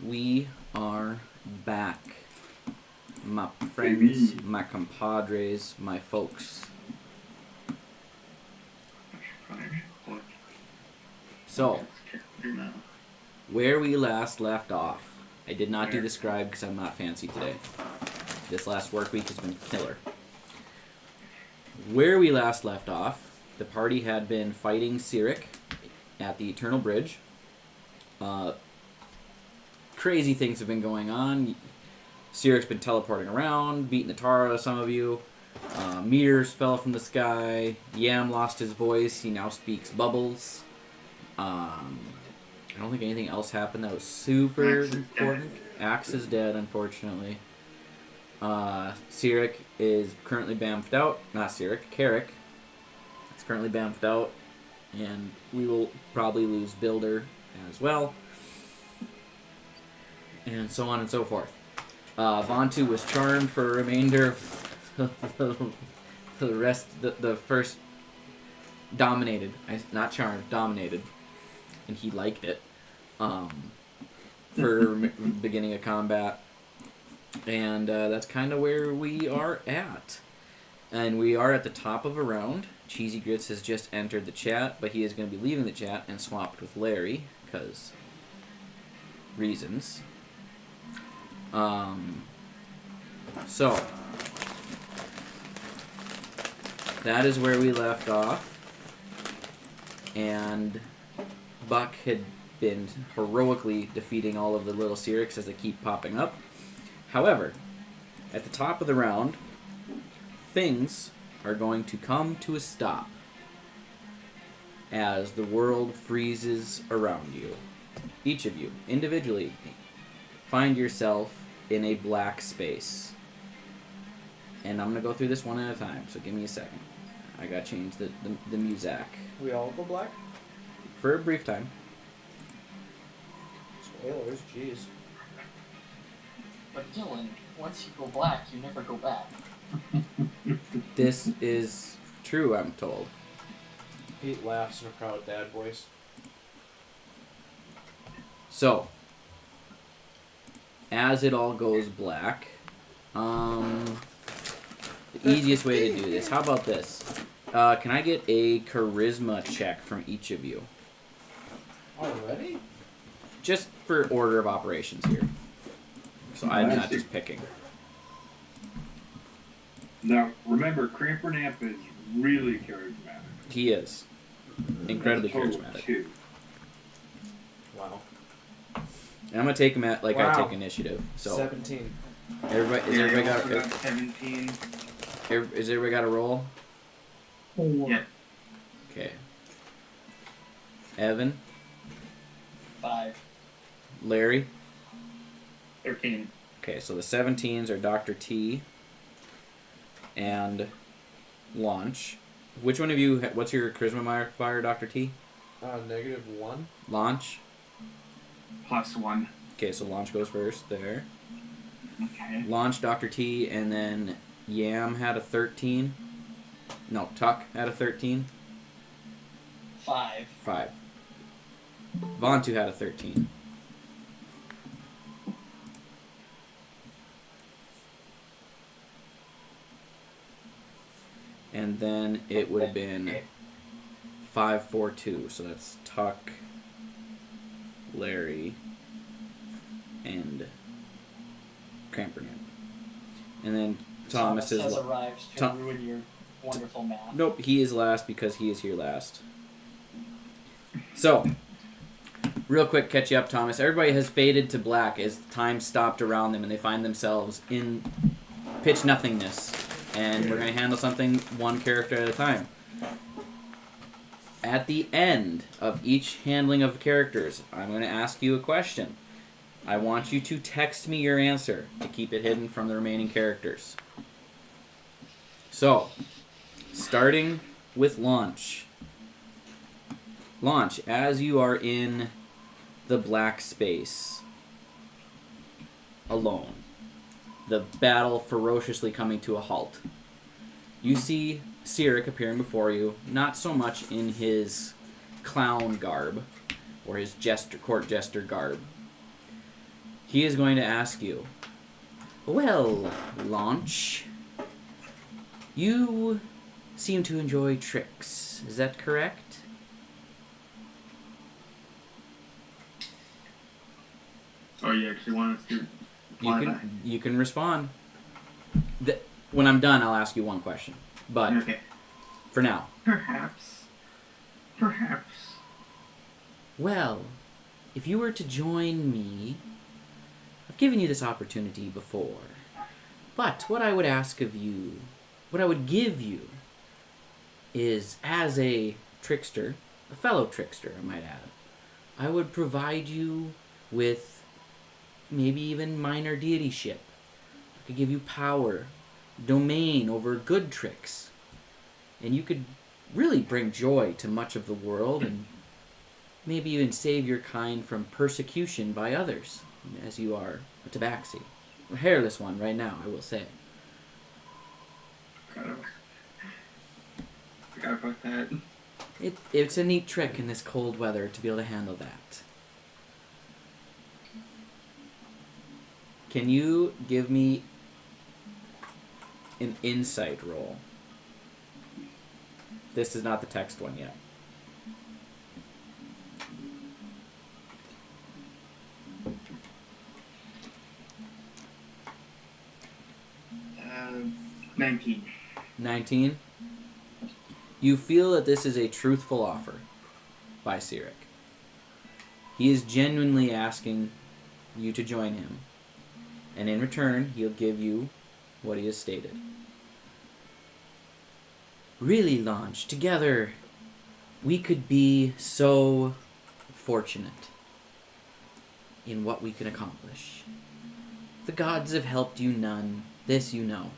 We are back. My friends, my compadres, my folks. So, where we last left off. I did not do the scribe because I'm not fancy today. This last work week has been killer. Where we last left off, the party had been fighting Cyric at the Eternal Bridge. Crazy things have been going on. Cyric's been teleporting around, beating the tar out of some of you. Meteors fell from the sky. Yam lost his voice. He now speaks bubbles. I don't think anything else happened that was super important. Axe is dead, unfortunately. Cyric is currently bamfed out. Not Cyric, Carrick. It's currently bamfed out. And we will probably lose Builder as well. And so on and so forth. Vantu was charmed for a remainder of the rest. The first dominated. Not charmed, dominated. And he liked it. For beginning of combat. And that's kind of where we are at. And we are at the top of a round. Cheesy Grits has just entered the chat, but he is going to be leaving the chat and swapped with Larry, because reasons. So that is where we left off, and Buck had been heroically defeating all of the little Cyrics as they keep popping up. However, at the top of the round, things are going to come to a stop as the world freezes around you. Each of you, individually, find yourself in a black space. And I'm going to go through this one at a time, so give me a second. I got to change the music. We all go black? For a brief time. Spoilers, jeez. But Dylan, once you go black, you never go back. This is true, I'm told. Pete laughs in a proud dad voice. So, as it all goes black, the easiest way to do this. How about this? Can I get a charisma check from each of you? Already? Just for order of operations here. So I'm not just picking. Now, remember, Crampernamp is really charismatic. He is. Incredibly charismatic. 2. Wow. And I'm going to take him at, like, Wow. I take initiative. So 17. everybody got 17. Is everybody got a roll? 4. Yeah. Okay. Evan? 5. Larry? 13. Okay, so the 17s are Dr. T and Launch. Which one of you, what's your charisma modifier, Dr. T? -1. Launch? +1. Okay, so Launch goes first there. Okay. Launch, Dr. T, and then Yam had a 13. No, Tuck had a 13. 5. 5. Vantu had a 13. And then it would have been 5, 4, 2. So that's Tuck, Larry, and Crampernamp. And then Thomas has arrived to Tom- ruin your wonderful math. Nope, he is last because he is here last. So, real quick, catch you up, Thomas. Everybody has faded to black as time stopped around them and they find themselves in pitch nothingness. And we're going to handle something one character at a time. At the end of each handling of characters, I'm going to ask you a question. I want you to text me your answer to keep it hidden from the remaining characters. So, starting with Launch. Launch, as you are in the black space, alone, the battle ferociously coming to a halt, you see Cyric appearing before you, not so much in his clown garb, or his court jester garb, He is going to ask you, well, Launch, you seem to enjoy tricks. Is that correct? Oh, you actually want us to fly back? You can respond. When I'm done, I'll ask you one question. But Okay. for now. Perhaps. Well, if you were to join me, I've given you this opportunity before. But what I would ask of you, what I would give you, is as a trickster, a fellow trickster, I might add, I would provide you with maybe even minor deityship. I could give you power, domain over good tricks. And you could really bring joy to much of the world and maybe even save your kind from persecution by others, as you are a tabaxi. A hairless one right now, I will say. Forgot about that. It's a neat trick in this cold weather to be able to handle that. Can you give me an insight roll? This is not the text one yet. Uh, 19. 19. You feel that this is a truthful offer by Cyric. He is genuinely asking you to join him. And in return, he'll give you what he has stated. Really, Launch, together we could be so fortunate in what we can accomplish. The gods have helped you none, this you know.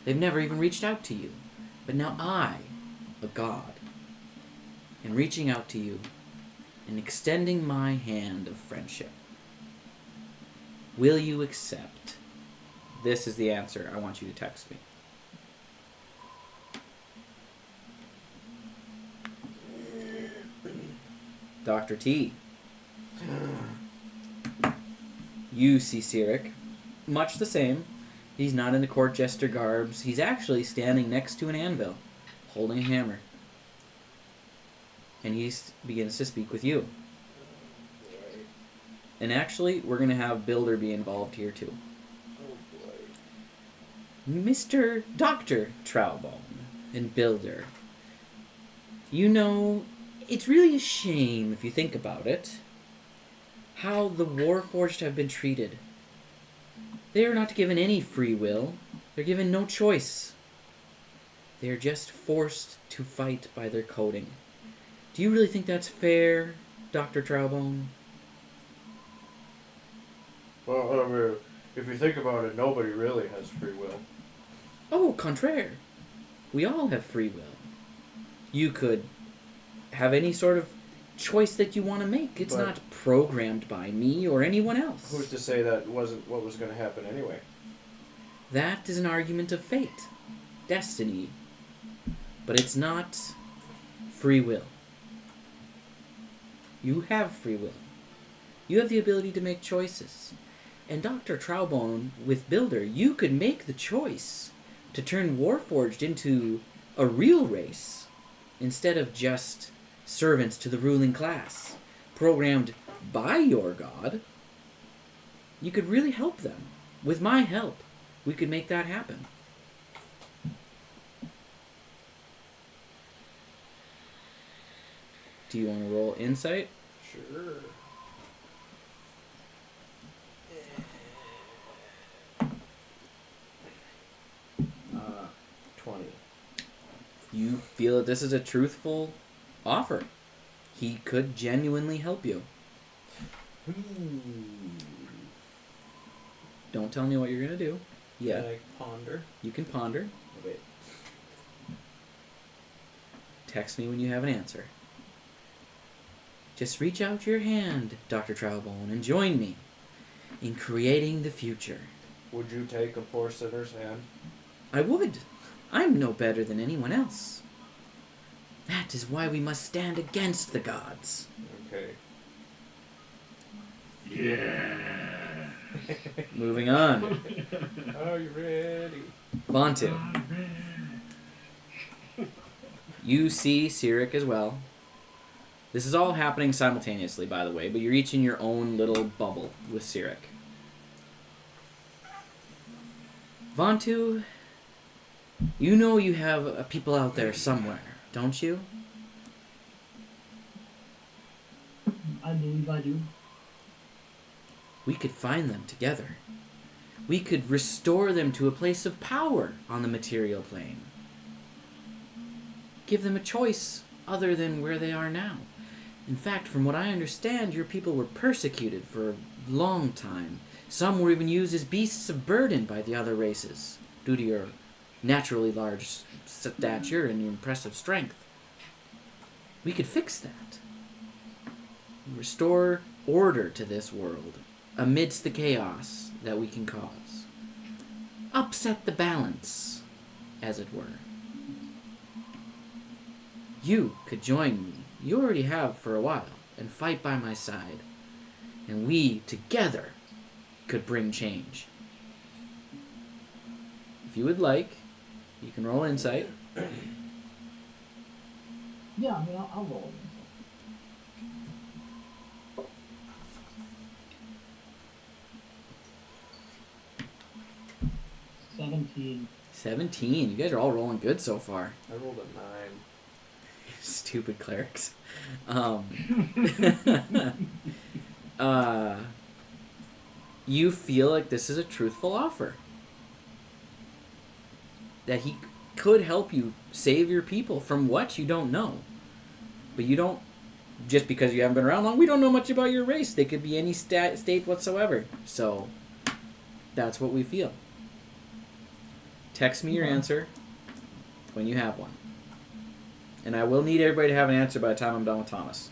They've never even reached out to you. But now I, a god, am reaching out to you and extending my hand of friendship. Will you accept? This is the answer I want you to text me. Dr. T. You see Cyric, much the same. He's not in the court jester garbs. He's actually standing next to an anvil, holding a hammer. And he begins to speak with you. And actually, we're going to have Builder be involved here too. Mr. Dr. Trowbone and Builder, you know, it's really a shame, if you think about it, how the Warforged have been treated. They are not given any free will. They're given no choice. They are just forced to fight by their coding. Do you really think that's fair, Dr. Trowbone? Well, I mean, if you think about it, nobody really has free will. Oh, contraire. We all have free will. You could have any sort of choice that you want to make. It's not programmed by me or anyone else. Who's to say that wasn't what was going to happen anyway? That is an argument of fate, destiny, but it's not free will. You have free will. You have the ability to make choices. And Dr. Trowbone, with Builder, you could make the choice to turn Warforged into a real race instead of just servants to the ruling class, programmed by your god. You could really help them. With my help, we could make that happen. Do you want to roll insight? Sure. 20. You feel that this is a truthful offer. He could genuinely help you. Don't tell me what you're going to do. Yeah. Can I ponder? You can ponder. Wait. Text me when you have an answer. Just reach out your hand, Dr. Trowbone, and join me in creating the future. Would you take a poor sinner's hand? I would. I'm no better than anyone else. That is why we must stand against the gods. Okay. Yeah. Moving on. Are you ready? Vontu. You see Cyric as well. This is all happening simultaneously, by the way, but you're each in your own little bubble with Cyric. Vontu, you know you have people out there somewhere, don't you? I believe I do. We could find them together. We could restore them to a place of power on the material plane. Give them a choice other than where they are now. In fact, from what I understand, your people were persecuted for a long time. Some were even used as beasts of burden by the other races, due to your naturally large stature and your impressive strength. We could fix that. Restore order to this world, amidst the chaos that we can cause. Upset the balance, as it were. You could join me. You already have for a while, and fight by my side. And we, together, could bring change. If you would like, you can roll insight. Yeah, I mean, I'll roll it. 17. You guys are all rolling good so far. I rolled a 9. Stupid clerics. You feel like this is a truthful offer. That he could help you save your people from what you don't know. But you don't, just because you haven't been around long, we don't know much about your race. They could be any state whatsoever. So, that's what we feel. Text me your answer when you have one. And I will need everybody to have an answer by the time I'm done with Thomas.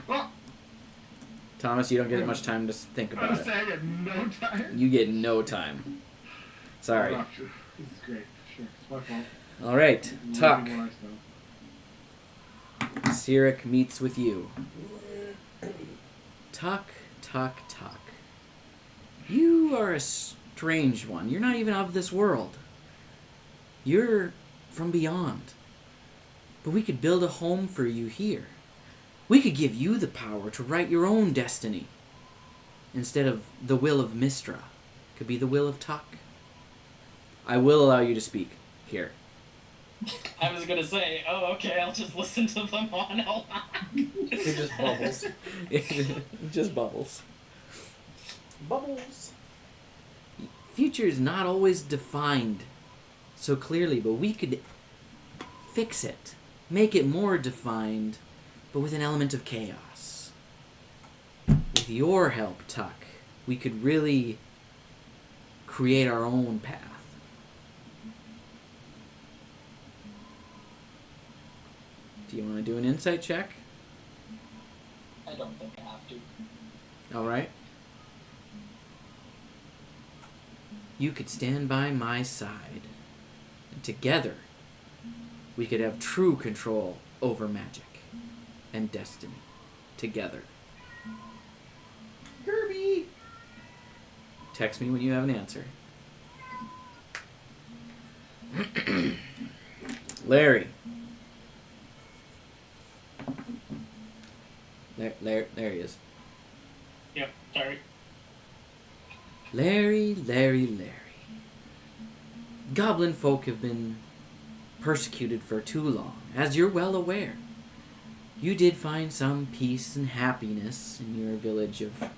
Well, Thomas, you don't get much time to think I about was it. saying at no time. You get no time. Sorry. Oh, sure. This is great. Sure. It's my fault. All right, I'm Tuck. learning more stuff. Cyric meets with you. Tuck. You are a strange one. You're not even of this world. You're from beyond. But we could build a home for you here. We could give you the power to write your own destiny. Instead of the will of Mistra. It could be the will of Tuck. I will allow you to speak. Here. I was gonna say, oh, okay, I'll just listen to them on out loud. It just bubbles. Just bubbles. Bubbles. Future is not always defined so clearly, but we could fix it. Make it more defined, but with an element of chaos. With your help, Tuck, we could really create our own path. Do you want to do an insight check? I don't think I have to. All right. You could stand by my side, and together we could have true control over magic and destiny. Together. Kirby! Text me when you have an answer. Larry. There he is. Yep, sorry. Larry. Goblin folk have been persecuted for too long, as you're well aware. You did find some peace and happiness in your village of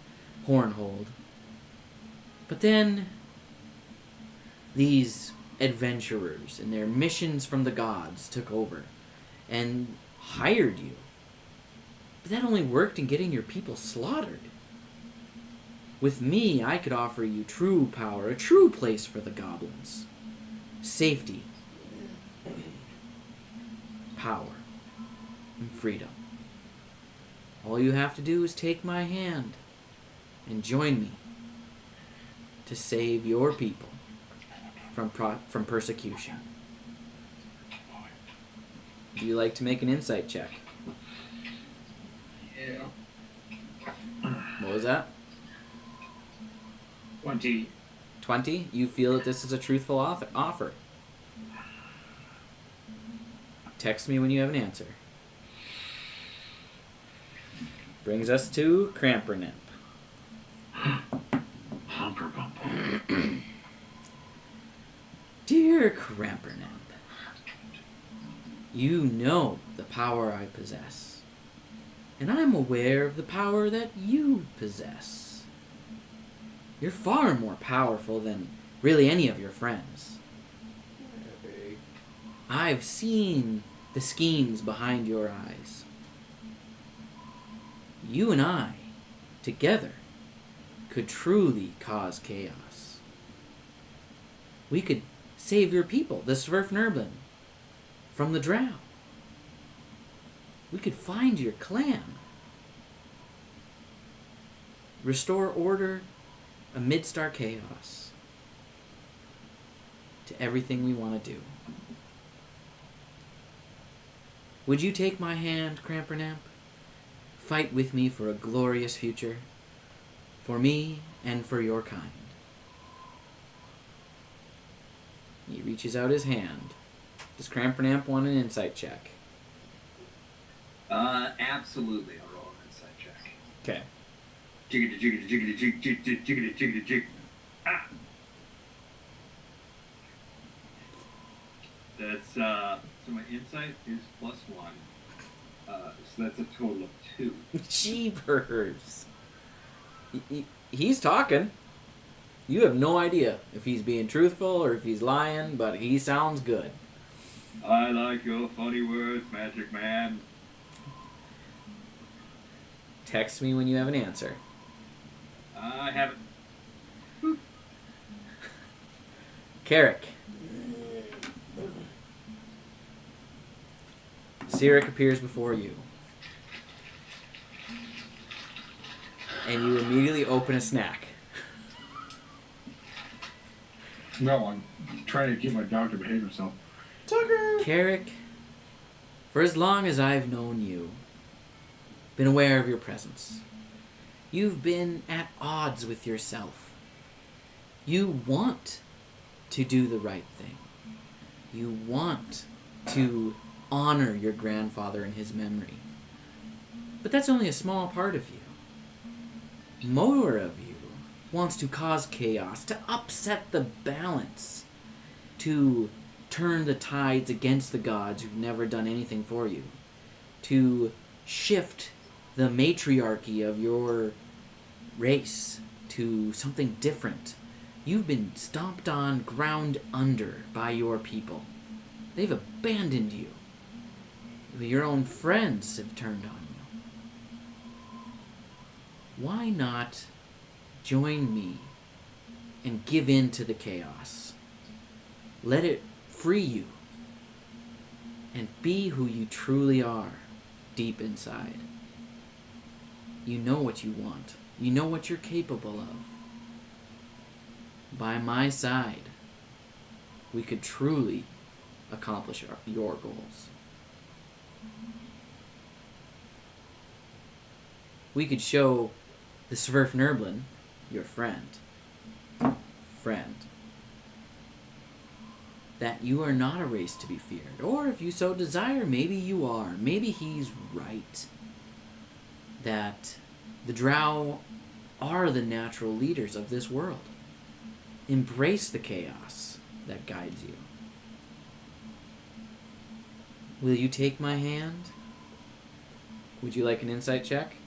Hornhold. But then, these adventurers and their missions from the gods took over and hired you. But that only worked in getting your people slaughtered. With me, I could offer you true power, a true place for the goblins. Safety, power, and freedom. All you have to do is take my hand and join me to save your people from persecution. Do you like to make an insight check? Yeah. What was that? 20. 20. You feel that this is a truthful offer. Text me when you have an answer. Brings us to Crampernip. Humper bumper. Dear Crampernip, you know the power I possess, and I'm aware of the power that you possess. You're far more powerful than really any of your friends. I've seen the schemes behind your eyes. You and I, together, could truly cause chaos. We could save your people, the Sverfnerblin, from the drow. We could find your clan. Restore order amidst our chaos to everything we want to do. Would you take my hand, Crampernap? Fight with me for a glorious future, for me and for your kind. He reaches out his hand. Does Crampernap want an insight check? Absolutely. I'll roll an insight check. Okay. Jiggity, jiggity, jiggity, jig, jig, jig, jiggity, jiggity, jig. Ah! That's, so my insight is +1. So that's a total of 2. Jeepers. He's talking. You have no idea if he's being truthful or if he's lying, but he sounds good. I like your funny words, Magic Man. Text me when you have an answer. I have it. Carrick. Cyric appears before you. And you immediately open a snack. No, I'm trying to get my dog to behave himself. Tucker! Carrick, for as long as I've known you, been aware of your presence. You've been at odds with yourself. You want to do the right thing. You want to honor your grandfather and his memory. But that's only a small part of you. More of you wants to cause chaos, to upset the balance, to turn the tides against the gods who've never done anything for you, to shift the matriarchy of your race to something different. You've been stomped on, ground under by your people. They've abandoned you. Your own friends have turned on you. Why not join me and give in to the chaos? Let it free you and be who you truly are deep inside. You know what you want. You know what you're capable of. By my side, we could truly accomplish your goals. We could show the Sverfnerblin, your friend, that you are not a race to be feared. Or if you so desire, maybe you are. Maybe he's right. That the drow are the natural leaders of this world. Embrace the chaos that guides you. Will you take my hand? Would you like an insight check?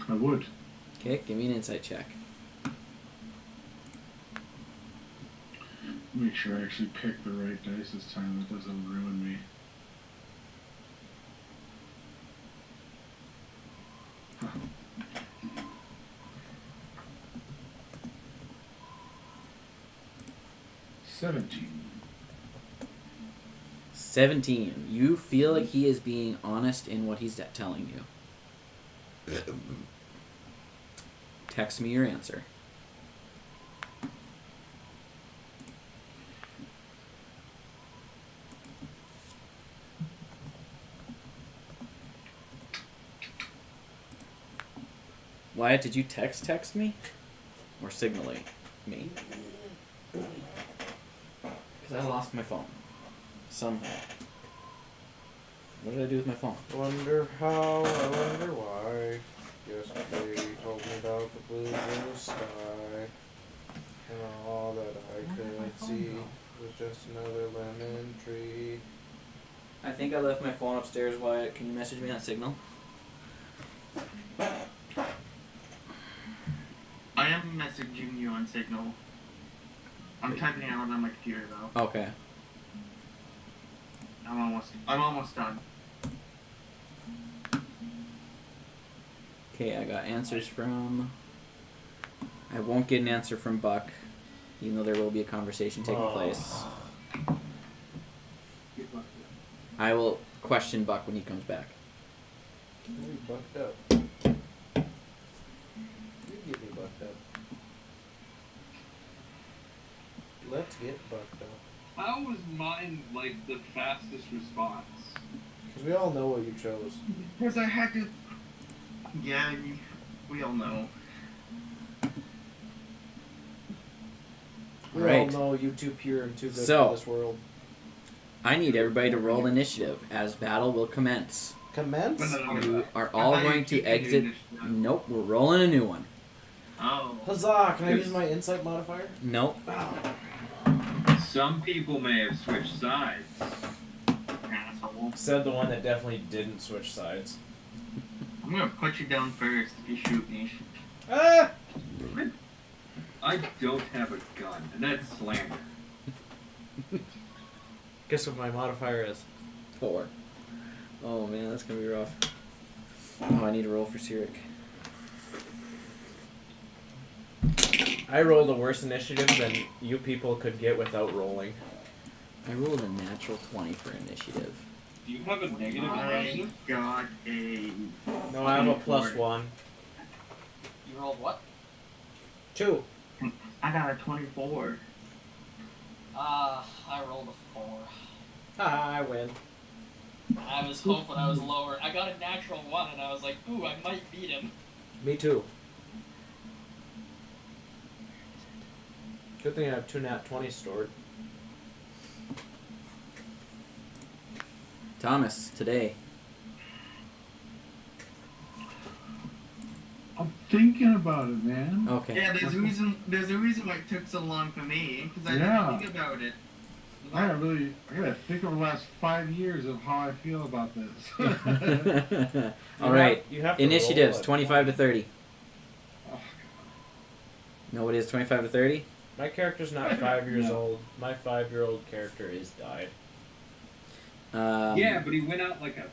I would. Okay, give me an insight check. Make sure I actually pick the right dice this time. That doesn't ruin me. $17. 17. You feel like he is being honest in what he's telling you. Text me your answer. Wyatt, did you text me? or signaling me. Because I lost my phone. Somehow. What did I do with my phone? Wonder how, I wonder why. Yesterday you told me about the blue, blue sky. And all that I could see was just another lemon tree. I think I left my phone upstairs, Wyatt. Can you message me on Signal? I am messaging you on Signal. I'm typing it out on my computer though. Okay. I'm almost done. Okay, I got answers from... I won't get an answer from Buck, even though there will be a conversation taking place. I will question Buck when he comes back. You bucked up. You get me bucked up. Let's get bucked up. How was mine like the fastest response? Because we all know what you chose. Because I had to. Yeah, we all know. We Right. all know you too pure and too good So- for this world. I need everybody to roll initiative, as battle will commence. Commence? You are all going to exit... Nope, we're rolling a new one. Oh. Huzzah! Can I use my insight modifier? Nope. Some people may have switched sides. Asshole. Said the one that definitely didn't switch sides. I'm gonna put you down first if you shoot me. Ah! I don't have a gun, and that's slander. Guess what my modifier is? 4. Oh man, that's gonna be rough. Oh, I need to roll for Cyric. I rolled a worse initiative than you people could get without rolling. I rolled a natural 20 for initiative. Do you have a negative I impression? got a. No, I have a +1. You rolled what? 2. I got a 24. I rolled a 4. Ah, I win. I was hoping I was lower. I got a natural 1 and I was like, ooh, I might beat him. Me too. Good thing I have 2 nat 20s stored. Thomas, today. I'm thinking about it, man. Okay. Yeah, there's a reason why it took so long for me, because I Yeah. didn't think about it. I gotta think over the last 5 years of how I feel about this. All right. You have to Initiatives, roll it. 25 to 30. Oh, Nobody is 25 to 30? My character's not 5 years No. old. My 5-year-old character is died. Yeah, but he went out like a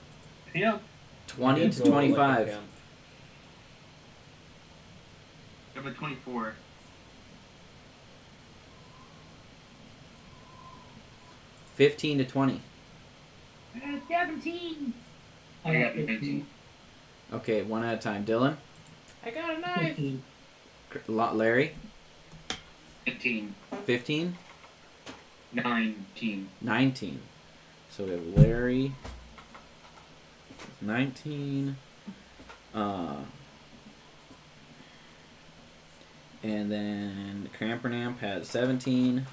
pimp. 20 Did to go like a 25. pimp. I have a 24. 15 to 20. I got a 17. I got 15. Okay, one at a time. Dylan? I got a knife. 15. Larry? 15. 15? 19. 19. So we have Larry. 19. And then Crampernamp has 17.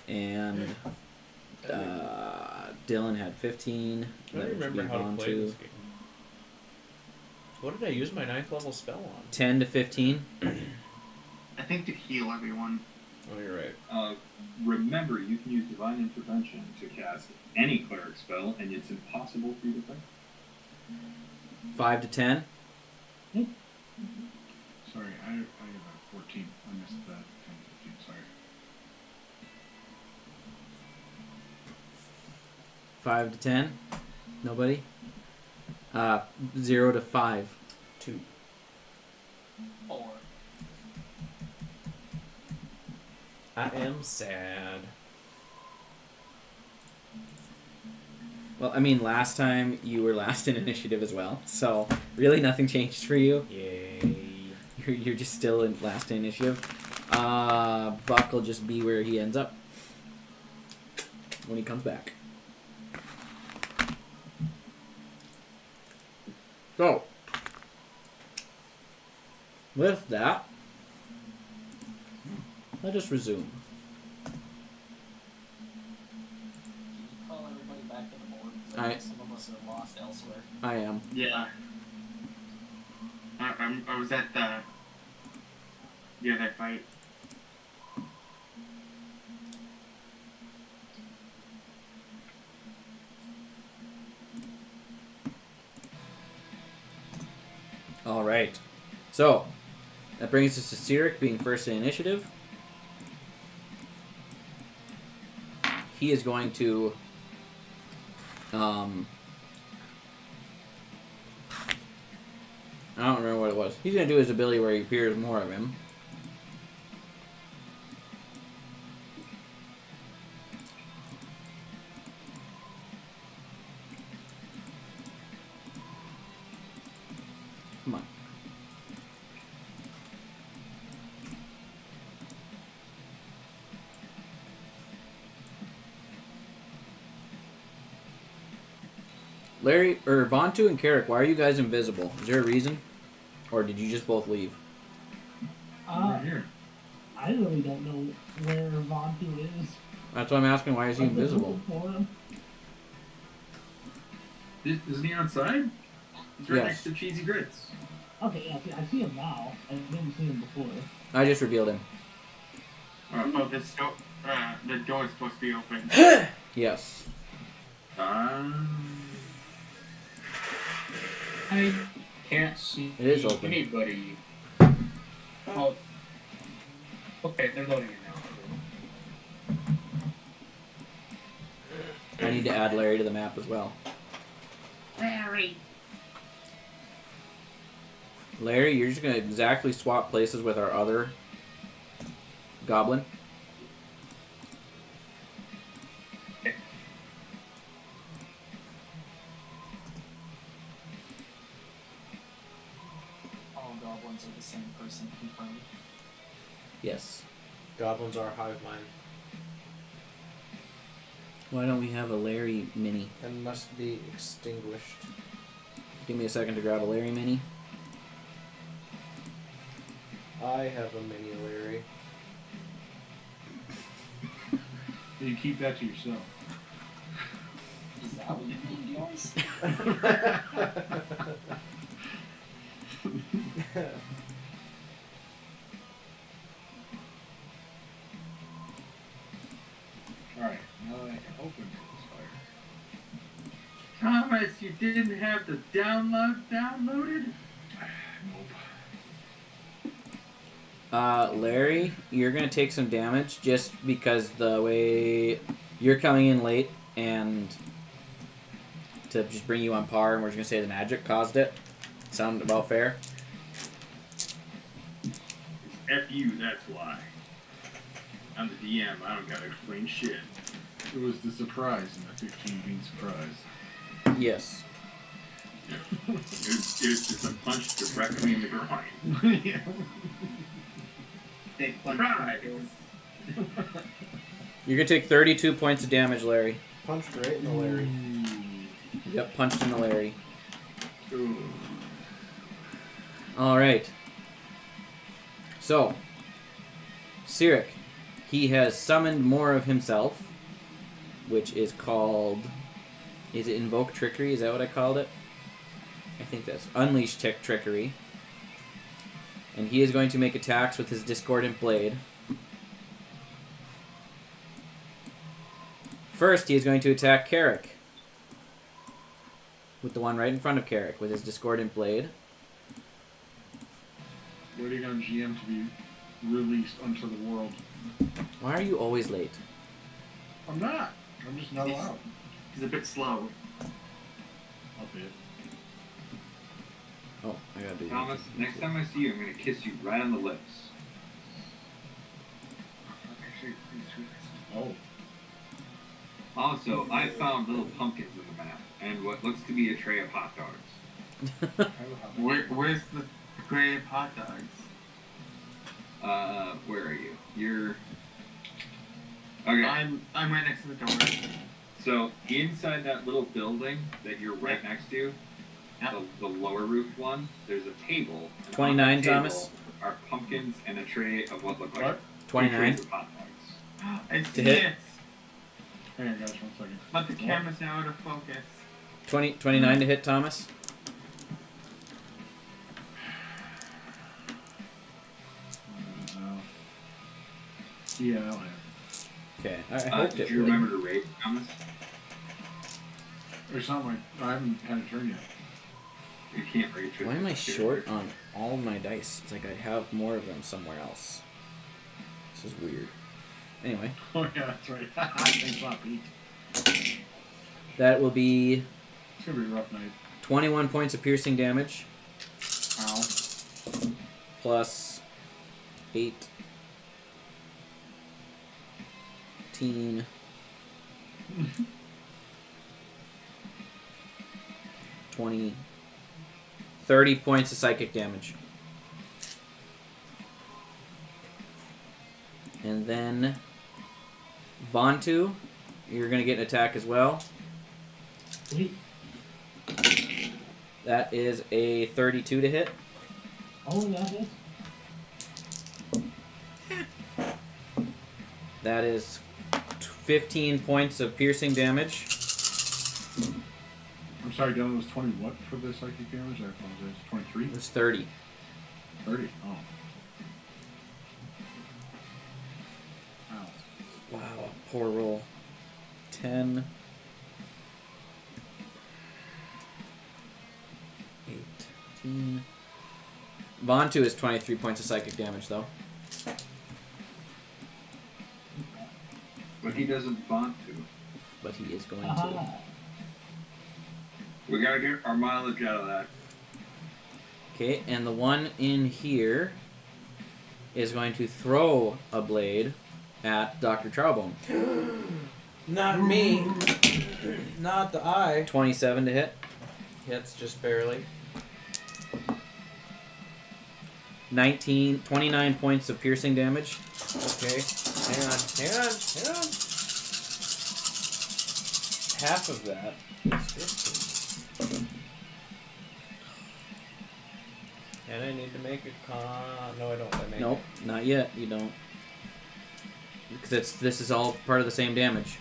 And Dylan had 15. I That don't was remember being how to gone play to this game. What did I use my 9th level spell on? 10 to 15. I think to heal everyone. Oh, you're right. Remember, you can use Divine Intervention to cast any cleric spell, and it's impossible for you to play. 5 to 10. sorry, I have a 14. I missed that 10, 15, sorry. 5 to 10. Nobody. 0 to 5. 2. 4. I am sad. Well, I mean, last time you were last in initiative as well, so really nothing changed for you. Yay. You're just still in last in initiative. Buck will just be where he ends up when he comes back. So, With that, let us resume. Can you call everybody back to the board? 'Cause I I- think some of us are lost elsewhere. I am. Yeah. I was at that fight. All right. So, that brings us to Cyric being first in initiative. He is going to I don't remember what it was. He's going to do his ability where he appears more of him. Come on. Larry, or Vontu and Carrick, why are you guys invisible? Is there a reason? Or did you just both leave? Right here. I really don't know where Vontu is. That's why I'm asking, why is he invisible? For him. Isn't he outside? He's right Yes. next to Cheesy Grits. Okay, yeah, I see him now. I didn't see him before. I just revealed him. Oh, the door is supposed to be open. Yes. I can't see It is open. anybody. Oh. Okay, they're loading it now. I need to add Larry to the map as well. Larry. Larry, you're just going to exactly swap places with our other goblin. All goblins are the same person, confirmed. Yes. Goblins are hive mind Why don't we have a Larry mini? and must be extinguished. Give me a second to grab a Larry mini. I have a mini Larry. You keep that to yourself. Is that what you named yours? Alright, now that I can open this fire. Thomas, you didn't have the downloaded? Nope. Larry, you're going to take some damage just because the way you're coming in late and to just bring you on par, and we're just going to say the magic caused it. Sound about fair? F you, that's why. I'm the DM, I don't gotta explain shit. It was the surprise and the 15 being surprise. Yes. It was just a punch directly in the groin. Yeah. Big punch. Surprise! You're going to take 32 points of damage, Larry. Punched right in the Larry. Yep, punched in the Larry. Ooh. Alright. So, Cyric, he has summoned more of himself, which is called... Is it Invoke Trickery? Is that what I called it? I think that's Unleash Trickery. And he is going to make attacks with his Discordant Blade. First, he is going to attack Carrick. With the one right in front of Carrick, with his Discordant Blade. Waiting on GM to be released onto the world. Why are you always late? I'm not. I'm just not allowed. He's a bit slow. I'll be it. Oh, I gotta do that. Thomas, next time I see you, I'm gonna kiss you right on the lips. Oh. Also, I found little pumpkins in the map, and what looks to be a tray of hot dogs. Where's the gray hot dogs? Where are you? You're... Okay. I'm right next to the door. So, inside that little building that you're right next to, Yep. the lower roof one, there's a table. and on 29, that table- Thomas? are pumpkins and a tray of what look like What? 29. trays of hot dogs. I see hit. it. Hang on, guys, 1 second. But the camera's now out of focus. 29 to hit, Thomas. Yeah, I'll have. Okay. I hoped Did it you would. remember to rate, Thomas? There's something like I haven't had a turn yet. You can't rate it. Why am I short on all my dice? It's like I have more of them somewhere else. This is weird. Anyway, Oh yeah, that's right. Thanks a lot, Pete. that will be It's gonna be a rough night. 21 points of piercing damage Ow. plus 8. 18. 20. 30 points of psychic damage. And then Vontu, you're going to get an attack as well. Sweet. That is a 32 to hit. Oh, that hit. That is 15 points of piercing damage. I'm sorry, Dylan, was 20 what for the psychic damage? I apologize. 23? It's 30. 30. Oh. Wow. Wow, poor roll. 10. 18. Vontu is 23 points of psychic damage, though. But he doesn't want to. But he is going to. Aha. We gotta get our mileage out of that. Okay, and the one in here is going to throw a blade at Dr. Charbone. Not me. Not the eye. 27 to hit. Hits just barely. 29 points of piercing damage. Okay. Hang on. Half of that is 15. And I need to make a con. No, I don't. I make Nope, not yet. You don't. Because this is all part of the same damage.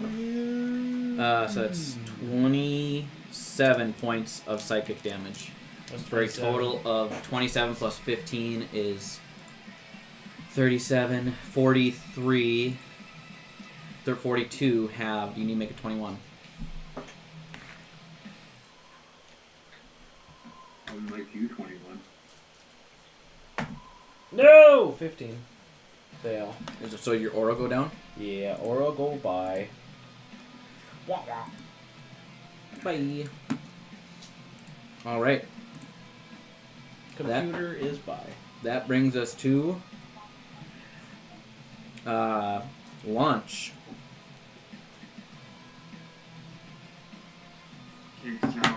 So that's 27 points of psychic damage. What's For a 27? total of 27 plus 15 is 37, 43, 42 halved. You need to make it 21. I would like you 21. No! 15. Fail. So your aura go down? Yeah, or I'll go by. Bye. All right. Computer is by. That brings us to launch. Okay, so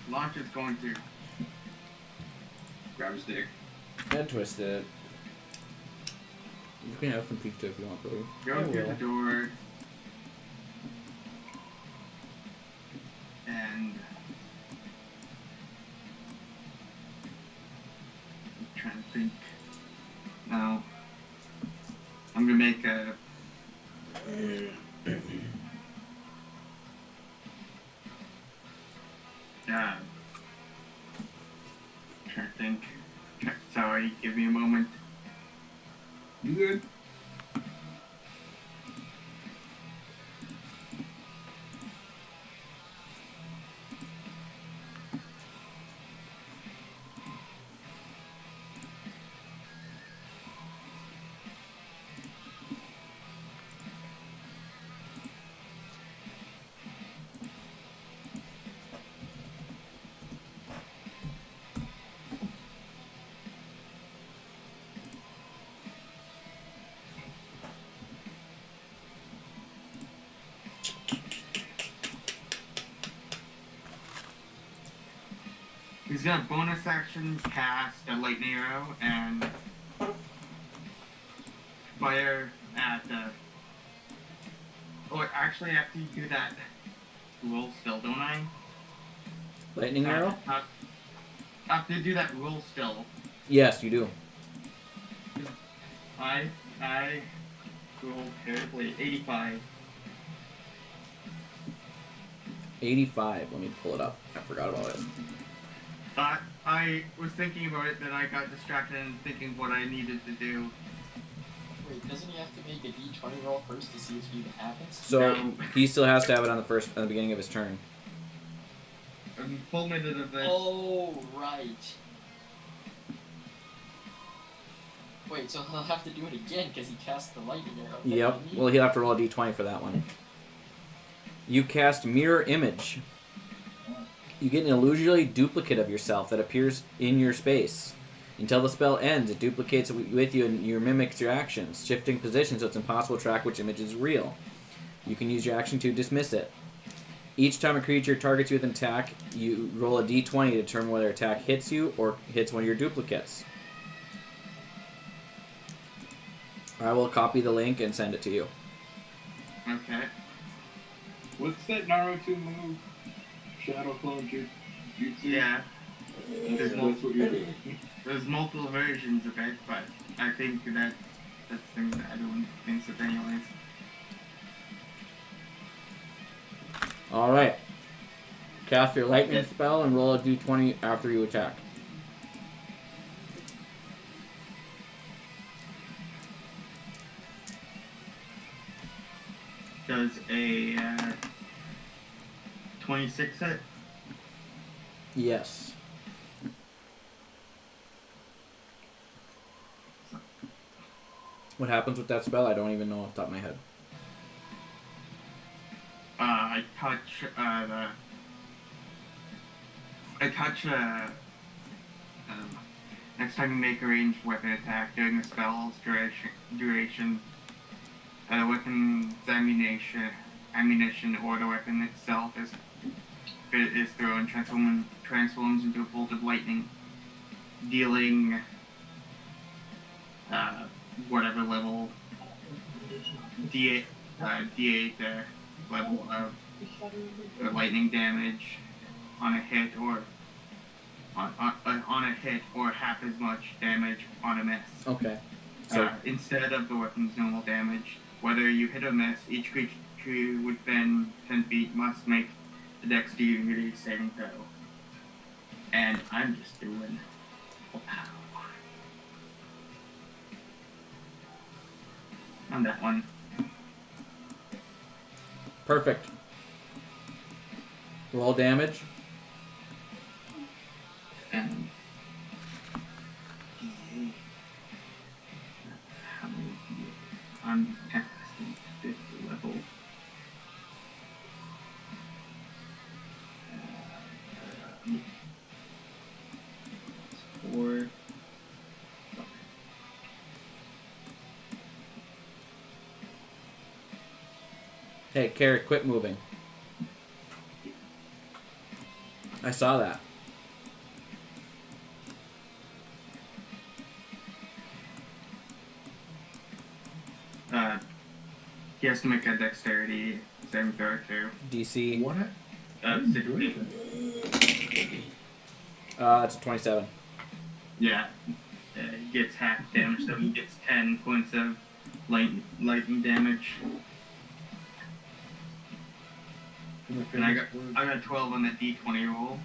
Launch is going to Grab his dick. And twisted it. You can have some pizza if you want, brother. go I through will. the door and I'm trying to think. Now I'm gonna make a trying to think. Sorry, give me a moment. You good? He's got bonus action cast a lightning arrow and fire at the. Oh, actually, after you do that, roll still, don't I? Lightning arrow? After you do that, roll still. Yes, you do. I rolled terribly. 85. 85. Let me pull it up. I forgot about it. I was thinking about it, then I got distracted and thinking what I needed to do. Wait, doesn't he have to make a d20 roll first to see if it even happens? So No. he still has to have it on the beginning of his turn. Full minute of this. Oh, right. Wait, so he'll have to do it again because he cast the lightning arrow. Yep. didn't he? Well, he'll have to roll a d20 for that one. You cast Mirror Image. You get an illusory duplicate of yourself that appears in your space. Until the spell ends, it duplicates with you and mimics your actions, shifting positions so it's impossible to track which image is real. You can use your action to dismiss it. Each time a creature targets you with an attack, you roll a d20 to determine whether attack hits you or hits one of your duplicates. I will copy the link and send it to you. Okay. What's that Naruto move? Shadow Clone Jutsu? Yeah. That's what you're doing. There's multiple versions of it, but I think that's the thing that everyone thinks of anyways. Alright. Cast your lightning spell and roll a d20 after you attack. Does a 26 hit? Yes. What happens with that spell? I don't even know off the top of my head. I touch next time you make a ranged weapon attack during the spell's duration, the weapon's ammunition or the weapon itself is thrown transforms into a bolt of lightning, dealing whatever level D8 level of lightning damage on a hit or on a hit or half as much damage on a miss. Okay. So Instead of the weapon's normal damage, whether you hit or miss, each creature within 10 feet must make a dexterity saving throw. And I'm just doing. Wow. On that one. perfect. Roll damage. And how many feet? I'm casting 50 level. Four. Hey, Carrot, quit moving. I saw that. He has to make a dexterity saving throw too. DC. What? 60. It's a 27. Yeah. He gets half damage, so he gets 10 points of lightning damage. And I got 12 on the D20 roll.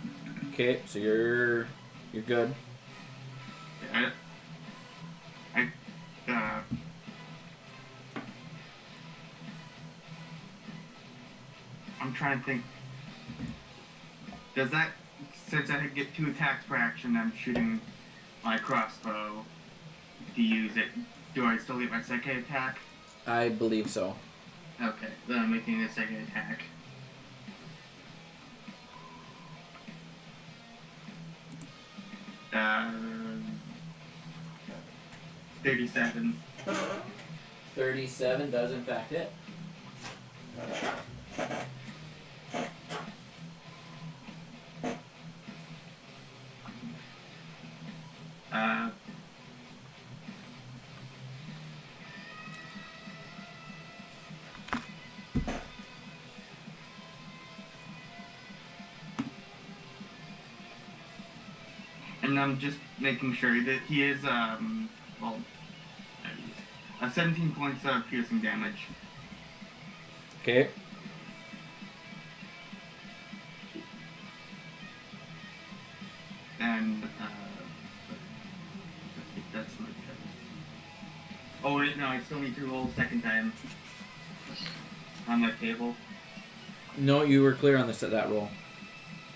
Okay, so you're good. I'm trying to think. Does that, since I get 2 attacks per action, I'm shooting my crossbow to use it. Do I still get my second attack? I believe so. Okay, then I'm making a second attack. Uh, 37. 37 does in fact hit. And I'm just making sure that he is, a 17 points of piercing damage. Okay. And, I think that's my turn. Oh, wait, no, I still need to roll second time. On my table. No, you were clear on that roll.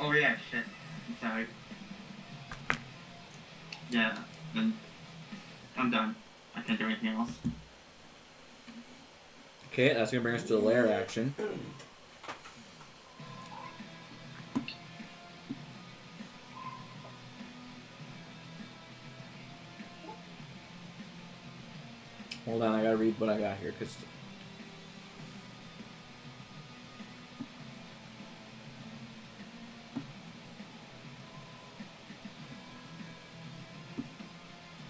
Oh, yeah, shit. I'm sorry. Yeah, then I'm done. I can't do anything else. Okay, that's gonna bring us to the lair action. Hold on, I gotta read what I got here, because...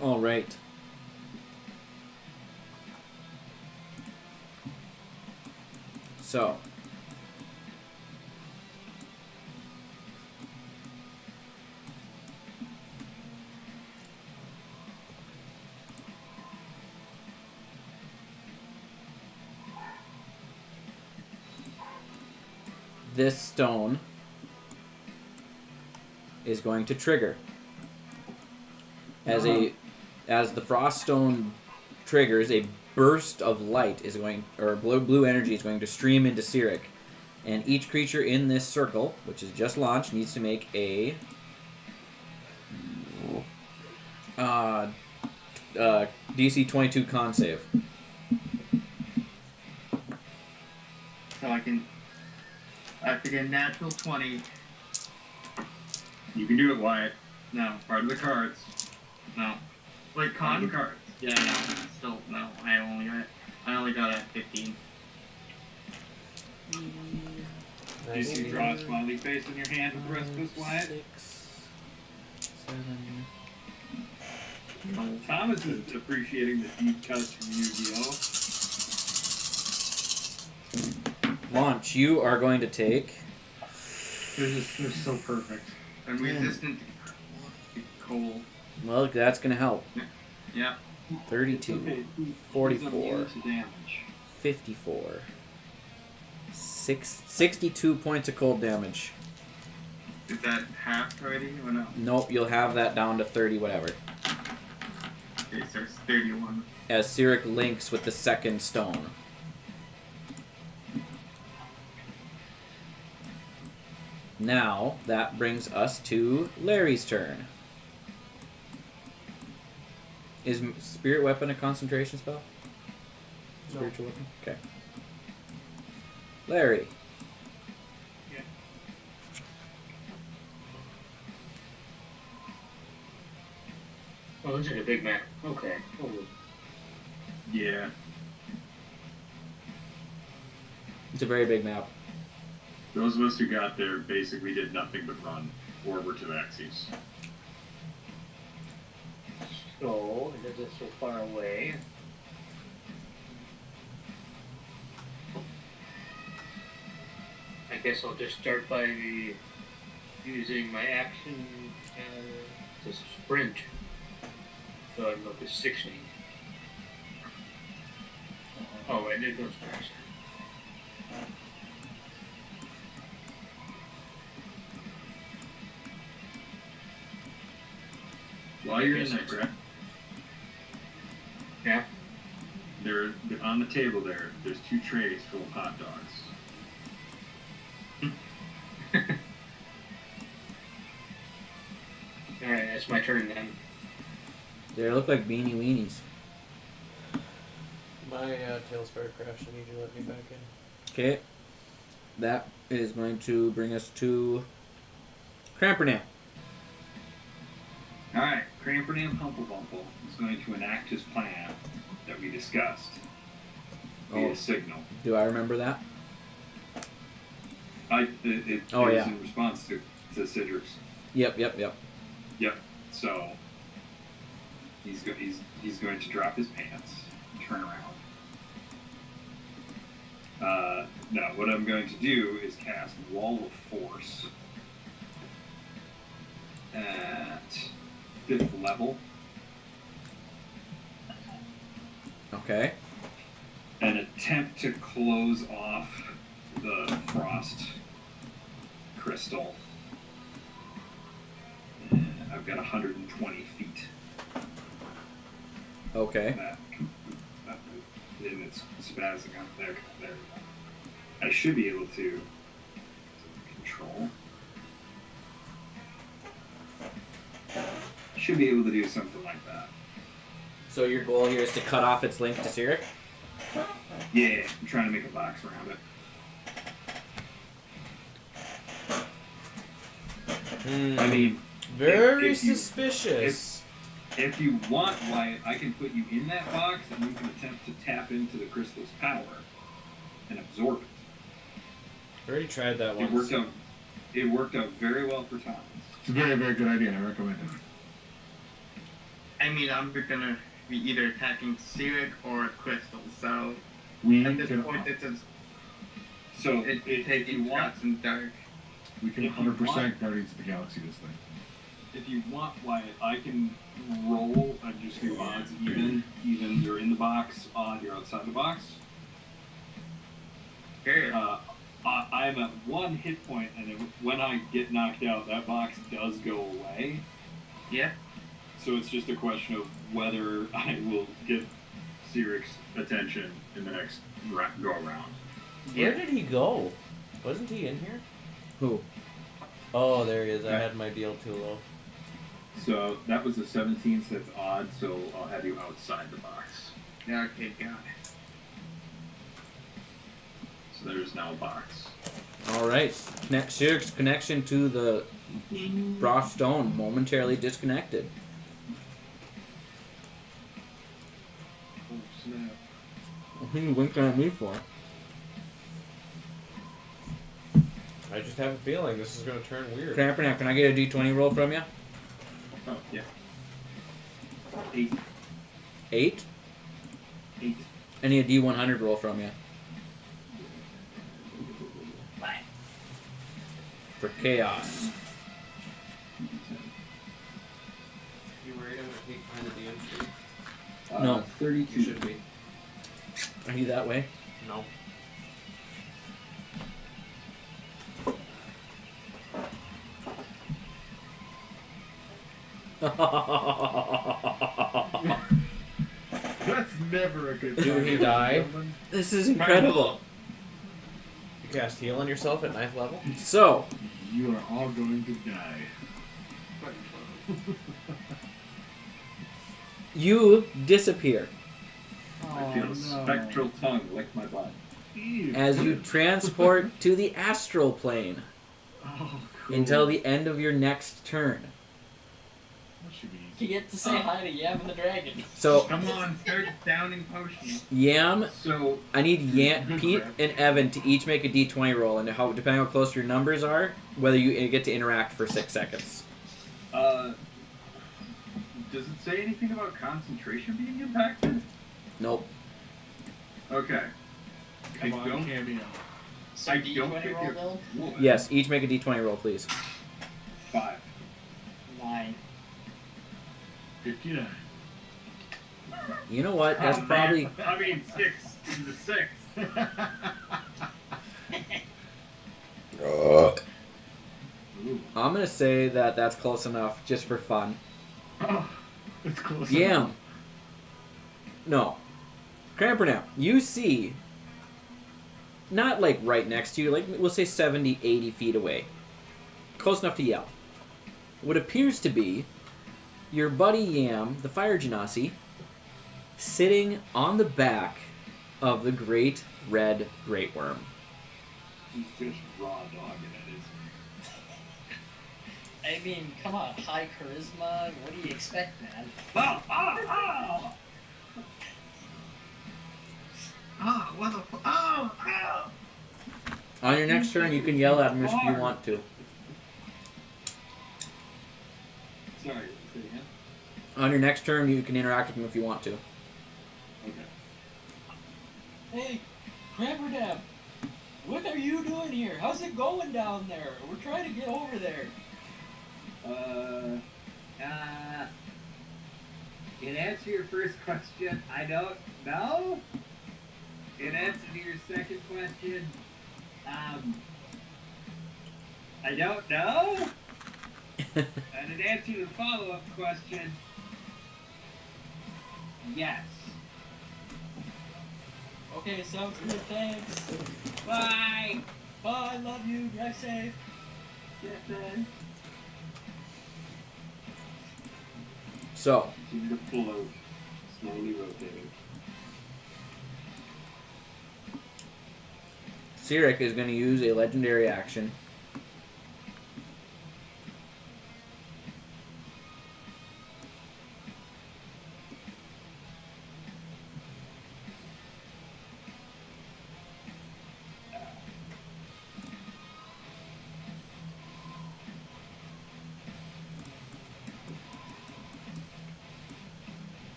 All right. So... this stone is going to trigger. As the frost stone triggers, a burst of light is going, or blue energy is going to stream into Cyric, and each creature in this circle, which is just launched, needs to make a DC 22 con save. So I have to get a natural 20. You can do it, Wyatt. No. Part of the cards. No. Wait, Part of con? the cards. Yeah, no. Still, no. I only got a 15. Do you draw a smiley face in your hand with the rest of this, Wyatt? 6, 7... Thomas is appreciating the deep cuts from Yu-Gi-Oh! Launch, you are going to take... They're so perfect. I'm resistant to cold. Well, that's going to help. Yeah. 32, Okay. 44, He's immune to damage. 54, 62 points of cold damage. Is that half already or no? Nope, you'll have that down to 30 whatever. Okay, so it's 31. As Cyric links with the second stone. Now, that brings us to Larry's turn. Is Spirit Weapon a concentration spell? No. Spiritual weapon? Okay. Larry. Oh, looks like a big map. Okay. Oh, Yeah. It's a very big map. Those of us who got there basically did nothing but run or were to axes. so, because it's so far away. I guess I'll just start by using my action to sprint. So I'm up to 60. Oh, wait, there goes fast. While you're in there, Brett, Yeah. they're on the table there. There's 2 trays full of hot dogs. Alright, that's my turn then. They look like beanie weenies. My tail started crashing. Need you to let me back in? Okay. That is going to bring us to Crampernam. Alright, Crampernam Humplebumple is going to enact his plan that we discussed via Oh. signal. Do I remember that? It Oh, was yeah. in response to Cedric's. Yep. Yep. So he's going to drop his pants, and turn around. Now, what I'm going to do is cast Wall of Force at 5th level Okay. and attempt to close off the frost crystal. I've got 120 feet. Okay. And it's spazzing up there. There. I should be able to control. Should be able to do something like that. So your goal here is to cut off its link to Cyric? Yeah, I'm trying to make a box around it. I mean, Very if you- suspicious. if you want, Wyatt, I can put you in that box and you can attempt to tap into the crystal's power and absorb it. I already tried that It once. worked out very well for Thomas. It's a very, very good idea. I recommend it. I mean, I'm gonna be either attacking Cyric or Crystal, so We at this can, point it's just So it if takes you want, shots in dark. we can if you 100% want- Guardians of the Galaxy this thing. if you want, Wyatt, I can roll and just do odds even you're in the box, odd you're outside the box. Sure. I'm at 1 hit point, and when I get knocked out, that box does go away. Yeah. So it's just a question of whether I will get Cyric's attention in the next go around. Where did he go? Wasn't he in here? Who? Oh, there he is. I had my deal too low. So that was a 17, so that's odd, so I'll have you outside the box. Okay, got it. So there's now a box. Alright. Cyric's connection to the broad stone momentarily disconnected. Oh, snap. What are you winking at me for? I just have a feeling this is going to turn weird. Crampernack, can I get a d20 roll from you? Oh, yeah. 8. 8? 8. I need a d100 roll from you. For chaos. You worried I'm going to take behind the DM street? No. 32. You should be. Are you that way? No. That's never a good Do time, he die? gentlemen. This is incredible. You cast heal on yourself at 9th level? So, You are all going to die. you disappear I feel a spectral tongue lick my butt. Ew. as you transport to the astral plane Oh, cool. until the end of your next turn. That should be You easy. get to say hi to Yam and the Dragon. So, Come on, start downing potions. Yam, So, I need Pete and Evan to each make a d20 roll, and how, depending on how close your numbers are, whether you get to interact for 6 seconds. does it say anything about concentration being impacted? Nope. Okay. Come on, don't- cameo. So I D20 don't roll, figure- Bill? What? Yes, each make a d20 roll, please. 5. 9. 59. You know what? That's Oh, man. probably... I mean, 6 into 6. Ooh. I'm going to say that that's close enough, just for fun. Oh, it's close Yeah. enough. No. Crampernack, you see, not like right next to you, like we'll say 70, 80 feet away. Close enough to yell. What appears to be your buddy Yam, the fire genasi, sitting on the back of the great red great worm. He's just raw dogging it, isn't I mean, come on, high charisma. What do you expect, man? he? Oh, oh, oh! Oh, what the oh, oh! On your next turn, you can yell at him if you want to. Sorry, say it again? On your next turn, you can interact with him if you want to. Okay. Hey, Crabberdam, what are you doing here? How's it going down there? We're trying to get over there. answer your first question, I don't know. In answer to your second question, I don't know. And in answer to the follow-up question, yes. Okay, sounds good. Thanks. Bye. Bye. Love you. Drive safe. Get fed. So, Continue to float, slowly rotating. Cyric is going to use a legendary action.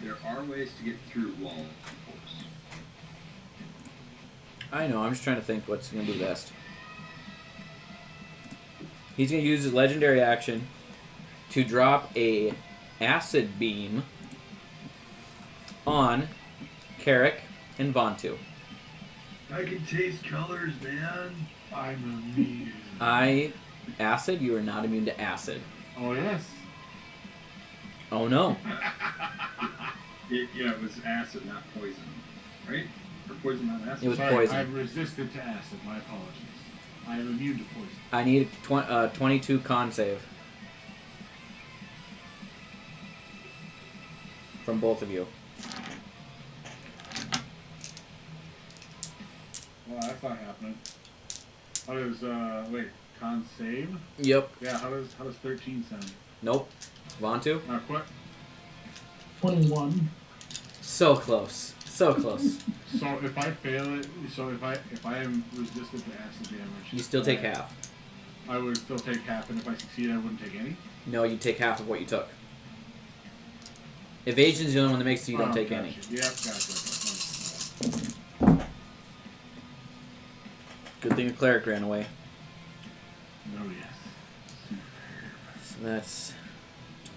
There are ways to get through walls, of course. I know, I'm just trying to think what's going to be best. He's going to use his legendary action to drop a acid beam on Carrick and Vontu. I can taste colors, man. I'm immune. Acid? You are not immune to acid. Oh, yes. Oh no. It was acid, not poison. Right? Or poison, not acid? It was Sorry, poison. I'm resistant to acid. My apologies. I am immune to poison. I need a 22 con save. From both of you. Well, that's not happening. How does wait, con save? Yep. Yeah, how does 13 sound? Nope. Vontu? What? 21. So close. So close. So if I fail it, if I am resistant to acid damage, You still take half. I would still take half, and if I succeed, I wouldn't take any. No, you take half of what you took. Evasion's the only one that makes it so you don't take gotcha. any. Yep, gotcha. Good thing the cleric ran away. Oh yes. So that's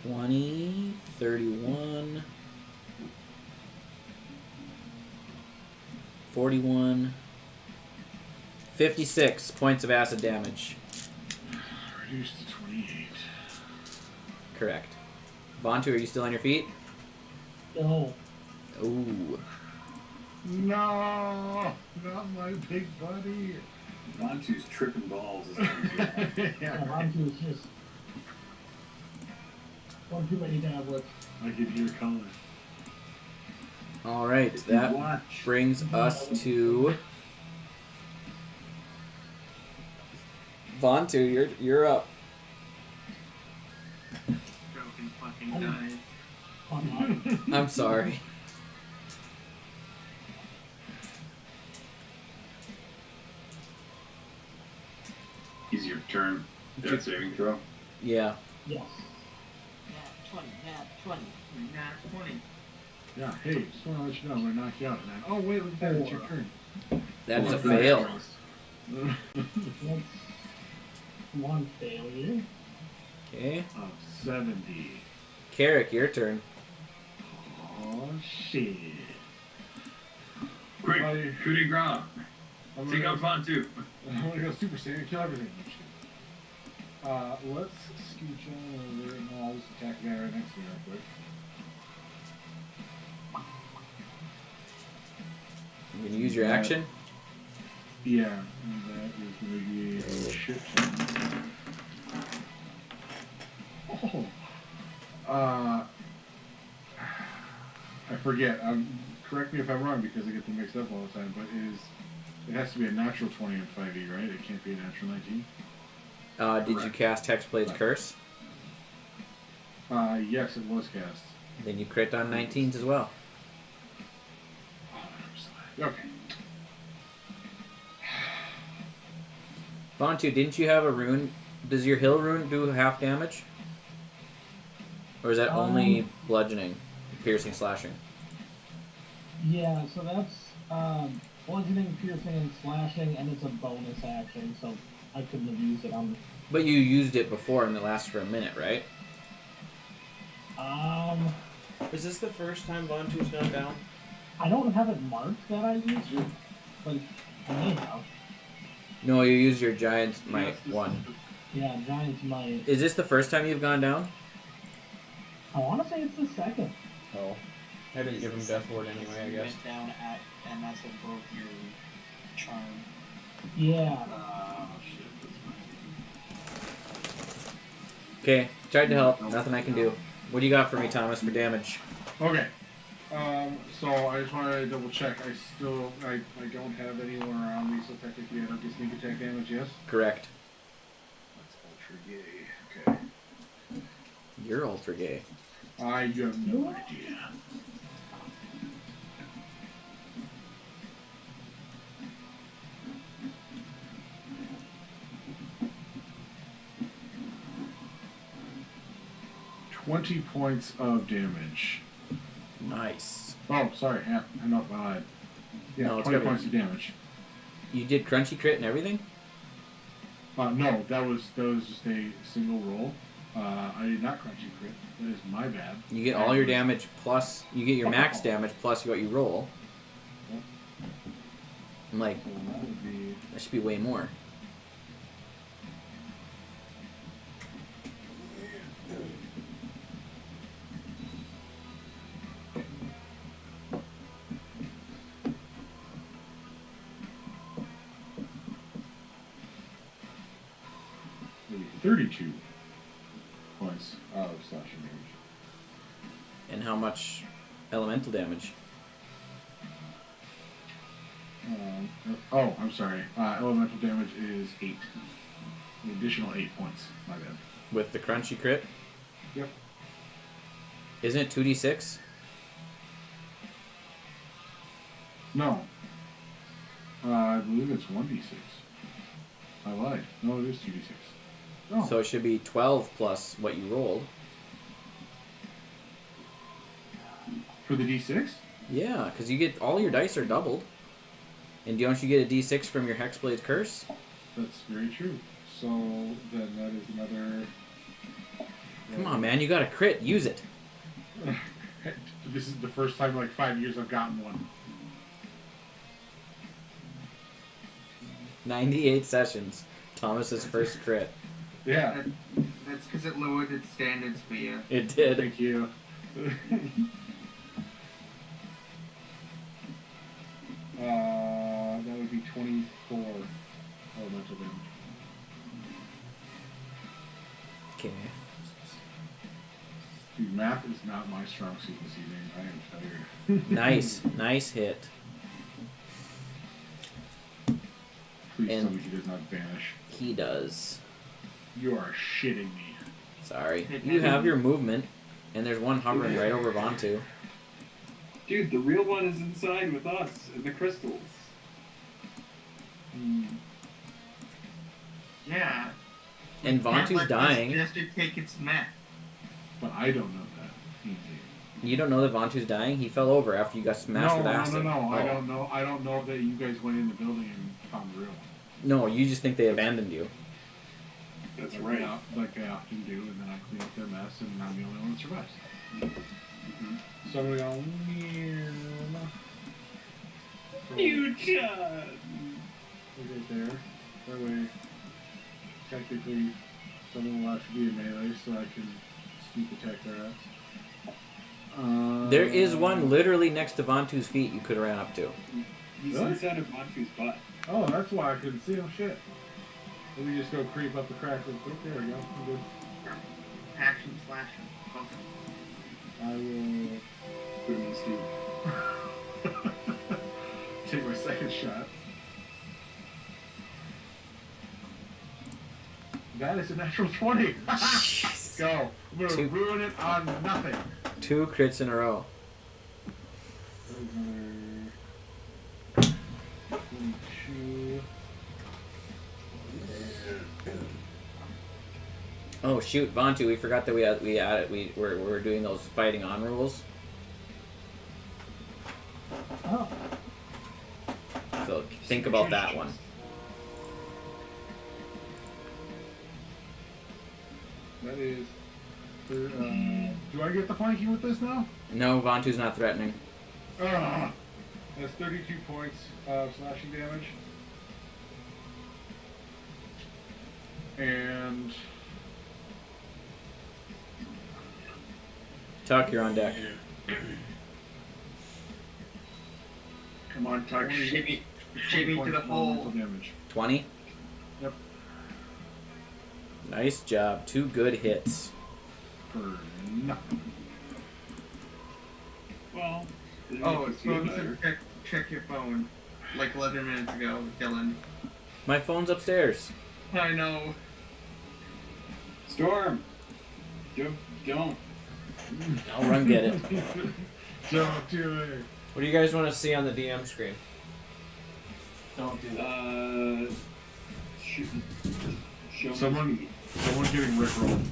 20, 31, 41, 56 points of acid damage. Reduced to 28. Correct. Vontu, are you still on your feet? No. Ooh. No, not my big buddy. Vontu's tripping balls. Yeah, Monty was just one too many tablets. I could hear color. All right, If you that watch, brings us to Vontu. You're up. Stroking fucking dies. I'm sorry. is your turn. Death saving throw. Yeah. Yes. Nat 20, nat 20, nat 20. Yeah, hey, just want to let you know I'm going to knock you out. And oh, wait, look at that. It's your turn. That is a Four for fail. that. That's one failure. Okay. 70. Carrick, your turn. Oh, shit. Quick, I- coup de grace. I'm Take gonna out Fontu. I'm going to go Super Saiyan and kill everything. Let's scooch on over. No, I'll just attack the guy right next to me real quick. You can use your action. Yeah, and that is going to be a shit ton. Oh. I forget. Correct me if I'm wrong because I get them mixed up all the time, but it has to be a natural 20 on 5e, right? It can't be a natural 19? Did you cast Hexblade's Curse? Yes, it was cast. Then you crit on 19s as well. Okay. Vontu, didn't you have a rune? Does your heal rune do half damage? Or is that only bludgeoning, piercing, slashing? Yeah, so that's bludgeoning, piercing, and slashing, and it's a bonus action. So I couldn't have used it on. But you used it before and it lasts for a minute, right? Is this the first time Vontu's gone down? I don't have it marked that I used it. Like, I may have. No, you used your Giant's Might Yes, this 1. Yeah, Giant's Might. Is this the first time you've gone down? I want to say it's the second. Oh. I didn't give him Death Ward anyway, I You guess. went down at, and that's what broke your charm. Yeah. Oh shit, that's my. Okay, tried to help. Nothing I can do. What do you got for me, Thomas, for damage? Okay. So I just wanted to double check. I don't have anyone around me, so technically I don't get sneak attack damage, yes? Correct. That's ultra gay. Okay. You're ultra gay. I have no idea. $20 points of damage. Nice. Oh, sorry. Yeah, I know. Yeah, No, it's 20 gotta be- points of damage. You did crunchy crit and everything? No, that was just a single roll. I did not crunchy crit. That is my bad. You get all your damage plus, you get your max damage plus what you roll. I'm like, So that would be that should be way more. maybe 32 points of slashing damage. And how much elemental damage? I'm sorry. Elemental damage is 8. An additional 8 points. My bad. With the crunchy crit? Yep. Isn't it 2d6? No. I believe it's 1d6. I lied. No, it is 2d6. Oh. So it should be 12 plus what you rolled. For the d6? Yeah, because you get all your dice are doubled. And don't you get a d6 from your Hexblade's Curse? That's very true. So then that is another. Come on, man, you got a crit. Use it. This is the first time in like 5 years I've gotten one. 98 sessions. Thomas's first crit. Yeah. That's because it lowered its standards for you. It did. Thank you. That would be 24 elemental damage. Okay. Dude, math is not my strong suit this evening. I am tired. Nice. Nice hit. Please tell And- me he does not vanish. He does. You are shitting me. Sorry. You have your movement, and there's one hovering right over Vontu. Dude, the real one is inside with us in the crystals. Yeah. And Can't Vontu's let dying. this bastard take its meth. But I don't know that. You don't know that Vontu's dying? He fell over after you got smashed with No. acid. I Oh. don't know. I don't know that you guys went in the building and found the real one. No, you just think they abandoned you. That's Like right. like they often do, and then I clean up their mess, and I'm the only one that survives. Mm-hmm. So I'm gonna go. Future! Right there. That way, technically, someone will have to be in melee, so I can sneak attack their ass. There is one literally next to Vontu's feet you could have ran up to. He's Really? inside of Montu's butt. Oh, that's why I couldn't see him. Shit. Let me just go creep up the crack real quick. There we go. I'm good. Action slashing. Okay. I will Put him in the stew. take my second shot. That is a natural 20. Go. I'm going to Two. ruin it on nothing. 2 crits in a row. 22. Oh shoot, Vontu, we forgot that we're doing those fighting on rules. Oh. So think about that one. That is. Do I get the flanking with this now? No, Vantu's not threatening. Ah, that's 32 points of slashing damage. And Tuck, you're on deck. Come on, Tuck. 20 Shake me 20 to points the of elemental hole. damage. 20? Yep. Nice job. 2 good hits. For nothing. Well, Oh, it's phone said check your phone. Like 11 minutes ago, Dylan. My phone's upstairs. I know. Storm. Don't. I'll run get it. Don't do it. What do you guys want to see on the DM screen? Don't do that. Show Someone getting rickrolled.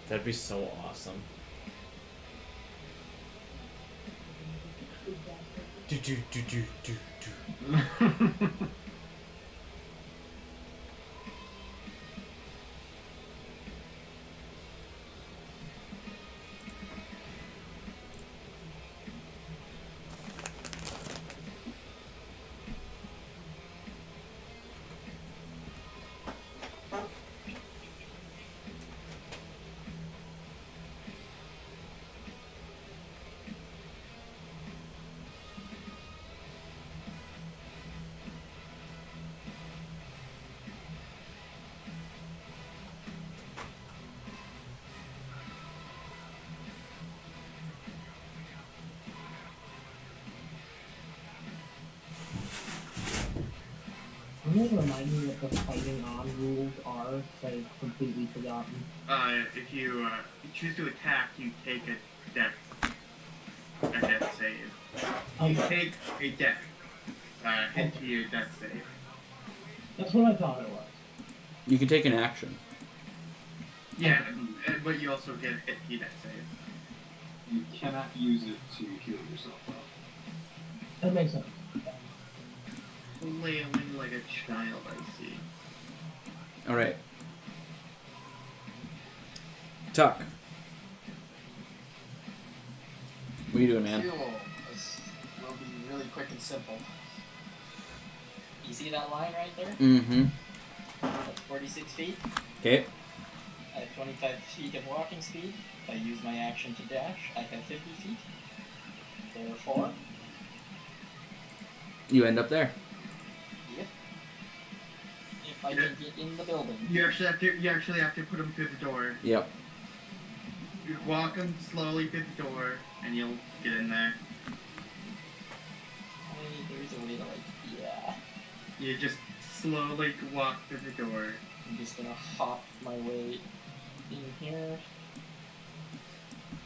That'd be so awesome. Do do do do do do. Can you remind me what the fighting on rules are? 'Cause I've completely forgotten. If you choose to attack, you take a death save. You take a death into your death save. That's what I thought it was. You can take an action. Yeah, but you also get a hit to your death save. You cannot use it to heal yourself up. That makes sense. Flailing like a child, I see. Alright. Tuck. What are you doing, man? Cool. This will be really quick and simple. You see that line right there? Mm-hmm. That's 46 feet. Okay. I have 25 feet of walking speed. If I use my action to dash, I have 50 feet. Therefore, You end up there. yep. If I can get in the building. You actually have to put them through the door. Yep. You walk them slowly through the door, and you'll get in there. There's a way to yeah. You just slowly walk through the door. I'm just gonna hop my way in here.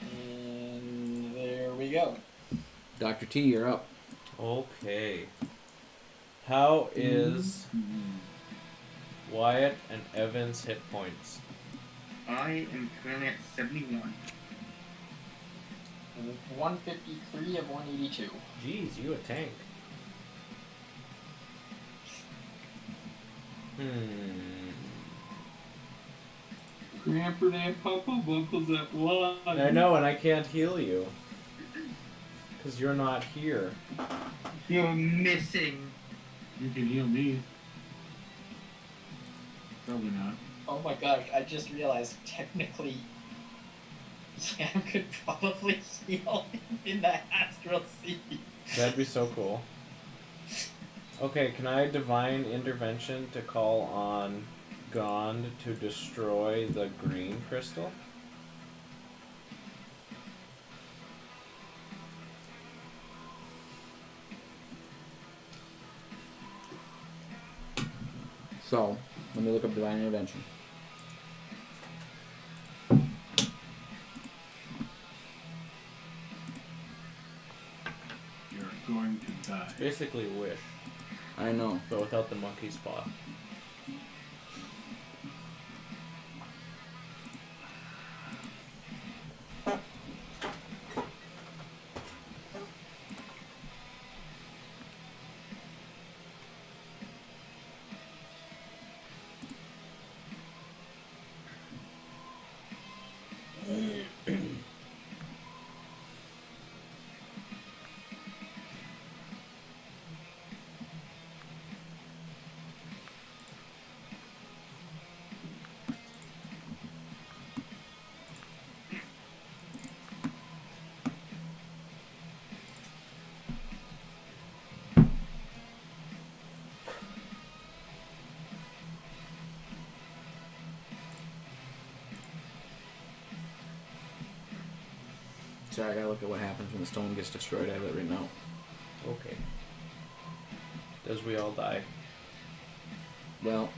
And there we go. Dr. T, you're up. Okay. How is Wyatt and Evan's hit points? I am currently at 71. 153 of 182. Jeez, you a tank. Cramperdamp Papa Buckles at 1. I know, and I can't heal you. Because you're not here. You're missing. You can heal me. Probably not. Oh my gosh, I just realized technically Yam could probably heal in the astral sea. That'd be so cool. Okay, can I divine intervention to call on Gond to destroy the green crystal? So, let me look up divine intervention. You're going to die. Basically wish, I know. but without the monkey spot. Sorry, I gotta look at what happens when the stone gets destroyed. I have it written out. Okay. Does we all die? Well,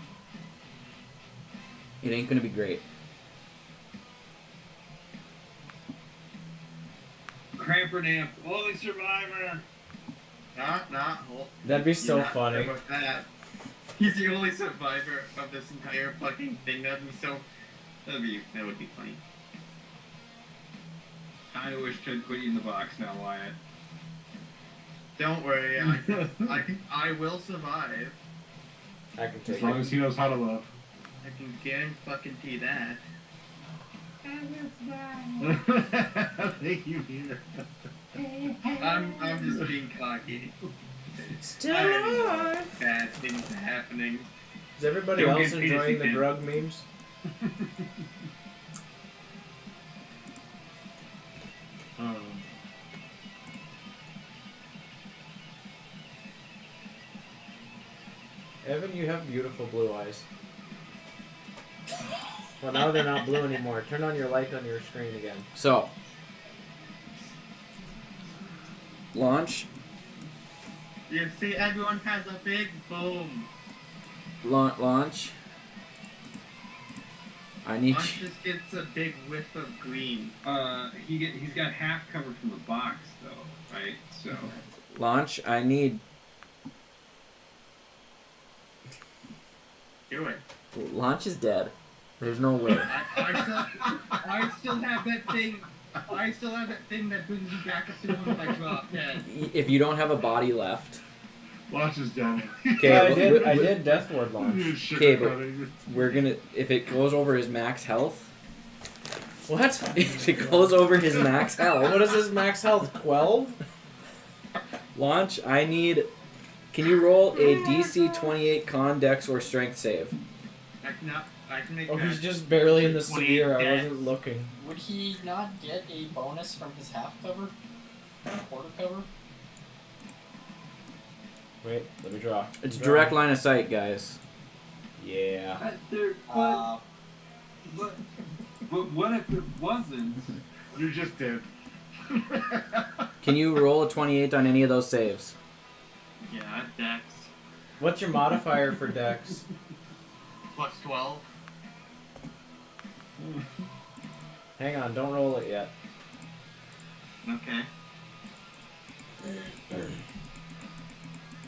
it ain't gonna be great. Crampernamp, only survivor. That'd be so You're not funny. sure about that. He's the only survivor of this entire fucking thing. That would be funny. I wish I'd put you in the box now, Wyatt. Don't worry, I will survive. I can take As long it. as he knows how to love. I can guarantee that. Thank you, Peter. I'm just being cocky. Still I know alive. bad things are happening. Is everybody Don't else get enjoying the penis drug memes? Evan, you have beautiful blue eyes. Well, now they're not blue anymore. Turn on your light on your screen again. So, launch. You see, everyone has a big boom. Launch. I need. Launch just gets a big whiff of green. He's got half cover from the box though, right? So Launch. I need. Do it. Launch is dead. There's no way. I still have that thing. I still have that thing that brings you back up to him if I drop dead. If you don't have a body left. Launch is down. Okay, I did Death Ward launch. Okay, but we're gonna. If it goes over his max health. What? If it goes over his max health. What is his max health? 12? Launch. I need. Can you roll a DC 28 con, dex, or strength save? I can make Oh, that. he's just barely in the 28 sphere. I dex. wasn't looking. Would he not get a bonus from his half cover? Quarter cover? Wait, let me draw. It's direct line of sight, guys. Yeah. But what if it wasn't? You're just dead. Can you roll a 28 on any of those saves? Yeah, dex. What's your modifier for Dex? Plus 12. Hang on, don't roll it yet. Okay.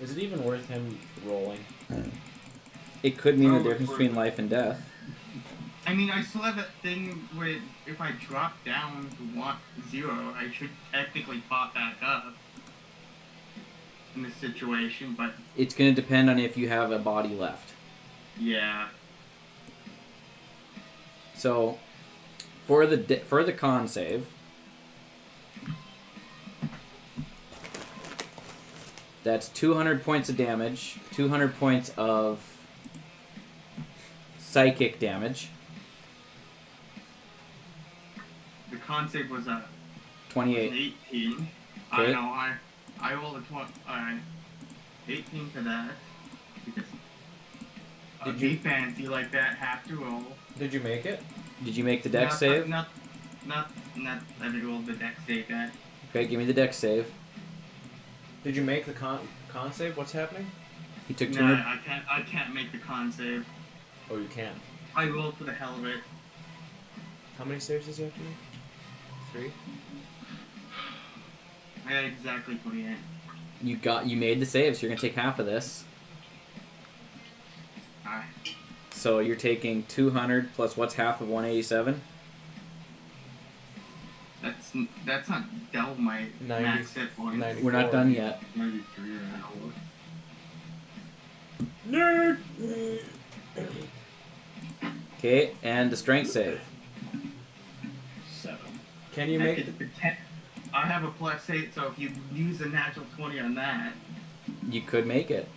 Is it even worth him rolling? It could mean the difference between life and death. I mean, I still have that thing where if I drop down to 0, I should technically pop back up in this situation, but It's going to depend on if you have a body left. yeah. So, for the con save, that's 200 points of damage, 200 points of psychic damage, The con save was a 28. 18. Okay. I know, I rolled a 18 for that. Because Did you- be fancy like that, have to roll. Did you make it? Did you make the dex save? Not I rolled the dex save that. Okay, give me the dex save. Did you make the con save? What's happening? He took No, 200. I can't make the con save. Oh, you can. I rolled for the hell of it. How many saves does he have to make? 3? I got exactly 28. You made the save, so you're gonna take half of this. Alright. So you're taking 200 plus what's half of 187? That's not double my 90 max hit points. 90. We're not done yet. 93 or 94. Nerd! Okay, and the strength save. 7. Can you make I have a plus 8, so if you use a natural 20 on that, You could make it.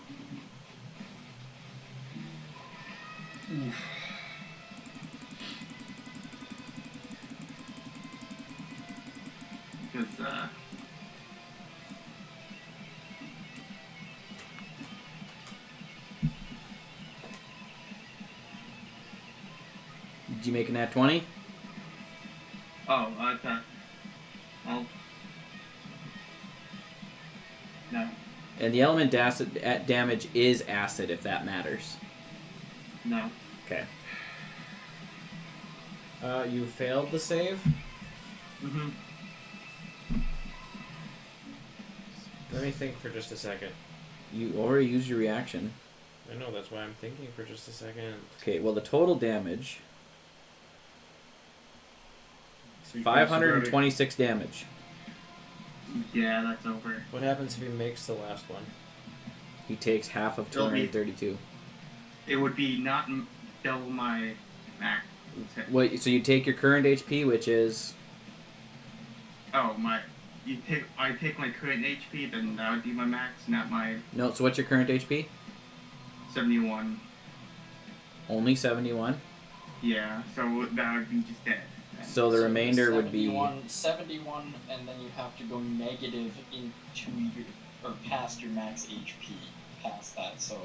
because Did you make an nat 20? oh, I thought I'll... No. And the element acid damage is acid, if that matters. No. Okay. You failed the save? Mm-hmm. Let me think for just a second. You already used your reaction. I know, that's why I'm thinking for just a second. Okay, well, the total damage... So you 526 damage. Yeah, that's over. What happens if he makes the last one? He takes half of It'll be- 232. It would be not double my max. Wait, so you take your current HP, which is... Oh, I take my current HP, then that would be my max, not my No, so what's your current HP? 71. Only 71? Yeah, so that would be just dead. So the remainder would be... 71, and then you have to go negative into your, or past your max HP, past that, so...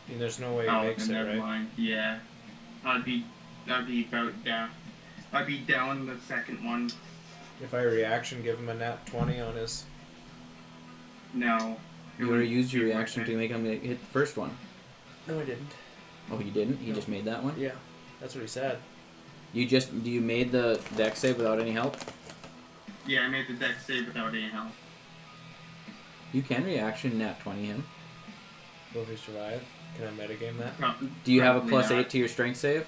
I mean, there's no way he Oh, makes then it, never right? mind. Yeah. That'd be about down. I'd be down the second one. If I reaction, give him a nat 20 on his... No. You already used your reaction to make him hit the first one. No, I didn't. Oh, you didn't? He No. just made that one? Yeah, that's what he said. You made the dex save without any help? Yeah, I made the dex save without any help. You can reaction nat 20 him. Will he survive? Can I metagame that? Do you have a Probably not. +8 to your strength save?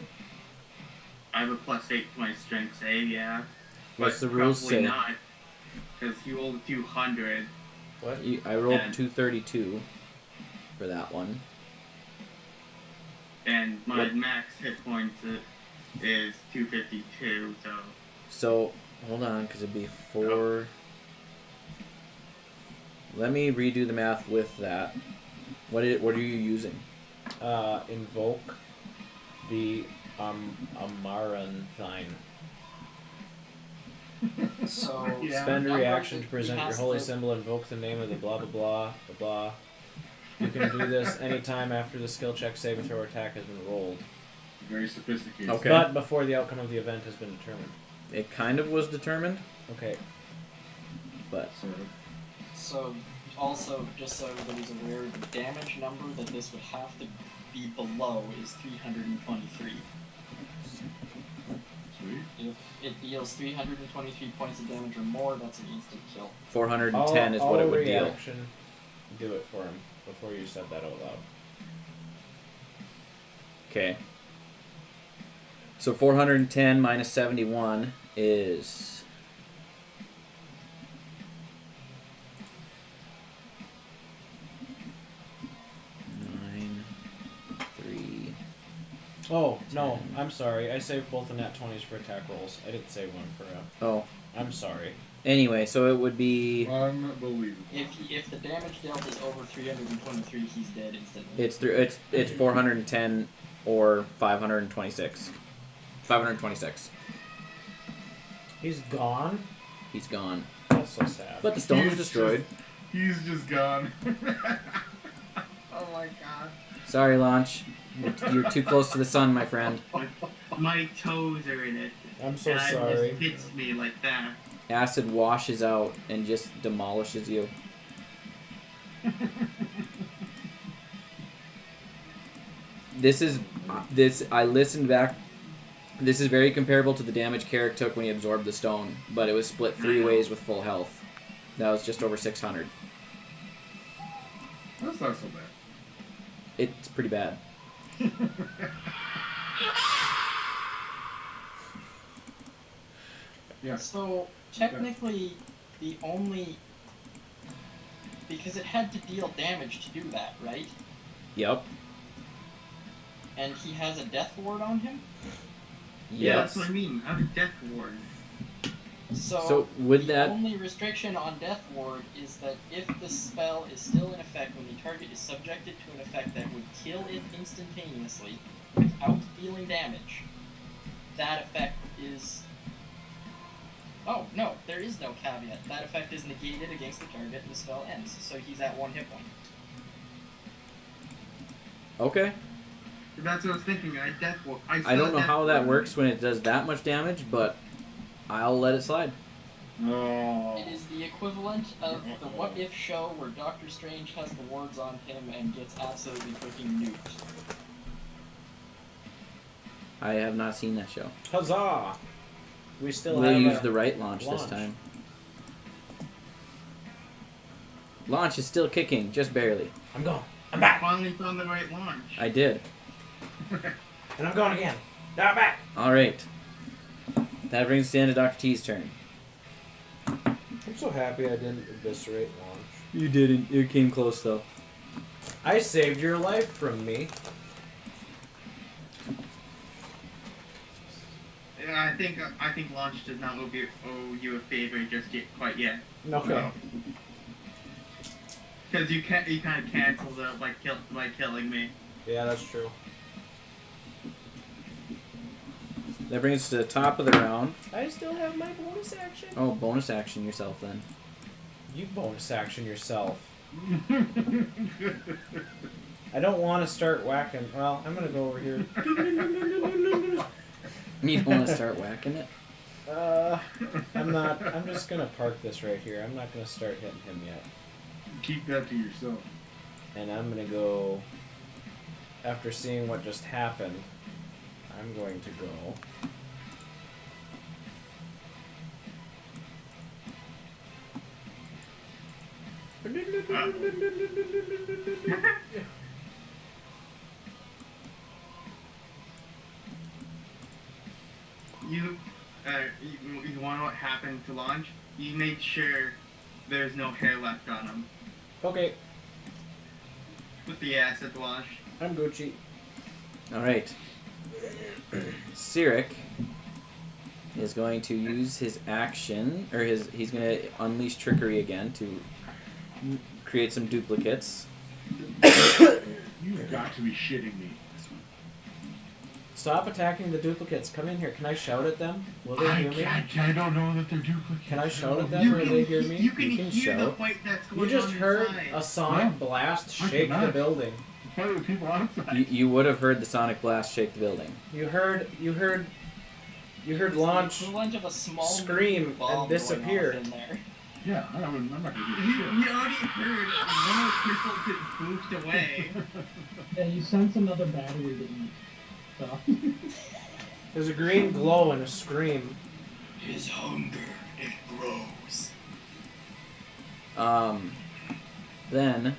I have a +8 to my strength save, yeah. What's But the rules probably say? not, because you rolled 200. What? I rolled And- 232 for that one. And my What? max hit points is 252, so... So, hold on, because it'd be 4... Let me redo the math with that. What are you using? Invoke the Amaranthine. So... Spend a Yeah. reaction to He present your has holy to- symbol, invoke the name of the blah blah blah blah blah. You can do this anytime after the skill check, saving throw, or attack has been rolled. Very sophisticated. Okay. But before the outcome of the event has been determined. It kind of was determined, Okay. but... Sort of. So, also, just so everybody's aware, the damage number that this would have to be below is 323. Sweet. If it deals 323 points of damage or more, that's an instant kill. 410 is what it would deal. Reaction, do it for him before you said that out loud. Okay. So 410 minus 71 is... Oh, no, I'm sorry. I saved both the nat 20s for attack rolls. I didn't save one for Oh. I'm sorry. Anyway, so it would be... Unbelievable. If the damage dealt is over 323, he's dead instantly. It's 410 or 526. 526. He's gone? He's gone. That's so sad. But the stone was destroyed. He's just gone. Oh my god. Sorry, Launch. You're too close to the sun, my friend. My toes are in it. I'm so and sorry. It just hits me like that. Acid washes out and just demolishes you. I listened back. This is very comparable to the damage Carrick took when he absorbed the stone, but it was split 3 ways with full health. That was just over 600. That's not so bad. It's pretty bad. Yeah. So, technically, the only... Because it had to deal damage to do that, right? Yep. And he has a death ward on him? Yeah, Yes. that's what I mean. I have a death ward. So would the that... only restriction on Death Ward is that if the spell is still in effect when the target is subjected to an effect that would kill it instantaneously without dealing damage, that effect is... Oh, no, there is no caveat. That effect is negated against the target and the spell ends, so he's at 1 hit point. Okay. That's what I was thinking. I death ward. I don't know how that works when it does that much damage, but I'll let it slide. Oh. It is the equivalent of the What If show where Doctor Strange has the wards on him and gets absolutely freaking nuked. I have not seen that show. Huzzah! We still We'll have use a the right launch this time. Launch is still kicking, just barely. I'm going. I'm I back. finally found the right launch. I did. And I'm going again. Now I'm back. Alright. That brings us to the end of Dr. T's turn. I'm so happy I didn't eviscerate launch. You didn't. You came close, though. I saved your life from me. I think launch does not owe you a favor just yet, quite yet. Okay. Because you kind of canceled it by killing me. Yeah, that's true. That brings us to the top of the round. I still have my bonus action. Oh, bonus action yourself then. You bonus action yourself. I don't want to start whacking. Well, I'm gonna go over here. You don't want to start whacking it? I'm not. I'm just gonna park this right here. I'm not gonna start hitting him yet. Keep that to yourself. And I'm gonna go. After seeing what just happened, I'm going to go. You want to know what happened to launch? You made sure there's no hair left on him. Okay, With the acid launch. I'm Gucci. Alright. Cyric is going to use his action, or he's going to unleash trickery again to create some duplicates. You've got to be shitting me. Stop attacking the duplicates. Come in here. Can I shout at them? Will they hear me? I don't know that they're duplicates. Can I shout at them? Will they hear me? You can can hear the shout. fight that's going You just on heard inside. a sonic blast I shake the cannot. building. Fight with people outside. You would have heard the sonic blast shake the building. You heard launch. Equivalent of a small scream bomb and going disappear. off in there. Yeah, I'm not gonna do You already heard one of the crystals get boofed away. Yeah, you sense another battery to eat. So. There's a green glow and a scream. His hunger, it grows. Then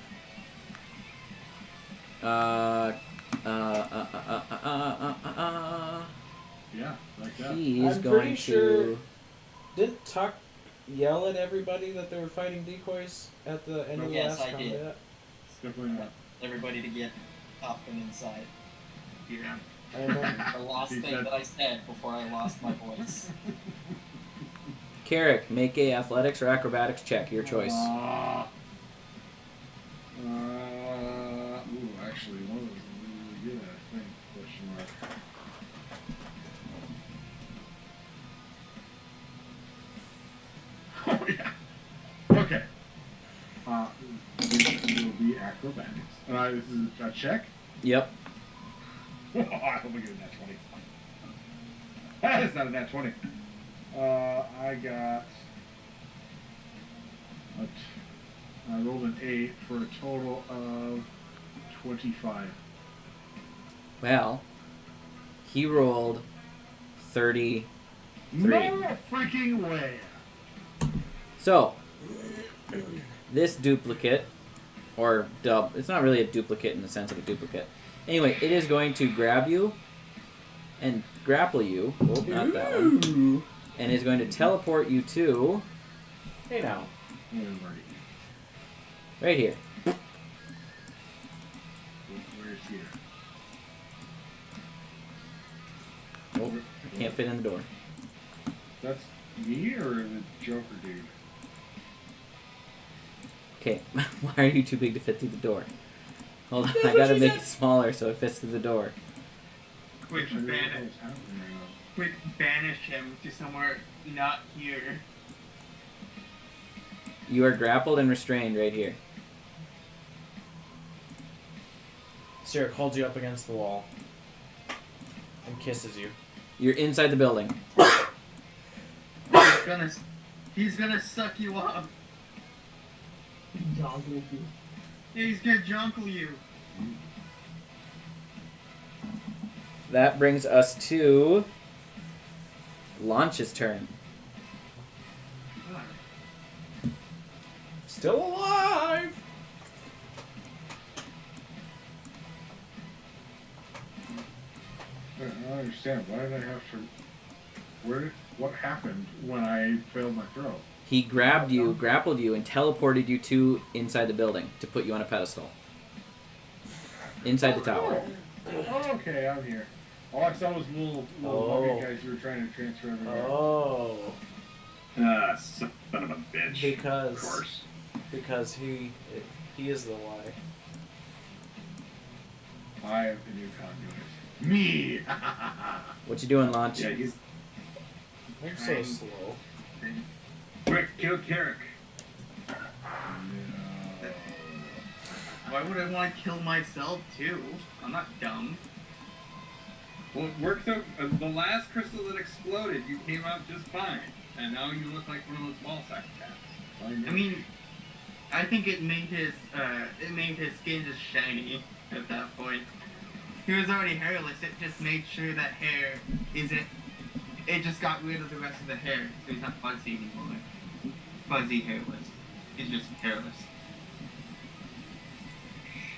Yeah, like that. he's I'm going pretty to sure- Didn't Tuck yell at everybody that they were fighting decoys at the end of the Yes, last I did. combat? Definitely not. Everybody to get up and inside. Yeah. I remember. The last He thing said- that I said before I lost my voice. Carrick, make a athletics or acrobatics check, your choice. Ooh, actually, one of those is really good, I think. Question mark. Oh, yeah. Okay. This will be acrobatics. This is a check? Yep. I hope I get a nat 20. That's not a nat 20. I got... I rolled an 8 for a total of 25. Well, he rolled 33. No freaking way! So, this duplicate, or it's not really a duplicate in the sense of a duplicate. Anyway, it is going to grab you and grapple you. Oh, not that one. And is going to teleport you to Hey now. right here. Where's here? Oh, can't fit in the door. That's me or the Joker dude? Okay, why are you too big to fit through the door? Hold on, That's I what gotta she make said. it smaller so it fits through the door. Quick, I don't know what banish. was happening right now. Quick, banish him to somewhere not here. You are grappled and restrained right here. Cyric holds you up against the wall and kisses you. You're inside the building. I was gonna He's gonna suck you up. Joggle you. Yeah, he's gonna jongle you. That brings us to Launch's turn. Still alive! I don't understand. Why did I have to... What happened when I failed my throw? He grabbed you, grappled you, and teleported you to inside the building to put you on a pedestal. Inside the tower. Oh, okay, I'm here. All I saw was little mummy guys you were trying to transfer everywhere. Oh. Son of a bitch. Because. Of course. Because he is the lie. I am the new conduit. Me. What you doing, Launch? Yeah, he's I'm so slow. quick. Kill Cyric. Why would I want to kill myself too? I'm not dumb. Well, it worked out. The last crystal that exploded, you came out just fine, and now you look like one of those ball sack cats. I mean, I think it made his skin just shiny at that point. He was already hairless. It just made sure that hair isn't. It just got rid of the rest of the hair, so he's not fuzzy anymore. Fuzzy hairless. He's just hairless.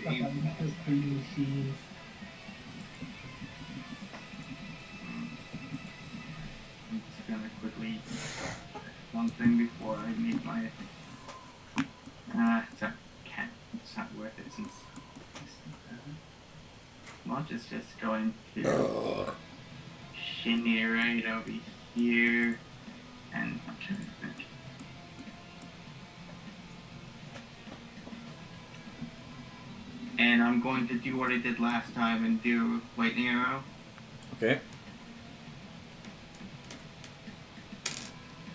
Like a Mr. Machine. I'm just gonna quickly one thing before I make my. It's not worth it since. Launch is just going to shimmy right over here, and I'm trying to think. And I'm going to do what I did last time and do lightning arrow. Okay.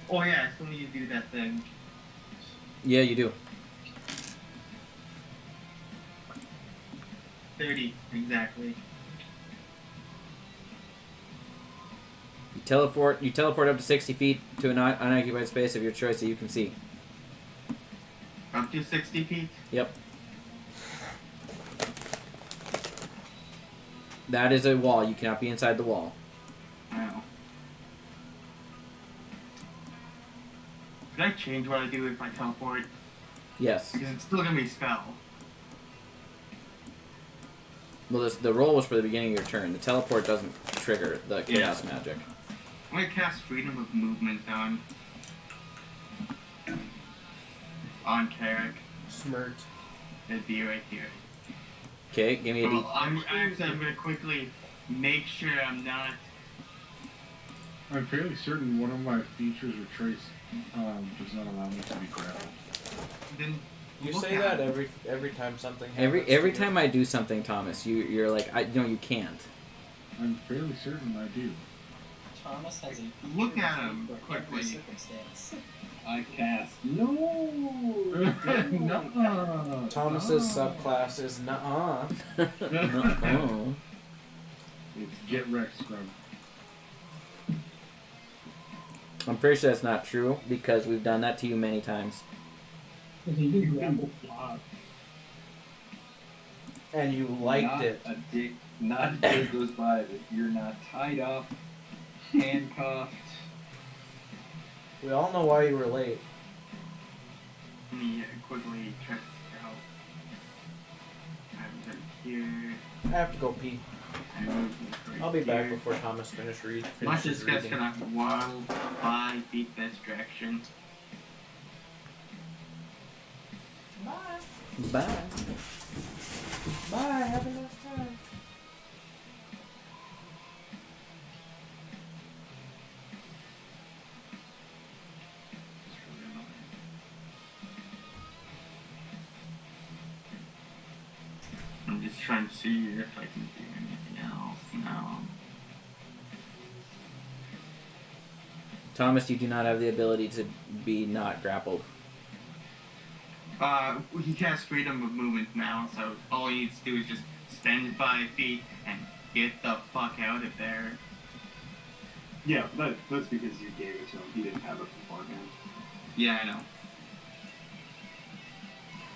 Oh yeah, I still need to do that thing. Yeah, you do. 30, exactly. You teleport up to 60 feet to an unoccupied space of your choice that you can see. Up to 60 feet? Yep. That is a wall. You cannot be inside the wall. Wow. Could I change what I do if I teleport? Yes. Because it's still gonna be spell. Well, the roll was for the beginning of your turn. The teleport doesn't trigger the chaos magic. I'm gonna cast freedom of movement on Cyric. Smirt. It'd be right here. Okay, give me a Well, I'm gonna quickly make sure I'm not. I'm fairly certain one of my features or traits does not allow me to be grappled. Then You look say at that it. every time something happens. every to time I do something, Thomas, you're like, you can't. I'm fairly certain I do. Thomas has a Look at him for every quickly. circumstance. I cast. No. Thomas's subclass is nuh-uh. Oh. It's get wrecked, scrub. I'm pretty sure that's not true because we've done that to you many times. Because he did grapple block. And you liked Not it. Not a day goes by that you're not tied up, handcuffed. We all know why you were late. Let me quickly check this out. I'm here. I have to go pee. I'll be back before Thomas finishes Watch this guy's reading. gonna waddle 5 feet this direction. Bye. Bye. Bye. Have a nice time. I'm just trying to see if I can do anything else now. Thomas, you do not have the ability to be not grappled. He casts freedom of movement now, so all he needs to do is just spend 5 feet and get the fuck out of there. Yeah, that's because you gave it to him. He didn't have it beforehand. Yeah, I know.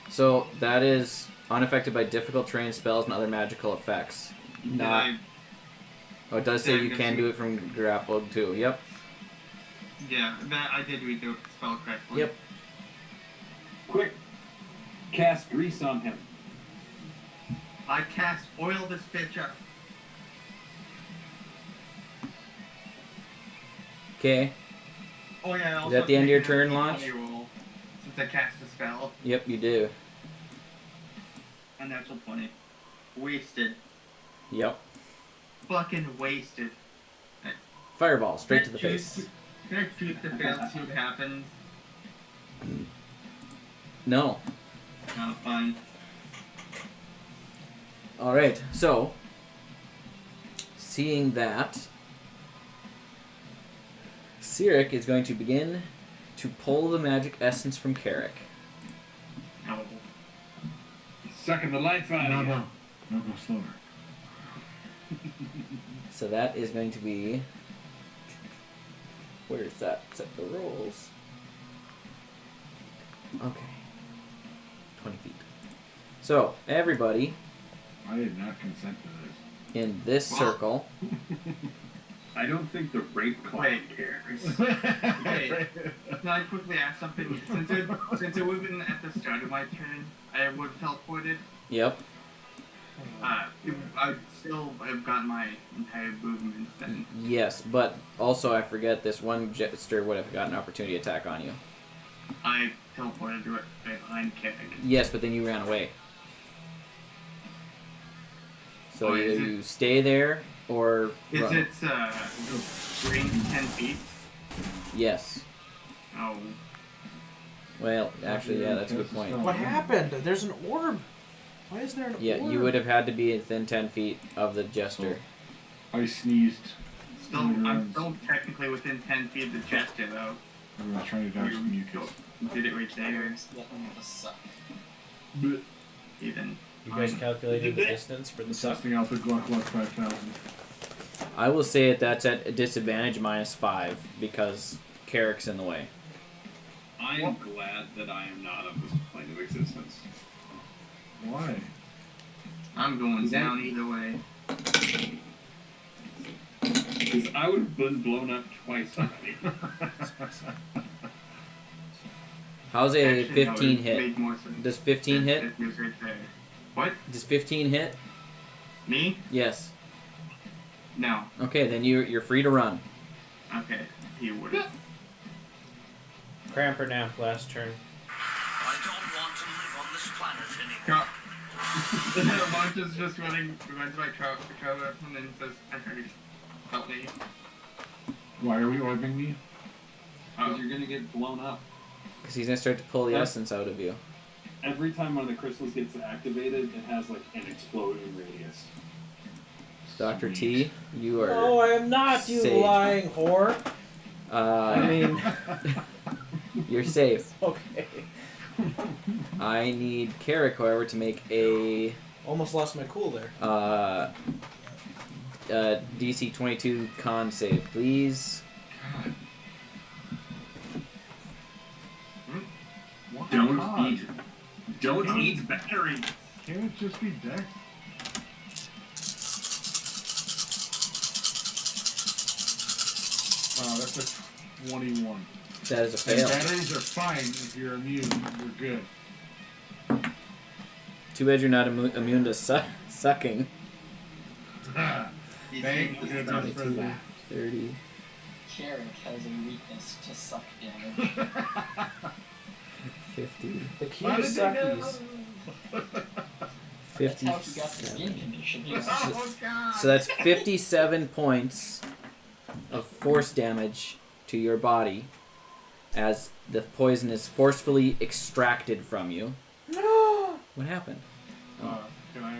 So that is unaffected by difficult terrain spells and other magical effects. Not. Oh, it does say you can do it from grappled too. Yep. Yeah, that I did read the spell correctly. Yep. Quick, cast grease on him. I cast oil this bitch up. Okay. Oh yeah. I also Is that the end of your taken a turn D20 launch? roll since I cast a spell. Yep, you do. A natural 20. Wasted. Yep. Fucking wasted. Fireball straight to the face. Can I shoot the fail to see what happens? No. Oh, fine. All right. So, seeing that, Cyric is going to begin to pull the magic essence from Carrick. Oh. Sucking the life out of you. No, go slower. So that is going to be. Where's that? Set the rolls. Okay. 20 feet. So, everybody I did not consent to this. in this circle. I don't think the rape clan cares. Wait, can I quickly ask something? Since it would have been at the start of my turn, I would have teleported. Yep. I'd still have gotten my entire movement then. Yes, but also I forget this one jester would have got an opportunity attack on you. I teleported to it behind Carrick. Yes, but then you ran away. So Oh, either is it- you stay there or Is run. it range 10 feet? Yes. Oh. Well, actually, yeah, that's a good point. What happened? There's an orb. Why is there an Yeah, orb? you would have had to be within 10 feet of the jester. I sneezed. I'm still technically within 10 feet of the jester though. I was trying to dodge the mucus. You did it right there. That one was suck. Even. You guys calculated the distance for the suck? Testing out the Gluck 5000. I will say that's at a disadvantage -5 because Carrick's in the way. I am glad that I am not of this plane of existence. Why? I'm going down either way. Because I would have been blown up twice already. How's a Actually, no, 15 it hit? made more sense. Does 15 hit? It was right there. What? Does 15 hit? Me? Yes. No. Okay, then you're free to run. Okay. He would have. Crampernamp last turn. I don't want to live on this planet anymore. Launch is just running to my truck and then says, I heard. Help me. Why are we orbing me? Because you're going to get blown up. Because he's going to start to pull the essence out of you. Every time one of the crystals gets activated, it has like an exploding radius. Dr. T, you are. No, I am not, you safe. lying whore. I mean, you're safe. Okay. I need Carrick, however, to make a Almost lost my cool there. DC 22 con save, please. What? Don't eat battery. Can't it just be dex? Wow, that's a 21. That is a fail. Batteries are fine if you're immune. You're good. Too bad you're not immune to sucking. Thank goodness for that. 30. Carrick has a weakness to suck damage. 50. The key to suckies. That's how he got the skin condition. He was So that's 57 points of force damage to your body as the poison is forcefully extracted from you. No! What happened? Can I?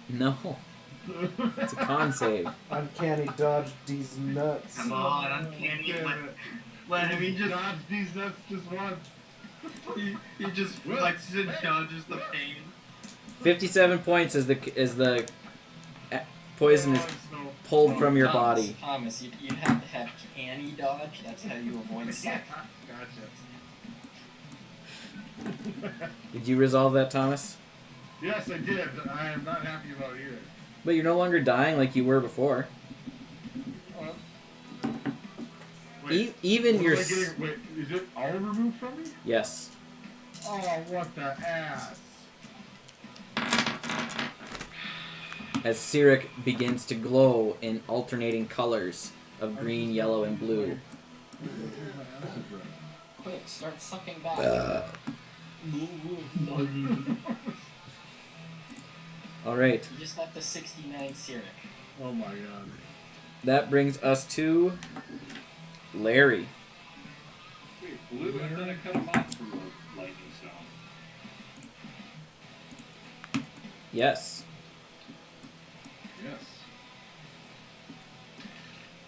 No. It's a con save. Uncanny dodge these nuts. Come on, uncanny. Let him, he just dodge these nuts just once. he just flexes and dodges the pain. 57 points is the poison is pulled from your Thomas, body. Thomas, you'd have to have canny dodge. That's how you avoid suck. Gotcha. Did you resolve that, Thomas? Yes, I did. I am not happy about either. But you're no longer dying like you were before. Wait, Even what your... am I getting? Wait, is it all removed from me? Yes. Oh, what the ass. As Cyric begins to glow in alternating colors of green, yellow, and blue. Quick, start sucking back. Alright. You just have to 69 Cyric. Oh my god. That brings us to Larry. Wait, blue, I thought I cut him off from the lightning stone. Yes. Yes.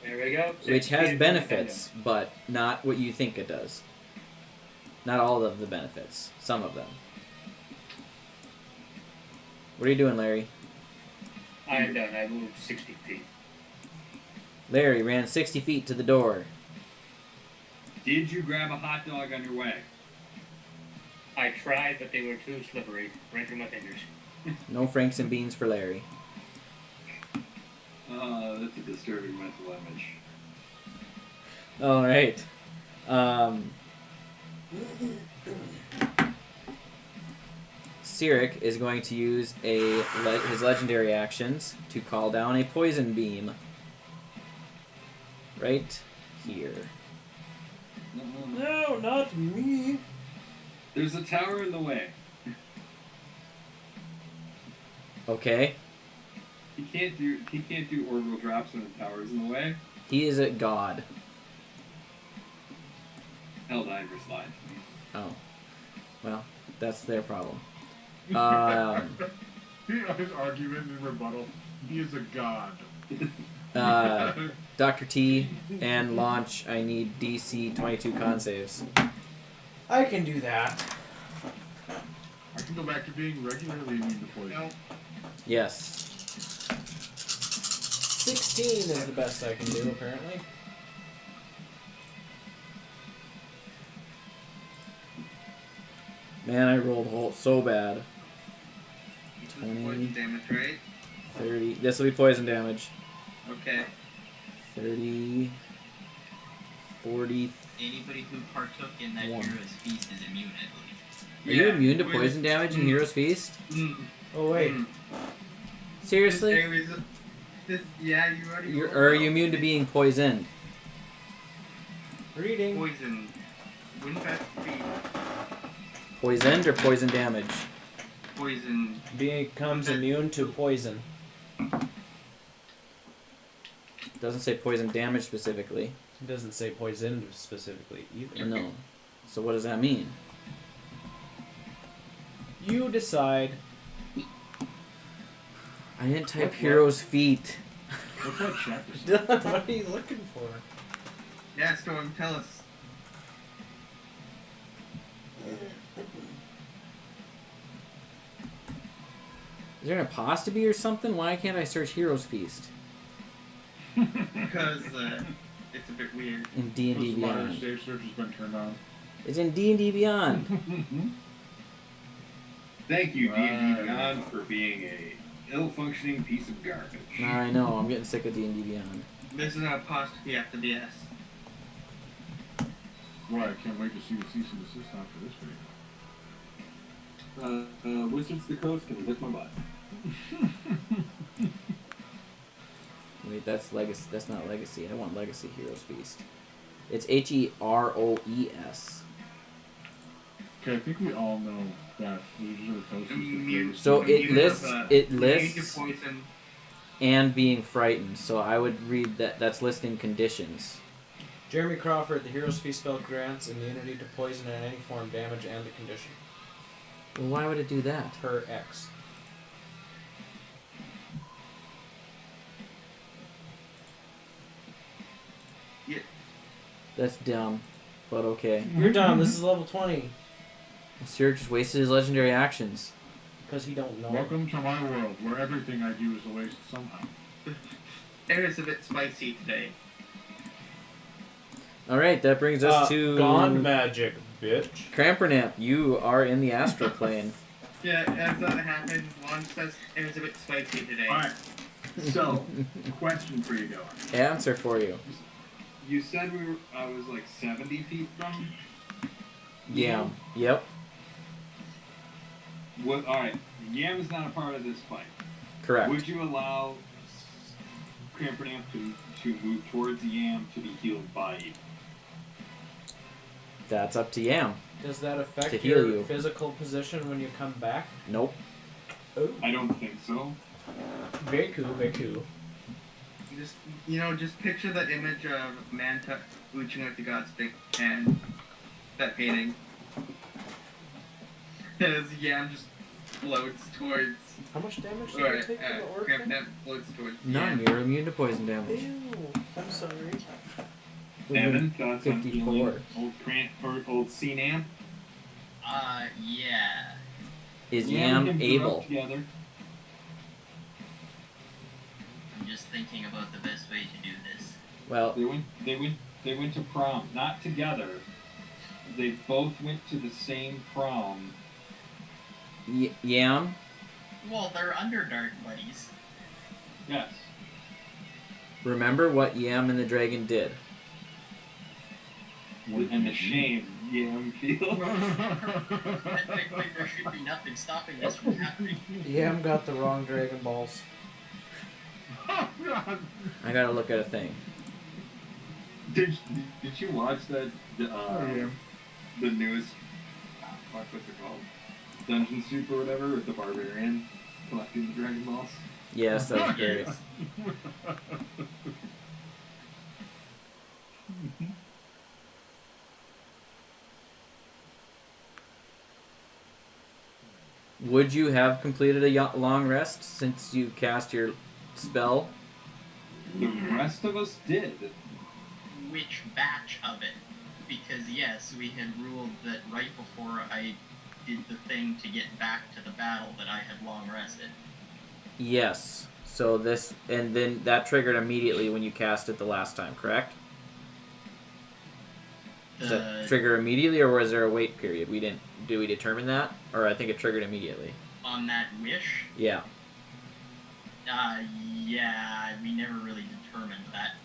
There we go. Which 6 has feet benefits, but not what you think it does. Not all of the benefits. Some of them. What are you doing, Larry? I am done. I moved 60 feet. Larry ran 60 feet to the door. Did you grab a hot dog on your way? I tried, but they were too slippery. Right through my fingers. No Franks and beans for Larry. That's a disturbing mental image. Alright. Cyric is going to use his legendary actions to call down a poison beam. Right here. No, not me. There's a tower in the way. Okay. He can't do orbital drops when the tower's in the way. He is a god. Helldiver slide. Oh. Well, that's their problem. His argument and rebuttal. He is a god. Dr. T and launch, I need DC 22 con saves. I can do that. I can go back to being regularly immune to poison. No. Yes. 16 is the best I can do, apparently. Man, I rolled so bad. This is poison damage, right? 30. This will be poison damage. Okay. 30. 40. Anybody who partook in that One. hero's feast is immune, I believe. Are you immune to poison damage in Hero's Feast? Oh, wait. Seriously? Yeah, you already. Or are you immune to being poisoned? Reading. Poison. Wouldn't that be Poisoned or poison damage? poison? Becomes immune to poison. Doesn't say poison damage specifically. It doesn't say poisoned specifically either. No. So what does that mean? You decide. I didn't type Hero's Feet. What's that check? What are you looking for? Yeah, Storm, tell us. Is there an apostrophe or something? Why can't I search Hero's Feast? Because it's a bit weird. In D&D Beyond. Stage search has been turned on. It's in D&D Beyond. Thank you, Right. D&D Beyond, for being a ill-functioning piece of garbage. I know, I'm getting sick of D&D Beyond. There's an apostrophe after the S. Boy, I can't wait to see the cease and desist after this video. Wizards of the Coast can lick my butt. Wait, that's Legacy. That's not Legacy. I want Legacy Heroes Feast. It's Heroes. Okay, I think we all know that Wizards of the Coast is the greatest. So it Immune lists to poison. and being frightened. So I would read that. That's listing conditions. Jeremy Crawford, the Hero's Feast spell grants immunity to poison and any form of damage and the condition. Well, why would it do that? Per X. Yeah. That's dumb, but okay. You're dumb. This is level 20. Cyric just wasted his legendary actions. Because he don't know. Welcome to my world, where everything I do is a waste somehow. Air is a bit spicy today. Alright, that brings us to... Gone magic, bitch. Crampernamp, you are in the astral plane. Yeah, as that happened, Juan says air is a bit spicy today. Alright. So, question for you, Dylan. Answer for you. You said I was like 70 feet from. Yeah. Yep. What? All right. Yam is not a part of this fight. Correct. Would you allow Crampernamp to move towards Yam to be healed by you? That's up to Yam. Does that To affect heal your you. physical position when you come back? Nope. Oh. I don't think so. Very cool, very cool. Just picture that image of Manta reaching out the God's big hand. That painting. As Yam just floats towards. How much damage did Or, you take from the orc? Crampernamp floats towards None. Yam. You're immune to poison damage. Ew, I'm sorry. Evan, thoughts on 54. healing old Cnam? Yeah. Is Yam Yam and him grew able? up together. I'm just thinking about the best way to do this. Well, They went to prom, not together. They both went to the same prom. Yam? Well, they're Underdark buddies. Yes. Remember what Yam and the dragon did. And the shame Yam feels. Technically, there should be nothing stopping this from happening. Yam got the wrong Dragon Balls. Oh God! I gotta look at a thing. Did you watch that? The newest. What's it called? Dungeon Soup or whatever with the barbarian collecting the Dragon Balls. Yes, that's great. Would you have completed a long rest since you cast your spell? The rest of us did. Which batch of it? Because yes, we had ruled that right before I did the thing to get back to the battle that I had long rested. Yes. So this, and then that triggered immediately when you cast it the last time, correct? Does that trigger immediately, or was there a wait period? Do we determine that? Or I think it triggered immediately. On that wish? Yeah. Yeah, we never really determined that.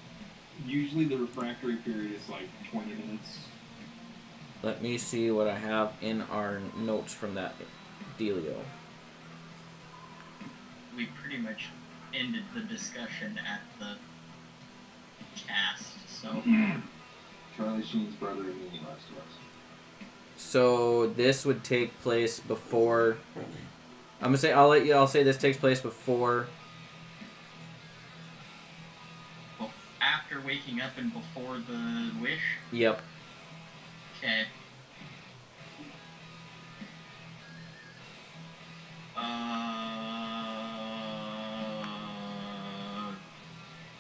Usually the refractory period is like 20 minutes. Let me see what I have in our notes from that dealio. We pretty much ended the discussion at the cast, so... Charlie Sheen's brother and me, last of us. So this would take place before. I'm gonna say I'll say this takes place before. Well, after waking up and before the wish. Yep. Okay.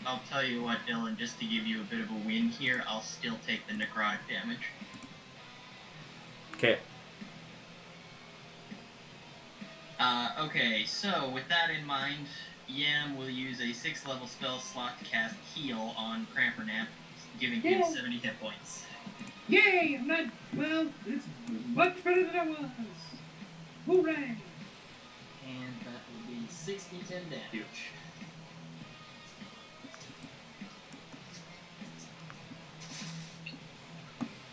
I'll tell you what, Dylan, just to give you a bit of a win here, I'll still take the necrotic damage. Okay. Okay, so with that in mind, Yam will use a 6th level spell slot to cast Heal on Crampernamp, giving him 70 hit points. Yay! I'm not. Well, it's much better than I was. Hooray! And that will be 60-10 damage.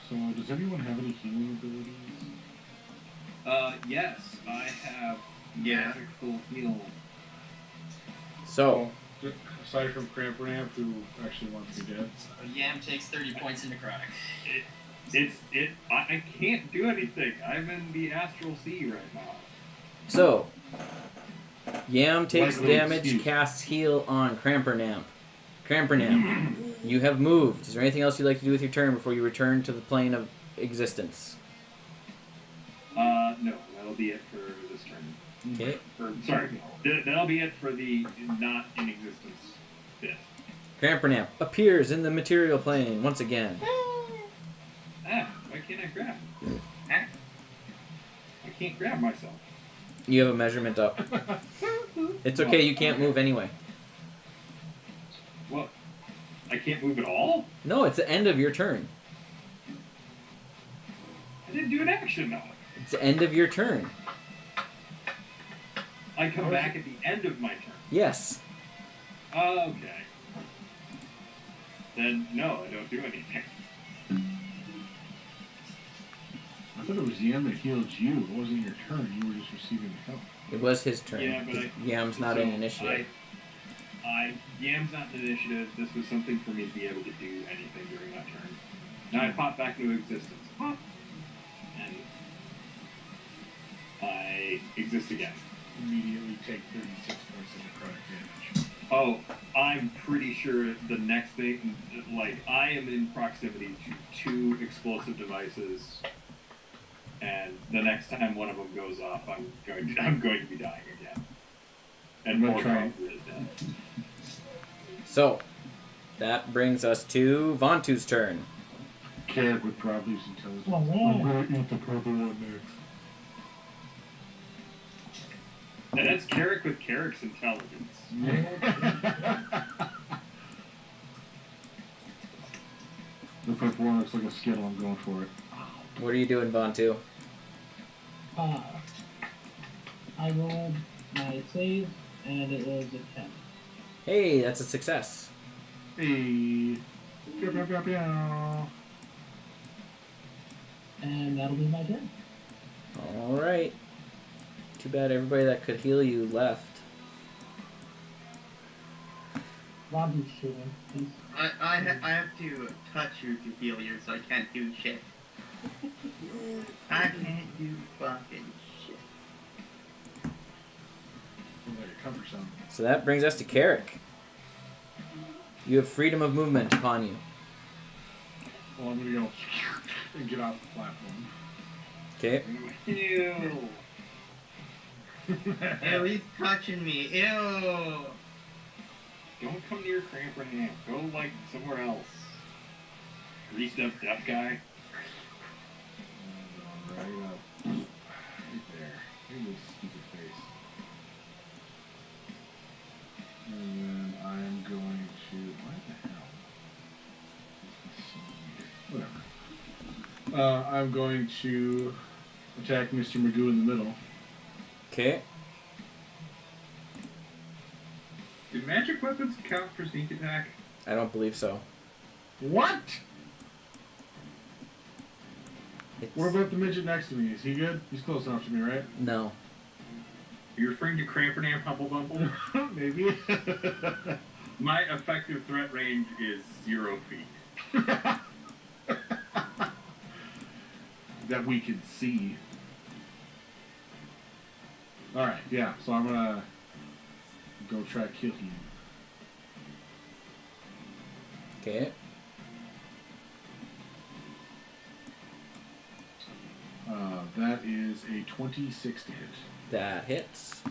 So, does anyone have any healing abilities? Yes, I have magical heal. So. Aside from Crampernamp, who actually wants me dead. Yam takes 30 points in necrotic. I can't do anything. I'm in the astral sea right now. So. Yam takes Likely damage, excuse. casts heal on Crampernamp. Crampernamp, you have moved. Is there anything else you'd like to do with your turn before you return to the plane of existence? No, that'll be it for this turn. Okay. Sorry, that'll be it for the not in existence bit. Crampernamp appears in the material plane once again. Why can't I grab? I can't grab myself. You have a measurement up. It's okay, you can't move anyway. What? I can't move at all? No, it's the end of your turn. I didn't do an action though. It's the end of your turn. I come back at the end of my turn. Yes. Okay. Then no, I don't do anything. I thought it was Yam that healed you. It wasn't your turn. You were just receiving the help. It was his turn. Yeah, but Yam's not in initiative. Yam's not in initiative. This was something for me to be able to do anything during that turn. Now I pop back into existence. Pop. And I exist again. Immediately take 36 points of necrotic damage. Oh, I'm pretty sure the next thing, like, I am in proximity to 2 explosive devices, and the next time one of them goes off, I'm going to be dying again. And more probably dead. So, that brings us to Vontu's turn. Carrick would probably use intelligence. Oh, man. I'm going to eat the purple one next. And that's Carrick with Carrick's intelligence. The purple one looks like a Skittle. I'm going for it. What are you doing, Vontu? I rolled my save, and it was a 10. Hey, that's a success. Hey. Pew, pew, pew, pew. And that'll be my turn. Alright. Too bad everybody that could heal you left. Robbie's shooting. He's... I have to touch you to heal you, so I can't do shit. I can't do fucking shit. Like a comfort zone. So that brings us to Carrick. You have freedom of movement upon you. Well, I'm going to go and get off the platform. Okay. Ew. Ew, he's touching me. Ew. Don't come near Cramper Ham. Go, like, somewhere else. Greased up deaf guy. Right up. Right there. Look at this stupid face. And then I'm going to... What the hell? Whatever. I'm going to attack Mr. Magoo in the middle. Okay. Do magic weapons count for sneak attack? I don't believe so. What? It's... What about the midget next to me? Is he good? He's close enough to me, right? No. Are you referring to Crampernam Humble Bumble? Maybe. My effective threat range is 0 feet. That we can see. Alright, yeah, so I'm gonna go try to kill him. Okay. That is a 26 to hit. That hits.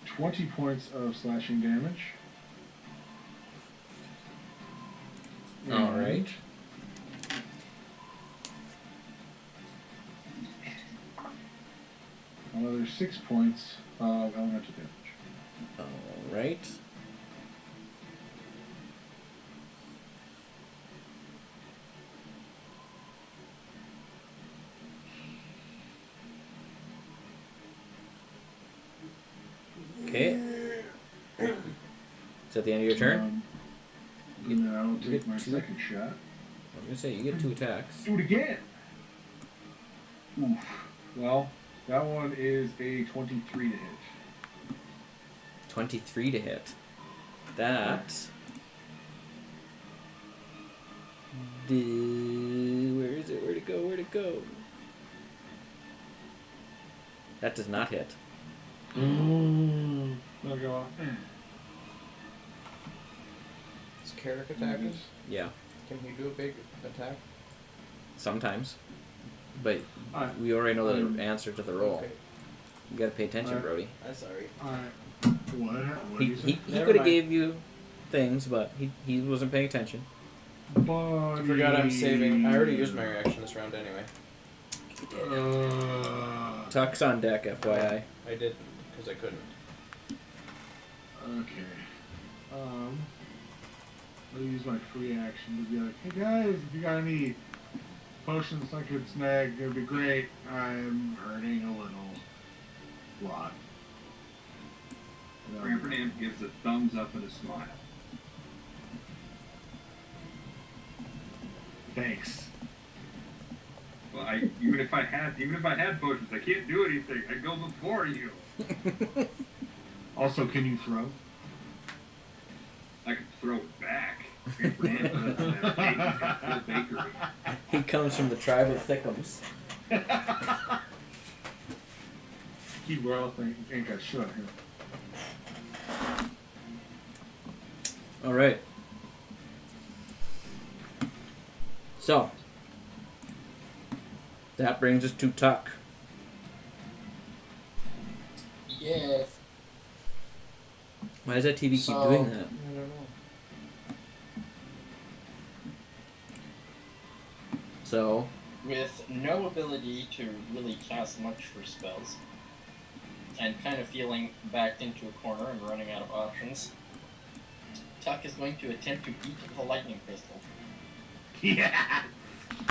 20 points of slashing damage. Alright. Another 6 points of elemental damage. Alright. Okay. Is that the end of your turn? And then I'll you take get my two- second shot. I was gonna say, you get 2 attacks. Do it again! Oof. Well, that one is a 23 to hit. 23 to hit. That... Where is it? Where'd it go? Where'd it go? That does not hit. I'll go off. Does Carrick attack us? Yeah, Can he do a big attack? sometimes. But Alright. we already know the answer to the roll. Okay. You gotta pay attention, Alright. Brody. I'm sorry. Alright. What He, did he, you he Never could have mind. gave you things, but he wasn't paying attention. say? I forgot I'm saving. I already used my reaction this round anyway. Tuck's on deck, FYI. I didn't, because I couldn't. Okay. I'll use my free action to be like, hey guys, if you got any potions I could snag, it'd be great. I'm hurting a little. Lot. Rampernamp gives a thumbs up and a smile. Thanks. Well, even if I had potions, I can't do anything. I go before you. Also, can you throw? I could throw it back. Rampernamp doesn't have bakery. He comes from the tribe of Thickums. Keep royal thing ain't got shut here. Alright. So, that brings us to Tuck. Yeah. Why does that TV keep So- doing that? I don't know. So, With no ability to really cast much for spells, and kind of feeling backed into a corner and running out of options, Tuck is going to attempt to eat the lightning crystal. Yeah!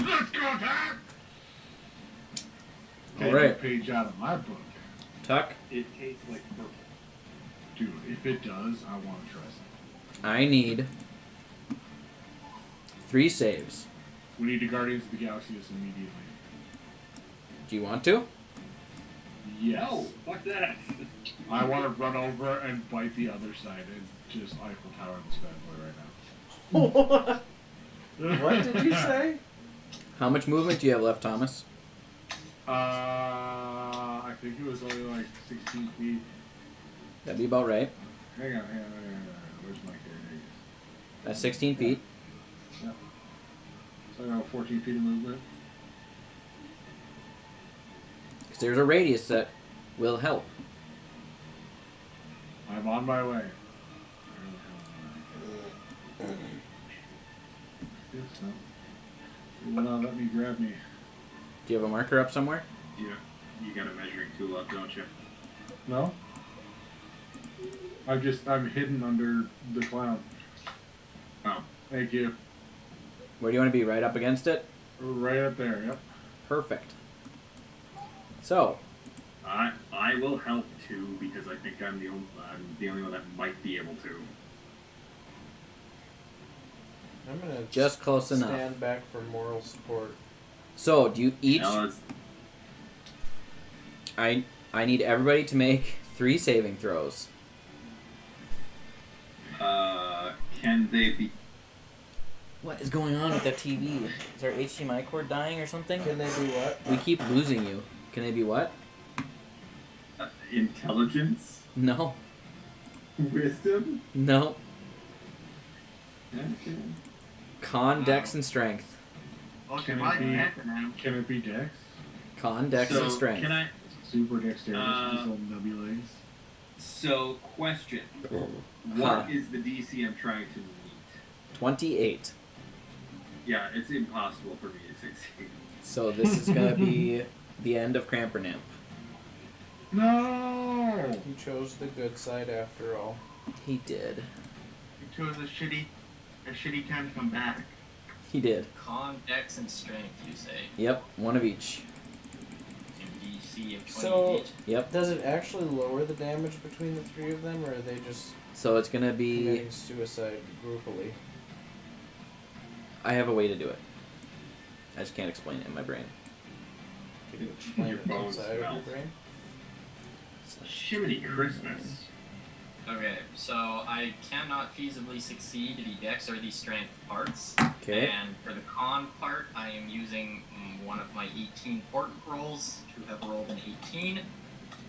Let's go, Tuck! Take Alright. a page out of my book. Tuck, It tastes like purple. Dude, if it does, I want to try something. I need 3 saves. We need to Guardians of the Galaxy this immediately. Do you want to? Yes. No, fuck that. I want to run over and bite the other side and just Eiffel Tower this bad boy right now. What did you say? How much movement do you have left, Thomas? I think it was only like 16 feet. That'd be about right. Hang on. Where's my character? That's 16 feet. Yep. So I got 14 feet of movement. Because there's a radius that will help. I'm on my way. Will not let me grab me. Do you have a marker up somewhere? Yeah, you got a measuring tool up, don't you? No? I'm hidden under the clown. Oh. Thank you. Where do you want to be? Right up against it? Right up there, yep. Perfect. So, I will help too because I think I'm the only one that might be able to. I'm gonna just close enough. stand back for moral support. So, do you each... No, I need everybody to make 3 saving throws. Can they be? What is going on with that TV? Is our HDMI cord dying or something? Can they be what? We keep losing you. Can they be what? Intelligence? No. Wisdom? No. Okay. Con, Dex, and Strength. Okay, Can well, it be- I can now. Can it be Dex? Con, Dex, So and Strength. can I? Super dexterity, just little nebulas. So question: What is the DC I'm trying to meet? 28. Yeah, it's impossible for me to succeed. So this is going to be the end of Krampernamp. No! He chose the good side after all. He did. You chose a shitty time to come back. He did. Con, Dex, and Strength, you say. Yep, one of each. In DC of 28. So, Yep. does it actually lower the damage between the 3 of them, or are they just So it's going to be... committing suicide groupily? I have a way to do it. I just can't explain it in my brain. Can you explain Your it bones outside of your melt. brain? Shimmy Christmas. Okay, so I cannot feasibly succeed the Dex or the Strength parts. Okay. And for the Con part, I am using one of my 18 port rolls to have rolled an 18,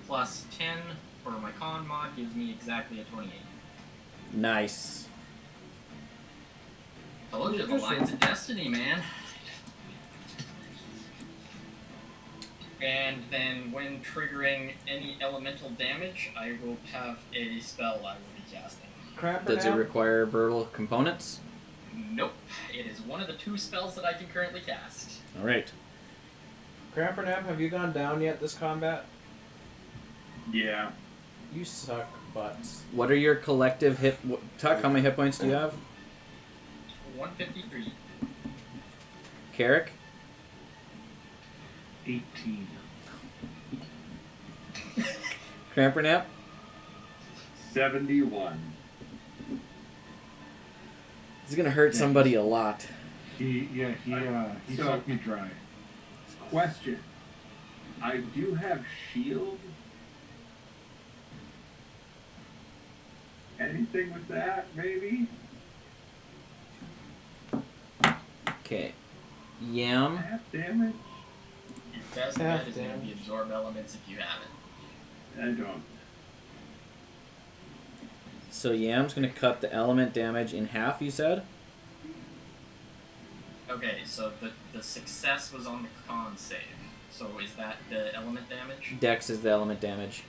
plus 10 for my Con mod gives me exactly a 28. Nice. Told you, the lines of destiny, man. And then when triggering any elemental damage, I will have a spell I will be casting. Does it require verbal components? Nope. It is one of the 2 spells that I can currently cast. Alright. Crampernap, have you gone down yet this combat? Yeah. You suck butts. What are your collective hit... Tuck, how many hit points do you have? 153. Carrick? 18. Crampernap? 71. This is gonna hurt somebody a lot. He So- sucked me dry. Question. I do have shield. Anything with that, maybe? Okay. Yam. Half damage? Your best bet is going to be absorb elements if you have it. I don't. So Yam's gonna cut the element damage in half, you said? Okay, so the success was on the con save. So is that the element damage? Dex is the element damage.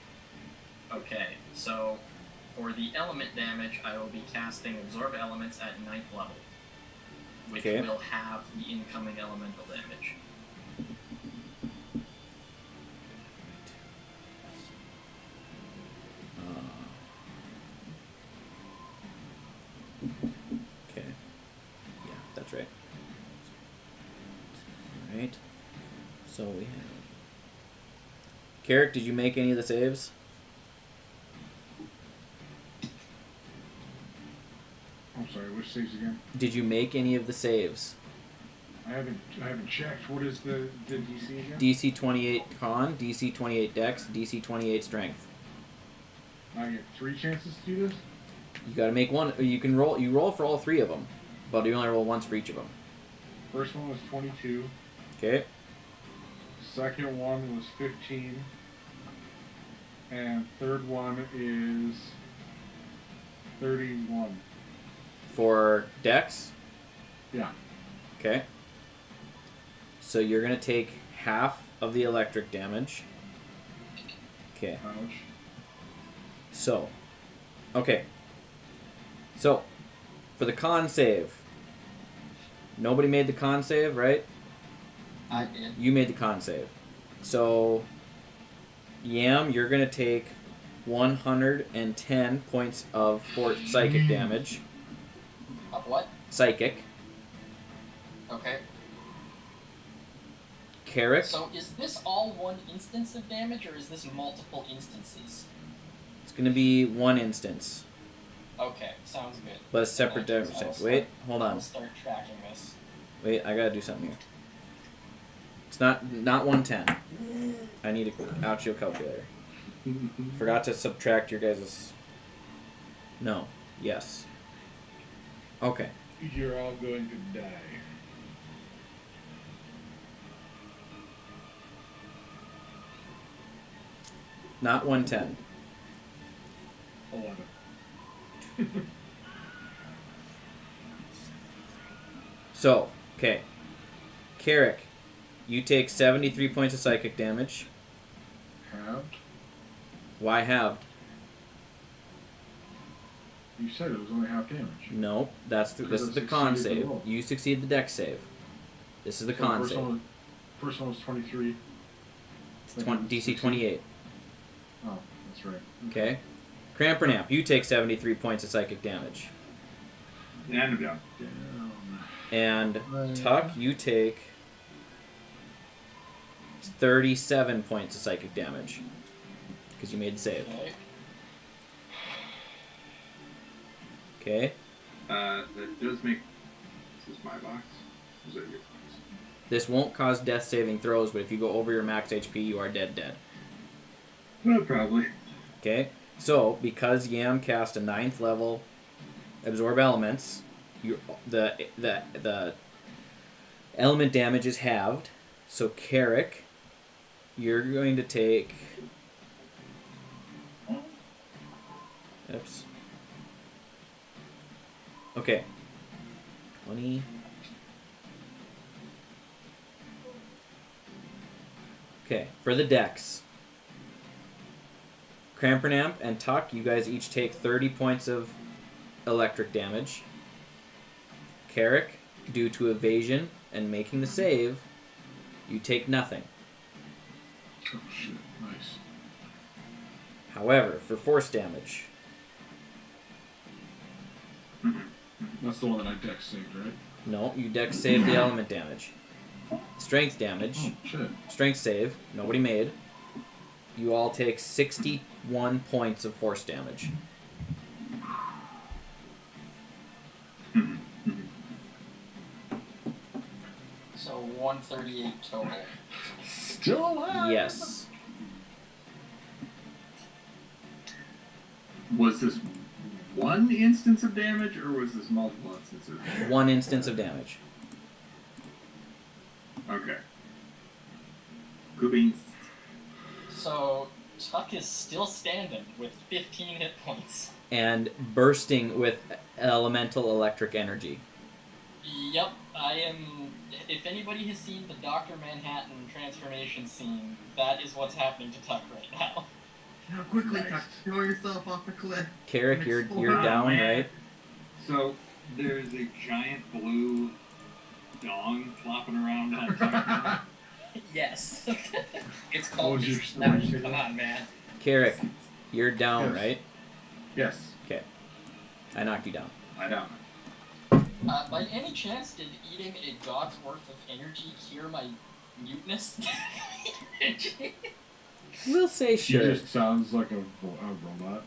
Okay, so for the element damage, I will be casting Absorb Elements at 9th level, which Okay. will have the incoming elemental damage. Okay. Yeah, that's right. Alright. So we have... Carrick, did you make any of the saves? I'm sorry, which saves again? Did you make any of the saves? I haven't checked. What is the DC again? DC 28 con, DC 28 dex, DC 28 strength. I get 3 chances to do this? You gotta make one. You can roll. You roll for all 3 of them, but you only roll once for each of them. First one was 22. Okay. Second one was 15. And third one is 31. For dex. Yeah. Okay. So you're gonna take half of the electric damage. Okay. Ouch. So. Okay. So, for the con save. Nobody made the con save, right? I did. You made the con save. So, Yam, you're going to take 110 points of psychic damage. Of what? Psychic. Okay. Carrick. So is this all one instance of damage, or is this multiple instances? It's going to be one instance. Okay, sounds good. But a separate In that damage. case, Wait, hold on. I'll start tracking this. Wait, I got to do something here. It's not 110. I need a out your calculator. Forgot to subtract your guys'... No. Yes. Okay. You're all going to die. Not 110. 11. So, okay. Carrick, you take 73 points of psychic damage. Halved? Why halved? You said it was only half damage. No, this is the con save. You succeed the dex save. This is the con first save. First one was 23. DC 28. Oh, that's right. Okay. Crampernap, you take 73 points of psychic damage. And I'm down. Down. And Tuck, you take 37 points of psychic damage. Because you made the save. Okay. Okay. That does make... This is my box. Is that your box? This won't cause death saving throws, but if you go over your max HP, you are dead. Well, probably. Okay. So, because Yam cast a 9th level absorb elements, the element damage is halved. So Carrick, you're going to take... Oops. Okay. 20... Okay, for the dex. Crampernamp and Tuck, you guys each take 30 points of electric damage. Carrick, due to evasion and making the save, you take nothing. Oh shit, nice. However, for force damage, That's the one that I dex saved, right? no, you dex save the element damage. Strength damage, Oh shit. strength save, nobody made. You all take 61 points of force damage. So 138 total. Still alive. Yes. Was this one instance of damage, or was this multiple instances of damage? One instance of damage. Okay. Could be. So Tuck is still standing with 15 hit points. And bursting with elemental electric energy. Yep, I am. If anybody has seen the Dr. Manhattan transformation scene, that is what's happening to Tuck right now. Now quickly, Tuck, throw yourself off the cliff. Carrick, you're down, right? So there's a giant blue dong flopping around on top. Yes. It's What called was your Deception. story? Come on, man. Carrick, you're down, Yes. right? Yes. Okay. I knocked you down. I don't. By any chance, did eating a god's worth of energy cure my muteness? Energy? We'll say He sure. just sounds like a robot.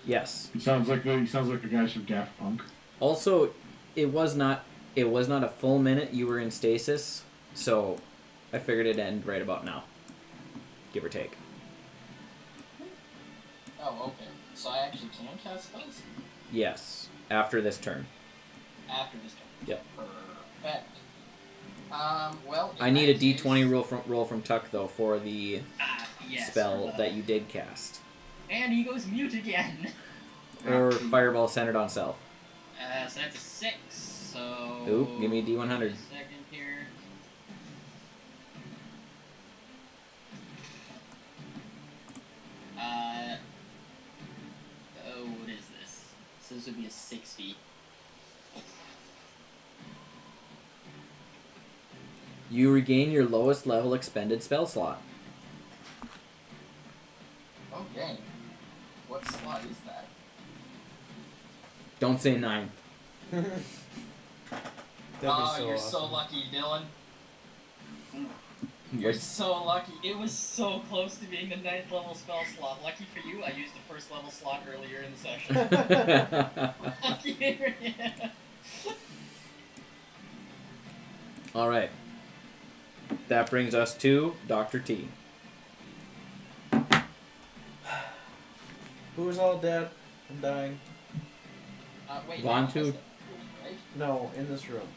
Yes. He sounds like the guys from Daft Punk. Also, it was not a full minute you were in stasis, so I figured it'd end right about now. Give or take. Oh, okay. So I actually can cast spells Yes. After this turn. after this turn. Yep. Perfect. Well. I need a D20 roll from Tuck though for the Yes. spell that you did cast. And he goes mute again. Or fireball centered on self. So that's a 6. So. Oop, give me a D100. Second here. Oh, what is this? So this would be a 60. You regain your lowest level expended spell slot. Okay. What slot is that? Don't say 9. That'd be Oh, so you're awesome. so lucky, Dylan. You're so lucky. It was so close to being the 9th level spell slot. Lucky for you, I used the 1st level slot earlier in the session. Lucky for you. Alright. That brings us to Dr. T. Who's all dead and dying? Wait, Vaughn now too? that's the- right? No, in this room.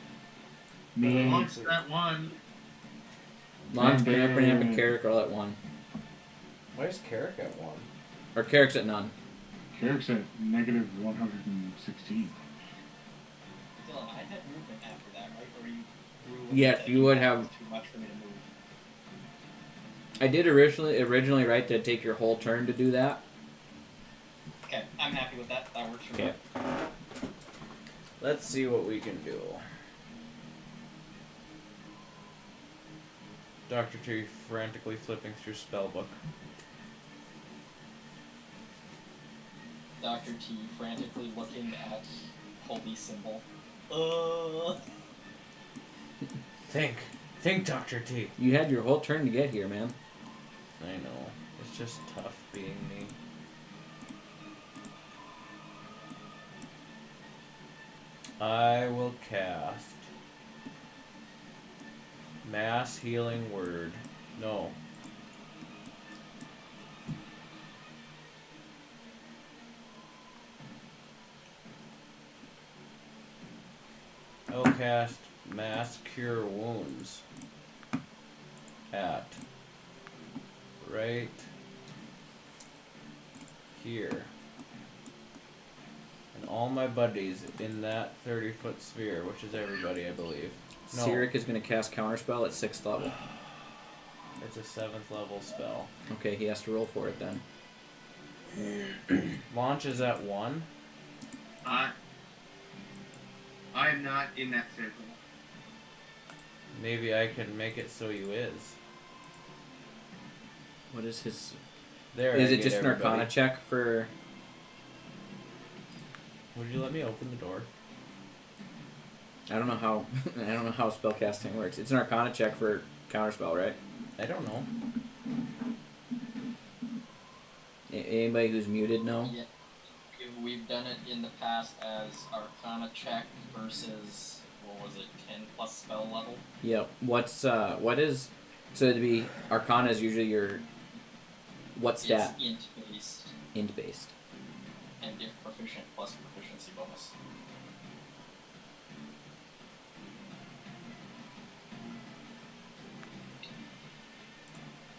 Me. Launch that one. Lon's Bramp and Carrick are all at 1. Why is Carrick at 1? Or Carrick's at none. Carrick's at negative 116. Dylan, I had movement after that, right? Or you grew Yes, with you would that have- was too much for me to move. I did originally write to take your whole turn to do that. Okay, I'm happy with that. That works for me. Okay. Let's see what we can do. Dr. T frantically flipping through spellbook. Dr. T frantically looking at holy symbol. Think, Dr. T. You had your whole turn to get here, man. I know. It's just tough being me. I will cast Mass Healing Word. No. I will cast Mass Cure Wounds at right here. And all my buddies in that 30-foot sphere, which is everybody, I believe. No, Cyric is going to cast Counterspell at 6th level. it's a 7th level spell. Okay, he has to roll for it then. Launch is at 1. I am not in that circle. Maybe I can make it so you is. What is his? There. Is I it get just an everybody. Arcana check for? Would you let me open the door? I don't know how. I don't know how spellcasting works. It's an Arcana check for counterspell, right? I don't know. Anybody who's muted, no. Yeah. We've done it in the past as Arcana check versus, what was it, 10 plus spell level? Yep. What is? So to be Arcana is usually your. What stat? It's int based, Int based. and if proficient plus proficiency bonus.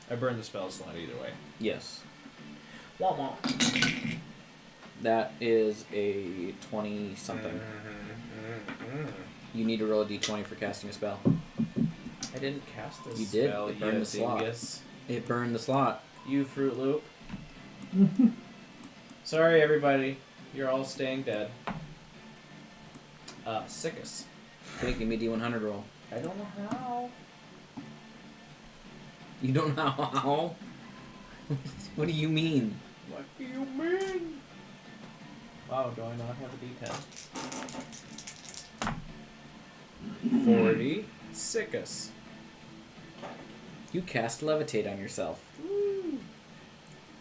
I burned the spell slot either way. Yes. Wah wah. That is a 20 something. You need to roll a d20 for casting a spell. I didn't cast this You did. spell. It burned the slot. dingus. It burned the slot. You Fruit Loop. Sorry, everybody. You're all staying dead. Sickest. Okay, give me a d100 roll. I don't know how. You don't know how? What do you mean? What do you mean? Wow, do I not have a d10? 40. Sickest. You cast levitate on yourself. Woo.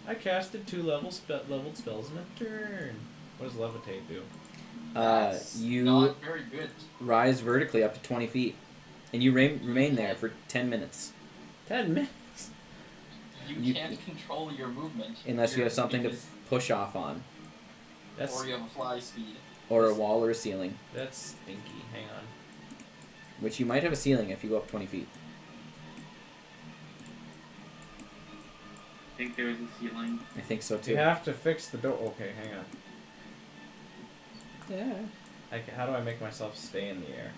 I casted 2 leveled spells in a turn. What does levitate do? That's You not very good. rise vertically up to 20 feet, and you remain there for 10 minutes. 10 minutes. You can't control your movement. Unless you have something to because- push off on, That's Or you have a fly speed. or a wall or a ceiling, that's stinky. Hang on. which you might have a ceiling if you go up 20 feet. I think there was a ceiling. I think so You too. have to fix the door. Okay, hang on. Yeah. How do I make myself stay in the air?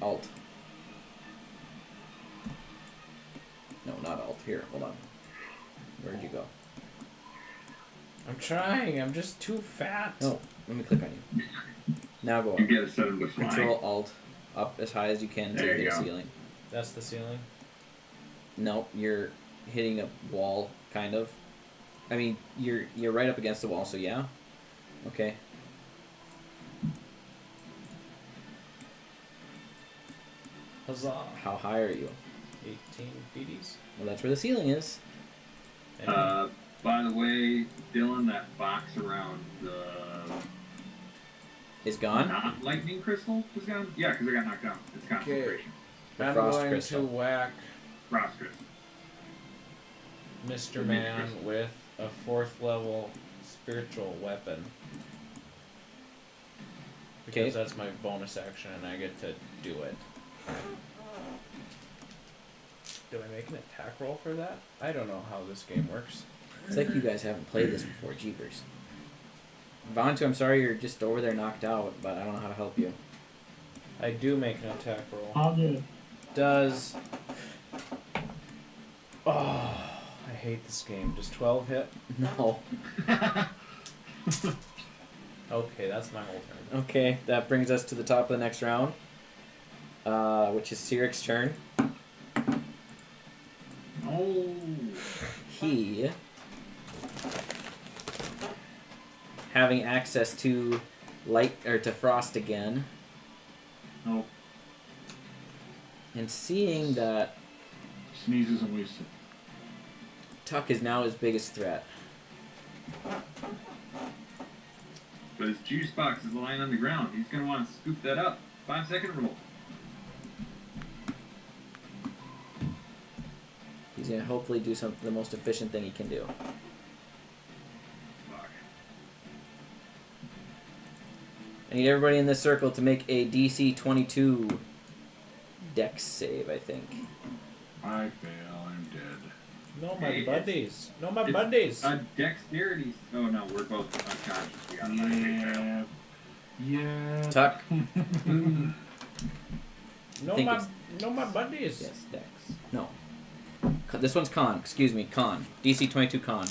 Alt. No, not alt. Here, hold on. Where'd you go? I'm trying. I'm just too fat. No, let me click on you. Now go up. You gotta set him to fly. Control Alt up as high as you can to There you hit a go. ceiling. That's the ceiling. No, you're hitting a wall, kind of. I mean, you're right up against the wall, so yeah. Okay. Huzzah. How high are you? 18 feeties. Well, that's where the ceiling is. And By the way, Dylan, that box around the Is gone? not lightning crystal was gone. Yeah, because it got knocked down. It's concentration. The I'm frost going crystal. to whack Frost crystal. Mr. The Man crystal. with a 4th level spiritual weapon. Because Okay. that's my bonus action and I get to do it. Do I make an attack roll for that? I don't know how this game works. It's like you guys haven't played this before, jeepers. Vontu, I'm sorry you're just over there knocked out, but I don't know how to help you. I do make an attack roll. I'll do it. Does... Oh, I hate this game. Does 12 hit? No. Okay, that's my whole turn. Okay, that brings us to the top of the next round, which is Cyric's turn. Oh. He, having access to light or to frost again, Nope. and seeing that Sneezes and wasted. Tuck is now his biggest threat. But his juice box is lying on the ground. He's gonna want to scoop that up. 5-second roll. He's gonna hopefully do something the most efficient thing he can do. Fuck. I need everybody in this circle to make a DC 22 Dex save, I think. I fail. I'm dead. No, my Hey, buddies. No, my it's buddies. A dexterity. Oh no, we're both unconscious. We got a Yeah. Tuck. No, think my it's- no, my buddies. Yes, Dex. No. This one's con. Excuse me, con. DC 22 con.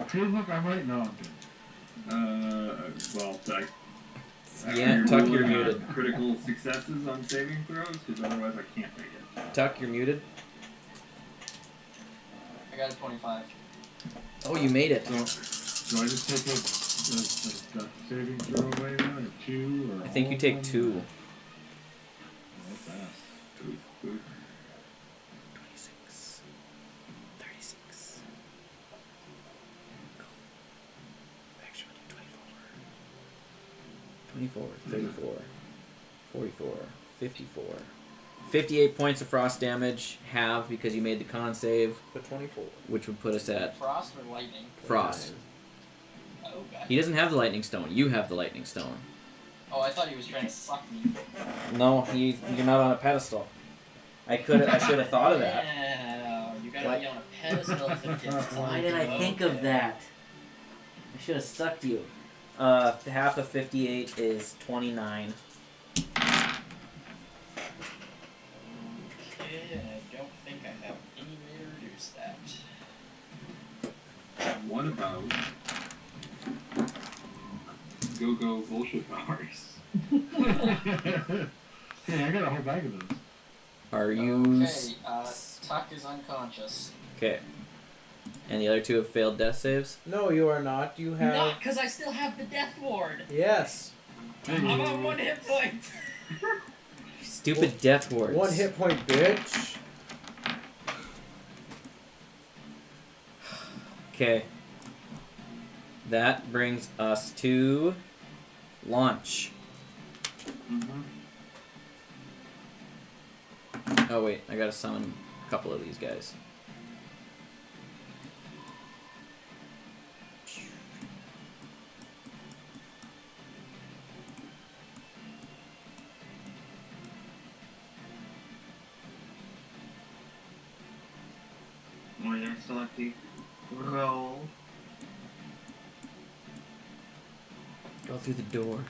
Feels like I might know. Well, Yeah, Tuck, you're rolling, muted. Critical successes on saving throws, because otherwise I can't make it. Tuck, you're muted. got a 25. Oh, you made it. So, do I just take a death saving throw away then, or 2, or I think all you of take them? 2. That's ass. 26. 36. Actually, 24. 34. 44. 54. 58 points of frost damage, halved because you made the con save, The 24. which would put us at Frost or lightning? frost. Oh, God. He doesn't have the lightning stone. You have the lightning stone. Oh, I thought he was trying to suck me. No, you're not on a pedestal. I should have thought of that. Yeah, you gotta What? be on a pedestal to get Why did I think of that? I should have sucked you. Half of 58 is 29. Okay, and I don't think I have any way to reduce that. What about go bullshit powers? Hey, I got a whole bag of those. Are you... Okay, Tuck is unconscious. Okay. And the other 2 have failed death saves? No, you are not. You have. Not because I still have the death ward. Yes. I'm on 1 hit point. Stupid death wards. 1 hit point, bitch. Okay. That brings us to launch. Mm-hmm. Oh wait, I gotta summon a couple of these guys. Oh yeah, I still have to roll. Go through the door.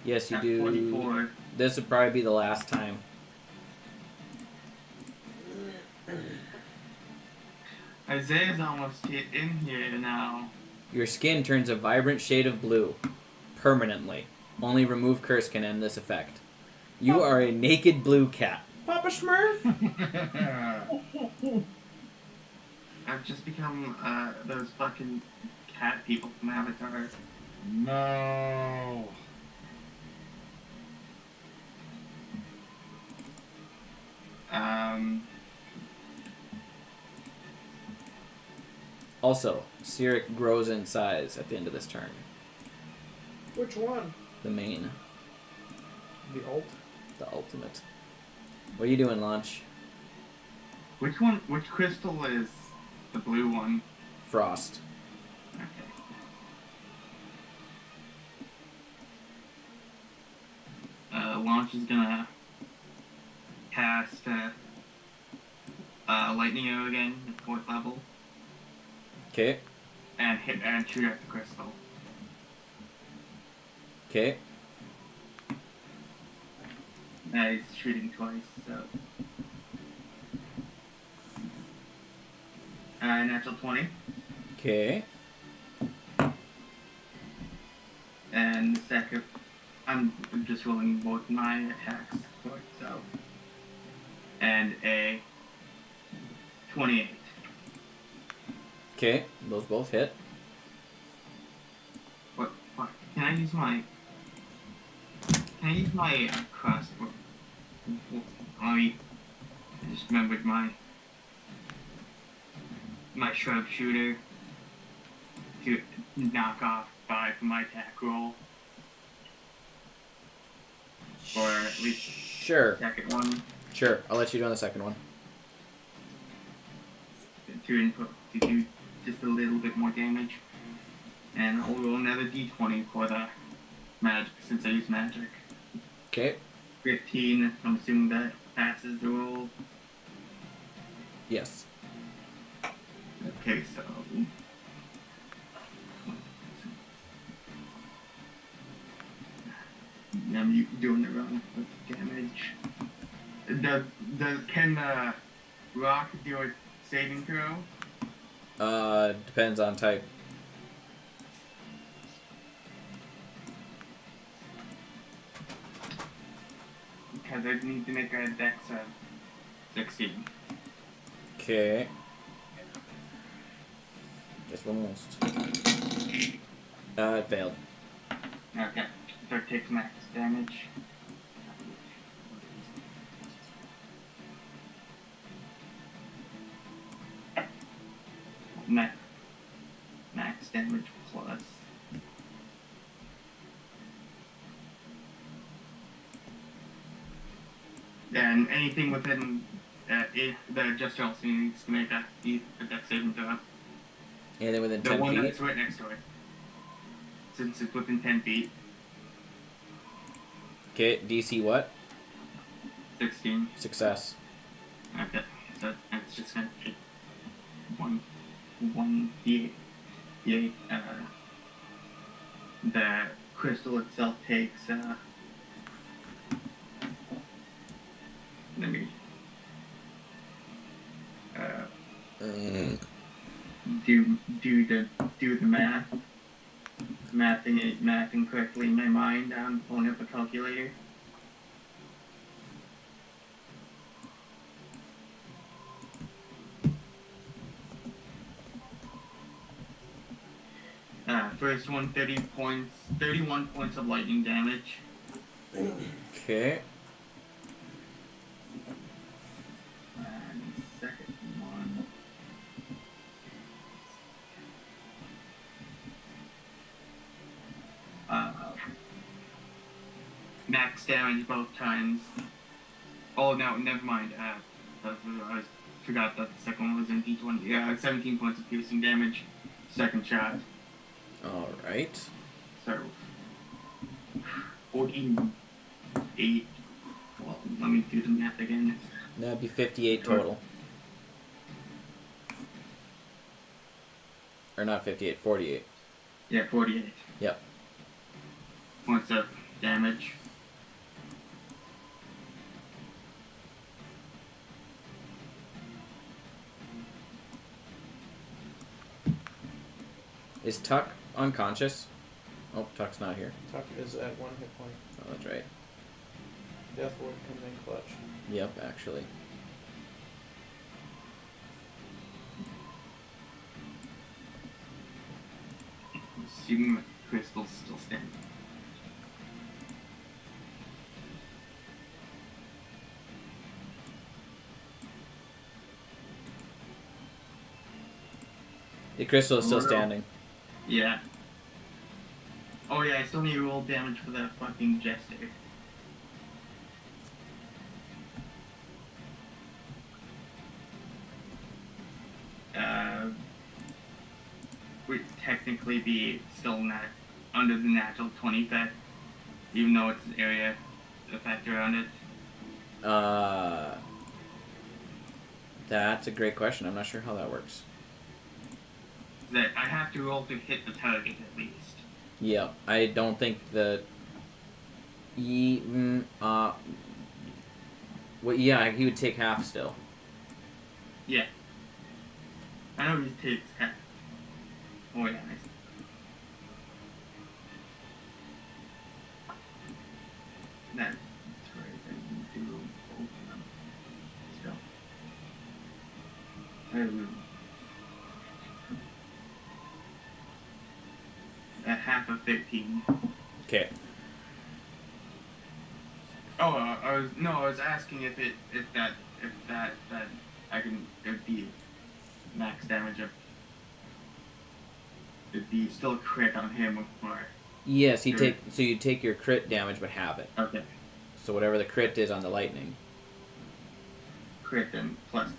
Yes, you At do. 44. This would probably be the last time. Isaiah's almost in here now. Your skin turns a vibrant shade of blue. Permanently. Only remove curse can end this effect. You are a naked blue cat. Papa Smurf. I've just become those fucking cat people from Avatar. No. Also, Cyric grows in size at the end of this turn. Which one? The main. The ult? The ultimate. What are you doing, Launch? Which one? Which crystal is the blue one? Frost. Okay. Launch is gonna cast lightning arrow again at 4th level. Okay. And hit and shoot at the crystal. Okay. He's shooting twice, so. Natural 20. Okay. And the second, I'm just rolling both my attacks for it, so. And a 28. Okay. Those both hit. What? Can I use my crossbow? I just remembered my sharpshooter to knock off 5 from my attack roll. Or at least Sure. second one. Sure. I'll let you do on the second one. To input to do just a little bit more damage. And I'll roll another d20 for the magic since I use magic. Okay. 15, I'm assuming that passes the roll. Yes. Okay, so. I'm doing the wrong damage. Can the rock do a saving throw? Depends on type. Because I need to make a dex of 16. Okay. Just almost. It failed. Okay. So it takes max damage. Max damage plus. And anything within the Jester also needs to make a dex saving throw. Anything within The 10 one feet? that's right next to it. Since it's within 10 feet. Okay, DC what? 16. Success. Okay, so that's just gonna take one d8. The crystal itself takes let me do the math. Mathing correctly in my mind. I'm pulling up a calculator. First one, 31 points of lightning damage. Okay. And second one. Max damage both times. Oh no, never mind. I forgot that the second one was in D20. Yeah, 17 points of piercing damage. Second shot. Alright. So 48. Well, let me do the math again. That'd be 58 total. Or not 58, 48. Yeah, 48. Yep. Points of damage. Is Tuck unconscious? Oh, Tuck's not here. Tuck is at 1 hit point. Oh, that's right. Death Ward comes in clutch. Yep, actually. Assuming the crystal's still standing. The crystal is still standing. Yeah. Oh yeah, I still need to roll damage for that fucking jester. Would technically be still not under the natural 20 effect, even though it's an area effect around it. That's a great question. I'm not sure how that works. That I have to roll to hit the target at least. Yeah, I don't think the... well, yeah, he would take half still. Yeah. I know he takes half. Oh yeah, nice. That's right, I can do both of them. Still. At half of 15. Okay. Oh, I was asking if that I can, it'd be max damage of, it'd be still a crit on him or. Yes, you take your crit damage but have it. Okay. So whatever the crit is on the lightning. Crit and plus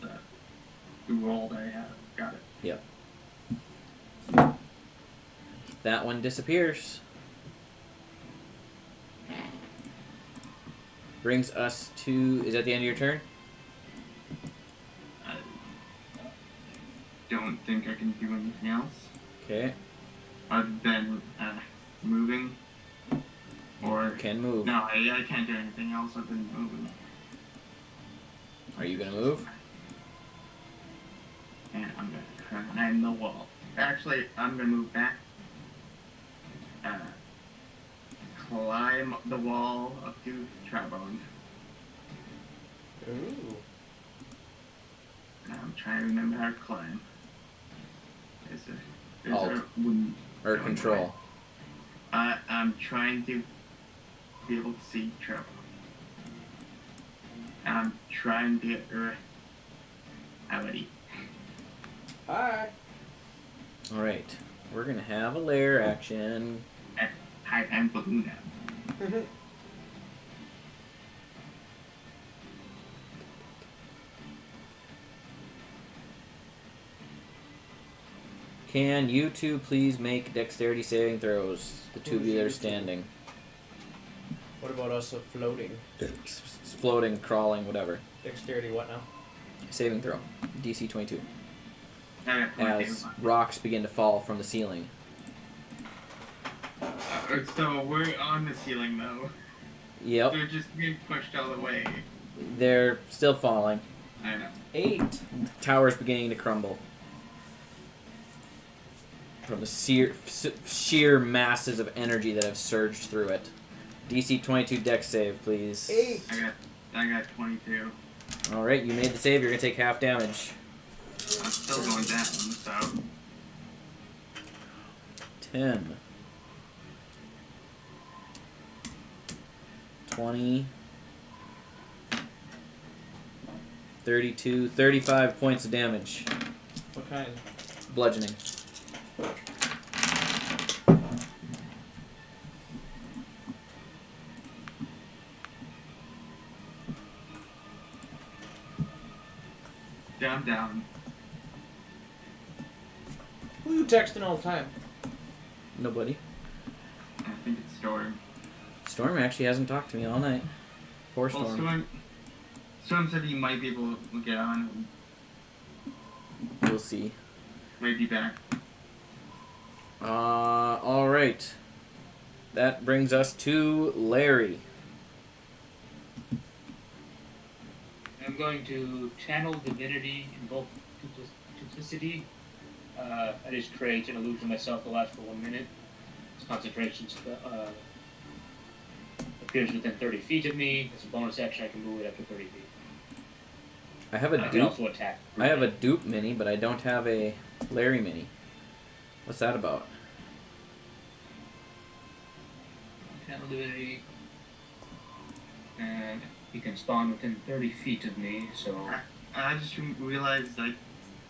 the roll that I have. Got it. Yep. That one disappears. Brings us to... Is that the end of your turn? I don't think I can do anything else. Okay. Other than moving. Or... You can move. No, I can't do anything else other than moving. Are you going to move? And I'm going to climb the wall. Actually, I'm going to move back. Climb the wall up to Trabone. Ooh. I'm trying to remember how to climb. There's Alt. a wooden Or going control. away. I'm trying to be able to see trouble. And I'm trying to get reality. Hi. Alright. We're gonna have a lair action. I'm balloon now. Can you two please make dexterity saving throws? The two of you that are standing. What about us floating? Floating, crawling, whatever. Dexterity what now? Saving throw. DC 22. I got 22. As rocks begin to fall from the ceiling. So we're on the ceiling though. Yep. They're just being pushed all the way. They're still falling. I know. 8. The tower's beginning to crumble. From the sheer masses of energy that have surged through it. DC 22 dex save, please. 8. I got 22. Alright, you made the save. You're going to take half damage. I'm still going down, so... 10. 20. 32. 35 points of damage. What kind? Bludgeoning. Down. Who you texting all the time? Nobody. I think it's Storm. Storm actually hasn't talked to me all night. Poor Well, Storm. Storm said he might be able to get on. We'll see. Might be back. Alright. That brings us to Larry. I'm going to channel divinity, invoke duplicity. I just create an illusion of myself that lasts for 1 minute. This concentration appears within 30 feet of me. As a bonus action, I can move it up to 30 feet. I have a I can dupe. also attack. I have a dupe mini, but I don't have a Larry mini. What's that about? Channel divinity. And he can spawn within 30 feet of me, so... I just realized, like,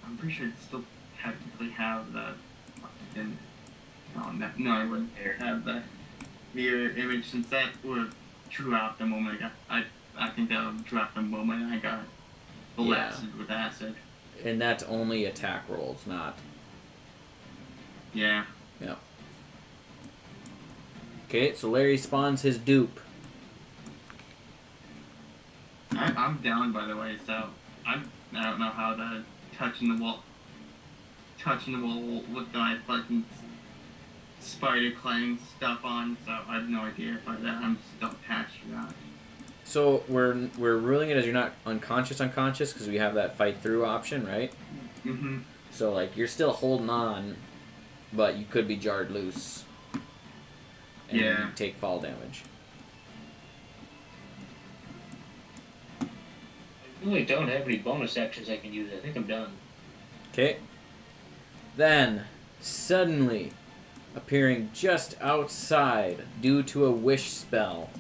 I'm pretty sure it still technically have the... No, I wouldn't have the mirror image since that would drop the moment I think that would drop the moment I got blasted with acid. And that's only attack rolls, not... Yeah. Yep. Okay, so Larry spawns his dupe. I'm down, by the way, so I don't know how the touching the wall with the fucking spider clang stuff on, so I have no idea if I'm still attached or not. So we're ruling it as you're not unconscious because we have that fight through option, right? Mm-hmm. So like you're still holding on, but you could be jarred loose. And then you take fall damage. I really don't have any bonus actions I can use. I think I'm done. Okay. Then, suddenly, appearing just outside due to a wish spell,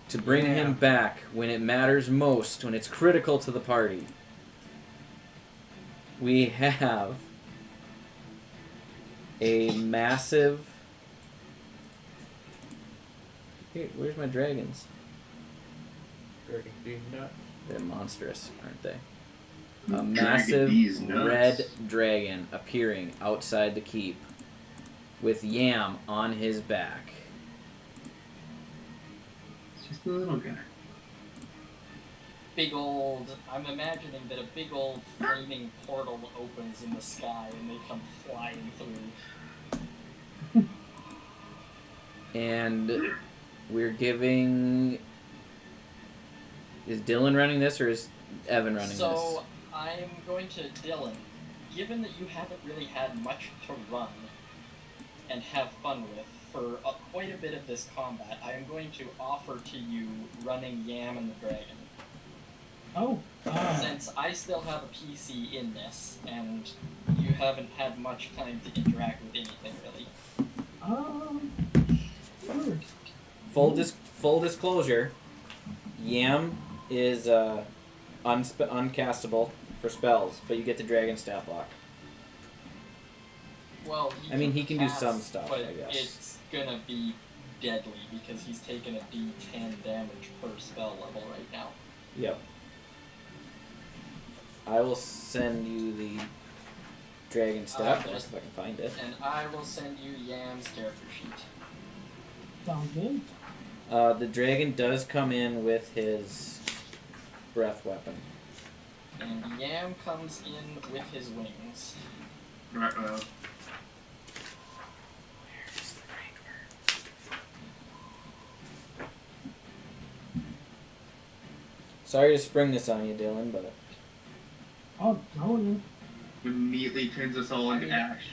to bring him back when it matters most, when it's critical to the party, we have a massive... Hey, where's my dragons? They're monstrous, aren't they? A massive red dragon appearing outside the keep with Yam on his back. It's just a little guy. I'm imagining that a big old flaming portal opens in the sky and they come flying through. And we're giving... Is Dylan running this or is Evan running this? So, I'm going to Dylan. Given that you haven't really had much to run and have fun with for quite a bit of this combat, I am going to offer to you running Yam and the Dragon. Oh. Since I still have a PC in this, and you haven't had much time to interact with anything really. Sure. Full disclosure, Yam is uncastable for spells, but you get the dragon stat block. Well, he can do cast, some stuff, but I guess. it's gonna be deadly because he's taking a D10 damage per spell level right now. Yep. I will send you the dragon stat block if I can find it. And I will send you Yam's character sheet. Sounds good. The dragon does come in with his breath weapon. And Yam comes in with his wings. Uh-oh. Sorry to spring this on you, Dylan, but... Oh, no. Immediately turns us all into ash.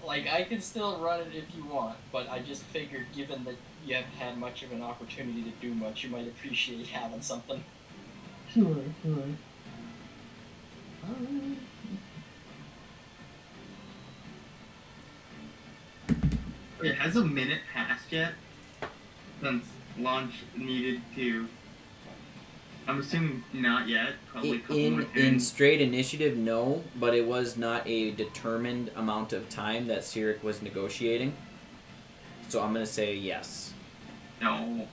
Like, I can still run it if you want, but I just figured given that you haven't had much of an opportunity to do much, you might appreciate having something. Sure. Wait, has a minute passed yet? Since launch needed to... I'm assuming not yet. Probably a couple more In turns. straight initiative, no, but it was not a determined amount of time that Cyric was negotiating. So I'm going to say yes. No.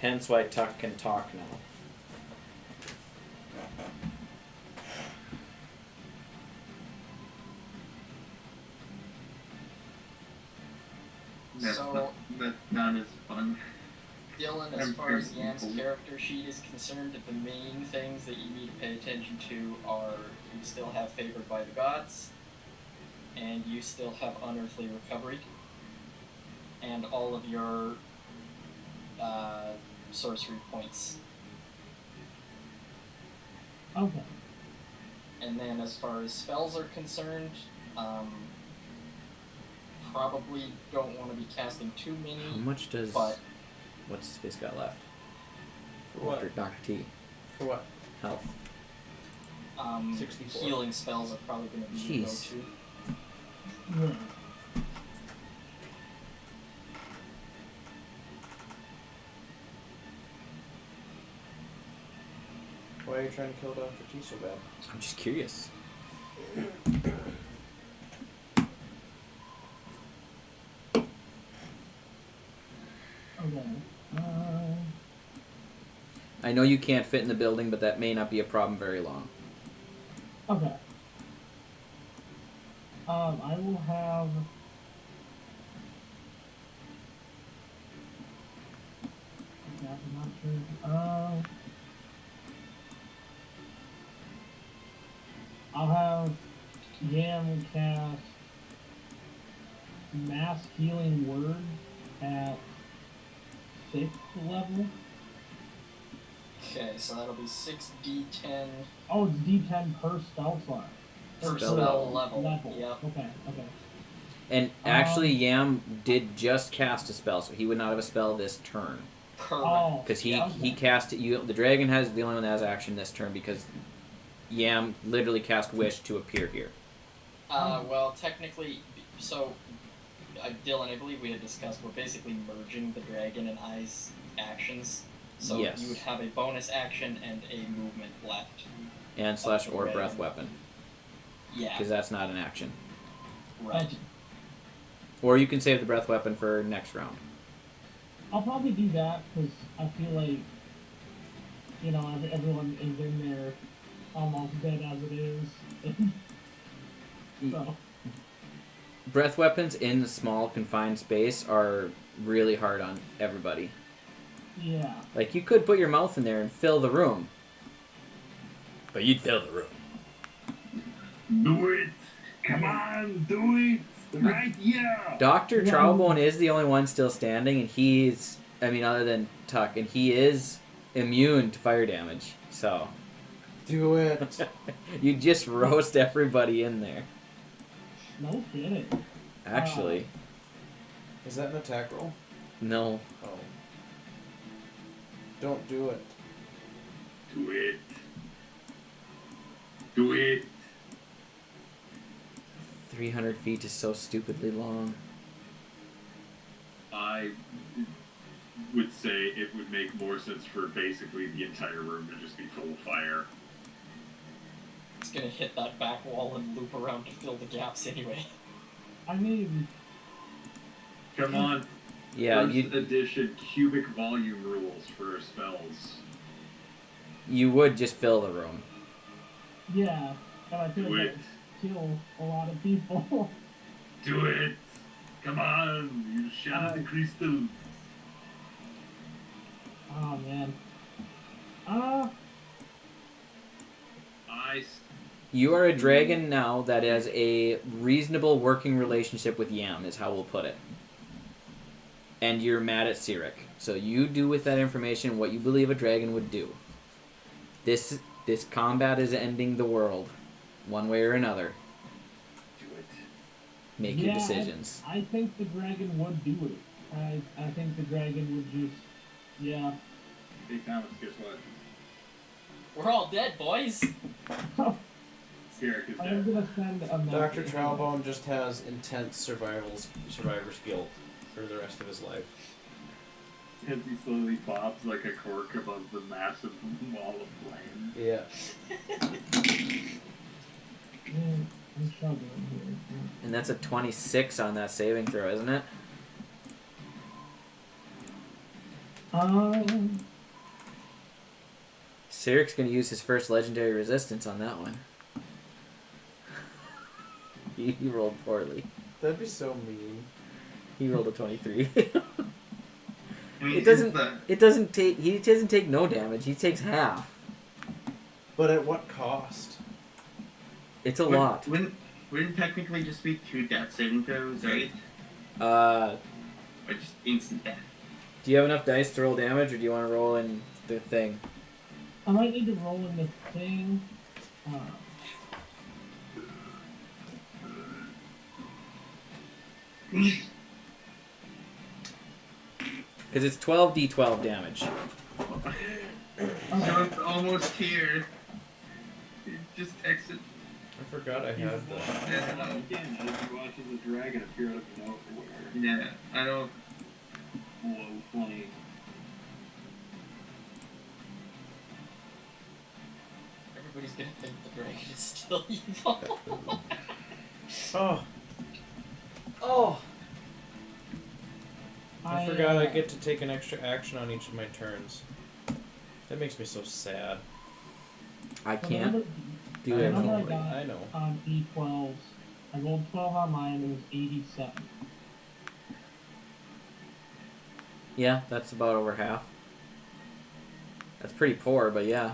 Hence why Tuck can talk now. That's not as fun. Dylan, as far as Yam's character sheet is concerned, the main things that you need to pay attention to are you still have Favored by the Gods, and you still have Unearthly Recovery, and all of your sorcery points. Okay. And then as far as spells are concerned, probably don't want to be casting too many. How much does... But what's his face got left? For what? Dr. T. For what? Health. 64. Healing spells are probably going to be the Jeez. go-to. Yeah. Why are you trying to kill Dr. T so bad? I'm just curious. Okay. I know you can't fit in the building, but that may not be a problem very long. Okay. I will have... Okay, I'm not sure. I'll have Yam cast Mass Healing Word at 6th level. Okay, so that'll be 6d10 Oh, it's D10 per spell slot. per Spell spell level. Yep. Okay. And actually, Yam did just cast a spell, so he would not have a spell this turn. Correct. Oh, Because he okay. cast it. The dragon has the only one that has action this turn because Yam literally cast Wish to appear here. Well, technically, so Dylan, I believe we had discussed we're basically merging the dragon and I's actions. So Yes. you would have a bonus action and a movement left. And / or breath weapon. Yeah. Because that's not an action. Right. Okay. Or you can save the breath weapon for next round. I'll probably do that because I feel like, you know, everyone is in there almost dead as it is. So, Breath weapons in the small confined space are really hard on everybody. yeah. Like, you could put your mouth in there and fill the room. But you'd fill the room. Do it! Come on, do it! Right here! Dr. Trowbone is the only one still standing, and he's, other than Tuck, and he is immune to fire damage. So, Do it! you just roast everybody in there. No kidding. Actually, Is that an attack roll? no. Oh. Don't do it. Do it. Do it. 300 feet is so stupidly long. I would say it would make more sense for basically the entire room to just be full of fire. It's gonna hit that back wall and loop around to fill the gaps anyway. I mean, Come on. Yeah, First edition cubic volume rules for spells. you would just fill the room. yeah, but I feel Do like it. that would kill a lot of people. Do it. Come on. You shattered the crystals. Oh man. You are a dragon now that has a reasonable working relationship with Yam, is how we'll put it. And you're mad at Cyric. So you do with that information what you believe a dragon would do. This combat is ending the world, one way or another. Do it. Make your decisions. I think the dragon would do it. I think the dragon would just, yeah. Hey Thomas, guess what? We're all dead, boys! Cyric is I'm dead. gonna send a Dr. message. Trowbone just has intense survivor's guilt for the rest of his life. As he slowly bobs like a cork above the massive wall of flame. Yeah. I'm struggling here. And that's a 26 on that saving throw, isn't it? Cyric's gonna use his first legendary resistance on that one. He rolled poorly. That'd be so mean. He rolled a 23. I mean, He doesn't take no damage. He takes half. But at what cost? It's a lot. Wouldn't technically just be 2 death saving throws, right? Or just instant death. do you have enough dice to roll damage, or do you want to roll in the thing? I might need to roll in the thing. Because it's 12d12 damage. So it's almost here. Just exit. I forgot I had the... Again, as he watches a dragon appear out of nowhere. Yeah, I don't. Low flame. Everybody's gonna think the dragon is still evil. Oh. Oh! I forgot I get to take an extra action on each of my turns. That makes me so sad. I can't do it. I know. On D12s. I rolled 12 on mine, it was 87. Yeah, that's about over half. That's pretty poor, but yeah.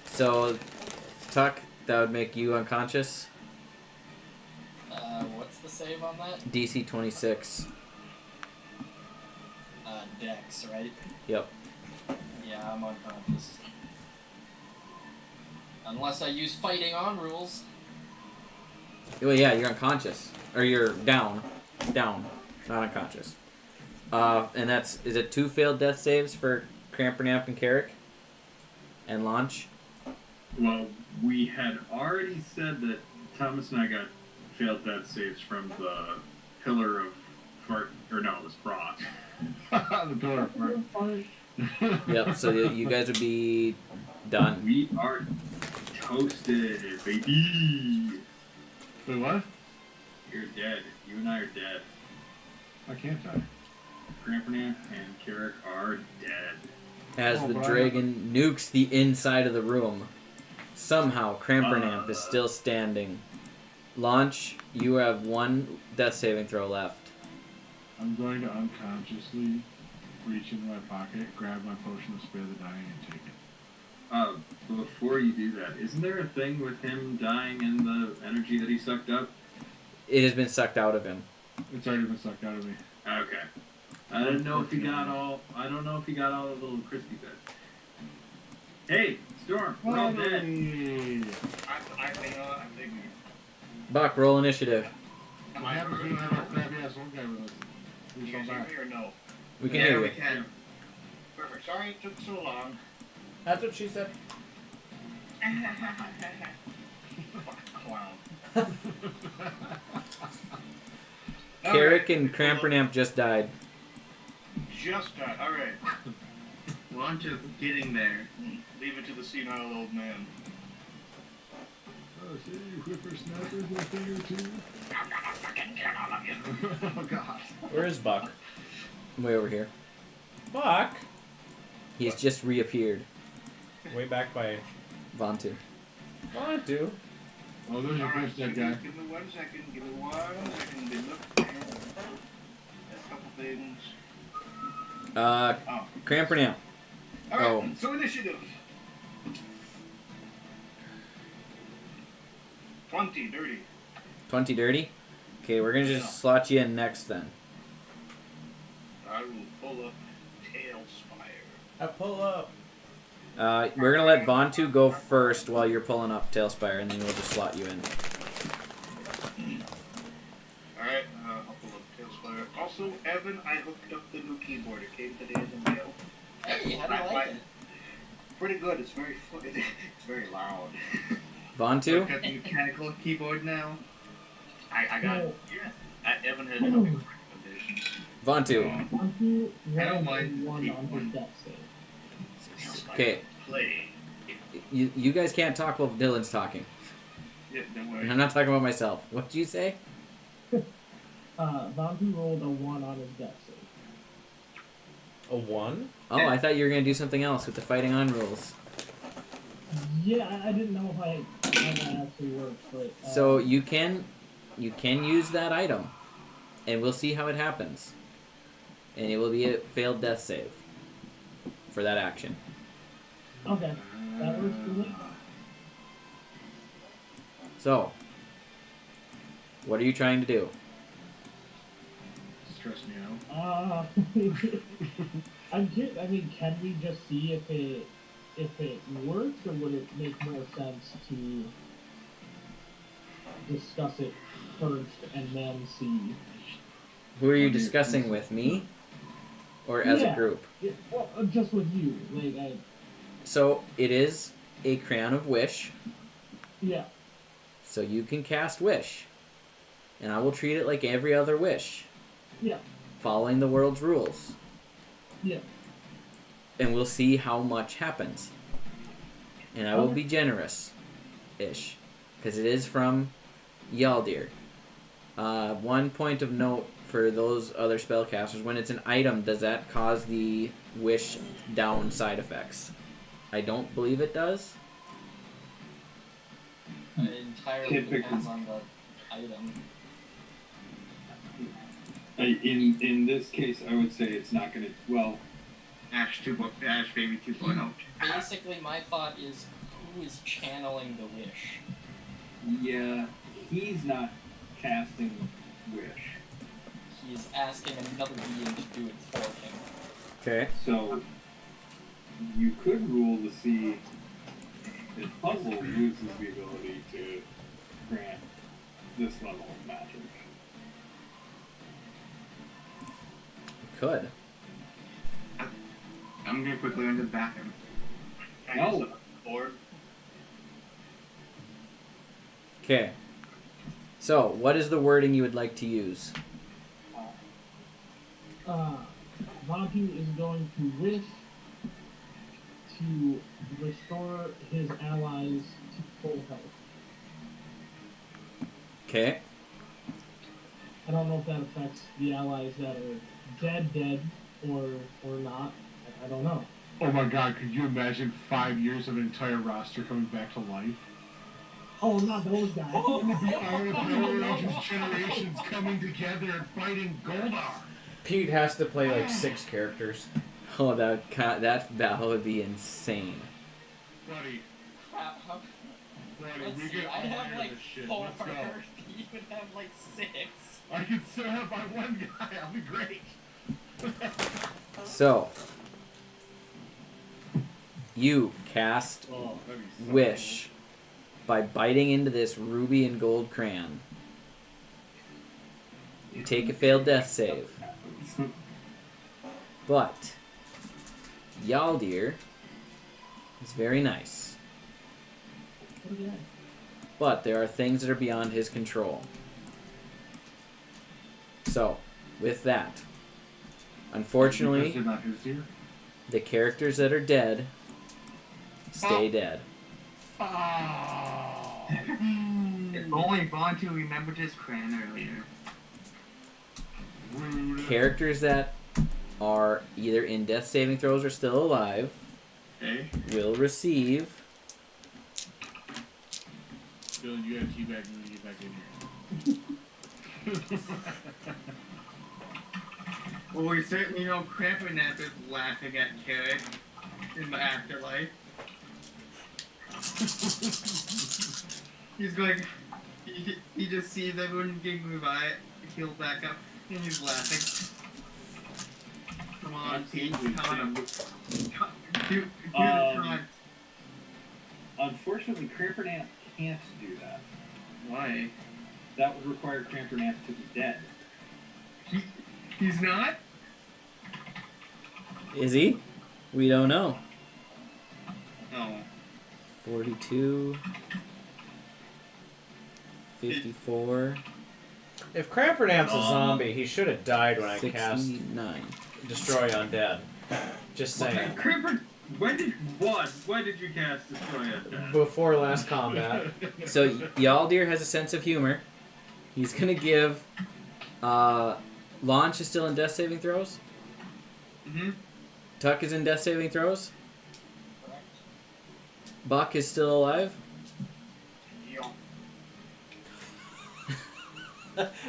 So, Tuck, that would make you unconscious. What's the save on that? DC 26. Dex, right? Yep. Yeah, I'm unconscious. Unless I use fighting on rules. Well, yeah, you're unconscious. Or you're down. Down. Not unconscious. And is it 2 failed death saves for Crampernamp and Carrick? And Launch? Well, we had already said that Thomas and I got failed death saves from the Pillar of Fart, or no, it was Frost. The Pillar of Fart. Yep, so you guys would be done. We are toasted, baby. Wait, what? You're dead. You and I are dead. I can't die. Crampernamp and Carrick are dead. As the dragon nukes the inside of the room. Somehow, Crampernamp is still standing. Launch, you have 1 death saving throw left. I'm going to unconsciously reach into my pocket, grab my potion of spare the dying, and take it. Before you do that, isn't there a thing with him dying and the energy that he sucked up? It has been sucked out of him. It's already been sucked out of me. Okay. I don't know if he got all the little crispy bits. Hey, Storm, we're all dead. I'm thinking. Buck, roll initiative. Am What I happens when you have a crabby ass one guy with us? We Can you shall guys hear die. me or no? We can Yeah, hear we you. can. Perfect. Sorry it took so long. That's what she said. Clown. Carrick and Crampernamp just died. Just died. Alright. Well, I'm just getting there. Leave it to the senile old man. Oh, see, whippersnappers with a thing or two. I'm gonna fucking kill all of you. Oh, God. Where is Buck? Way over here. Buck? He's just reappeared. Way back by Vontu. Vontu. Oh, there's your Alright, first dead guy. give me 1 second. Give me 1 second. They look at a couple things. Oh. Crampernamp. Alright, Oh. so initiative. 20, dirty. 20 dirty. Okay, we're gonna just slot you in next then. I will pull up Tailspire. I pull up. We're gonna let Vontu go first while you're pulling up Tailspire, and then we'll just slot you in. Alright, I'll pull up Tailspire. Also, Evan, I hooked up the new keyboard. It came today in the mail. Hey, how do you like it? Pretty good. It's very it's very loud. Vontu? Got the mechanical keyboard now. I got No. Evan had a couple of recommendations. Vontu. Vontu I don't rolled mind one keep on his one. death save. Okay. Play. You guys can't talk while Dylan's talking. Yeah, don't worry. I'm not talking about myself. What did you say? Vontu rolled a 1 on his death save. A 1? Oh, I thought you were gonna do something else with the fighting on rules. Yeah, I didn't know how that actually works, but... So you can use that item, and we'll see how it happens. And it will be a failed death save for that action. Okay, that works for me. So, what are you trying to do? Stress me out. I mean, can we just see if it works, or would it make more sense to discuss it first and then see? Who are you discussing with, me? Or as a Yeah. group? Well, just with you, So, it is a Crown of Wish, yeah. so you can cast Wish. And I will treat it like every other wish, Yeah. following the world's rules. Yeah. And we'll see how much happens. And I will be generous-ish, because it is from Yaldir. 1 point of note for those other spellcasters: when it's an item, does that cause the wish down side effects? I don't believe it does. It entirely depends on the item. In this case, I would say it's not going to. Well, Ash Baby 2.0. Basically, my thought is, who is channeling the wish? yeah, he's not casting Wish. He's asking another being to do it for him. Okay. So you could rule to see if Puzzle loses the ability to grant this level of magic. Could. I'm gonna quickly enter the bathroom. No. Or Okay. So, what is the wording you would like to use? Vontu is going to wish to restore his allies to full health. Okay. I don't know if that affects the allies that are dead, or not. I don't know. Oh my God, could you imagine 5 years of an entire roster coming back to life? Oh, not those guys. It would be all of Power Rangers generations coming together and fighting Goldar. Pete has to play like 6 characters. Oh, that battle would be insane. Buddy, Crap, how... buddy, Let's we see, get I'd all have like this shit. 4, Let's go. you would have like 6. I can still have my one guy. I'll be great. So, you cast Oh, that'd be so Wish by biting into this ruby and gold crayon. You take a failed death save. But Yaldir is very nice. What do you like? But there are things that are beyond his control. So, with that, unfortunately, Because they're not his deer? the characters that are dead stay dead. If only Bontu remembered his clan earlier. Characters that are either in death saving throws or still alive will receive. Bill, you gotta teabag when you get back in here. Well, we certainly know Krampernap is laughing at Carrick in the afterlife. He's going. He just sees everyone giggling by it. He'll back up and he's laughing. Come on, Pete. Come on. Do the taunt. Unfortunately, Krampernap can't do that. Why? That would require Krampernap to be dead. He's not? Is he? We don't know. Oh. 42. 54. If Krampernap's a zombie, he should have died when I cast 69. Destroy Undead. Just saying. When did you cast Destroy Undead? Before last combat. So Yaldir has a sense of humor. He's gonna give Launch is still in death saving throws. Mm-hmm. Tuck is in death saving throws. Buck is still alive.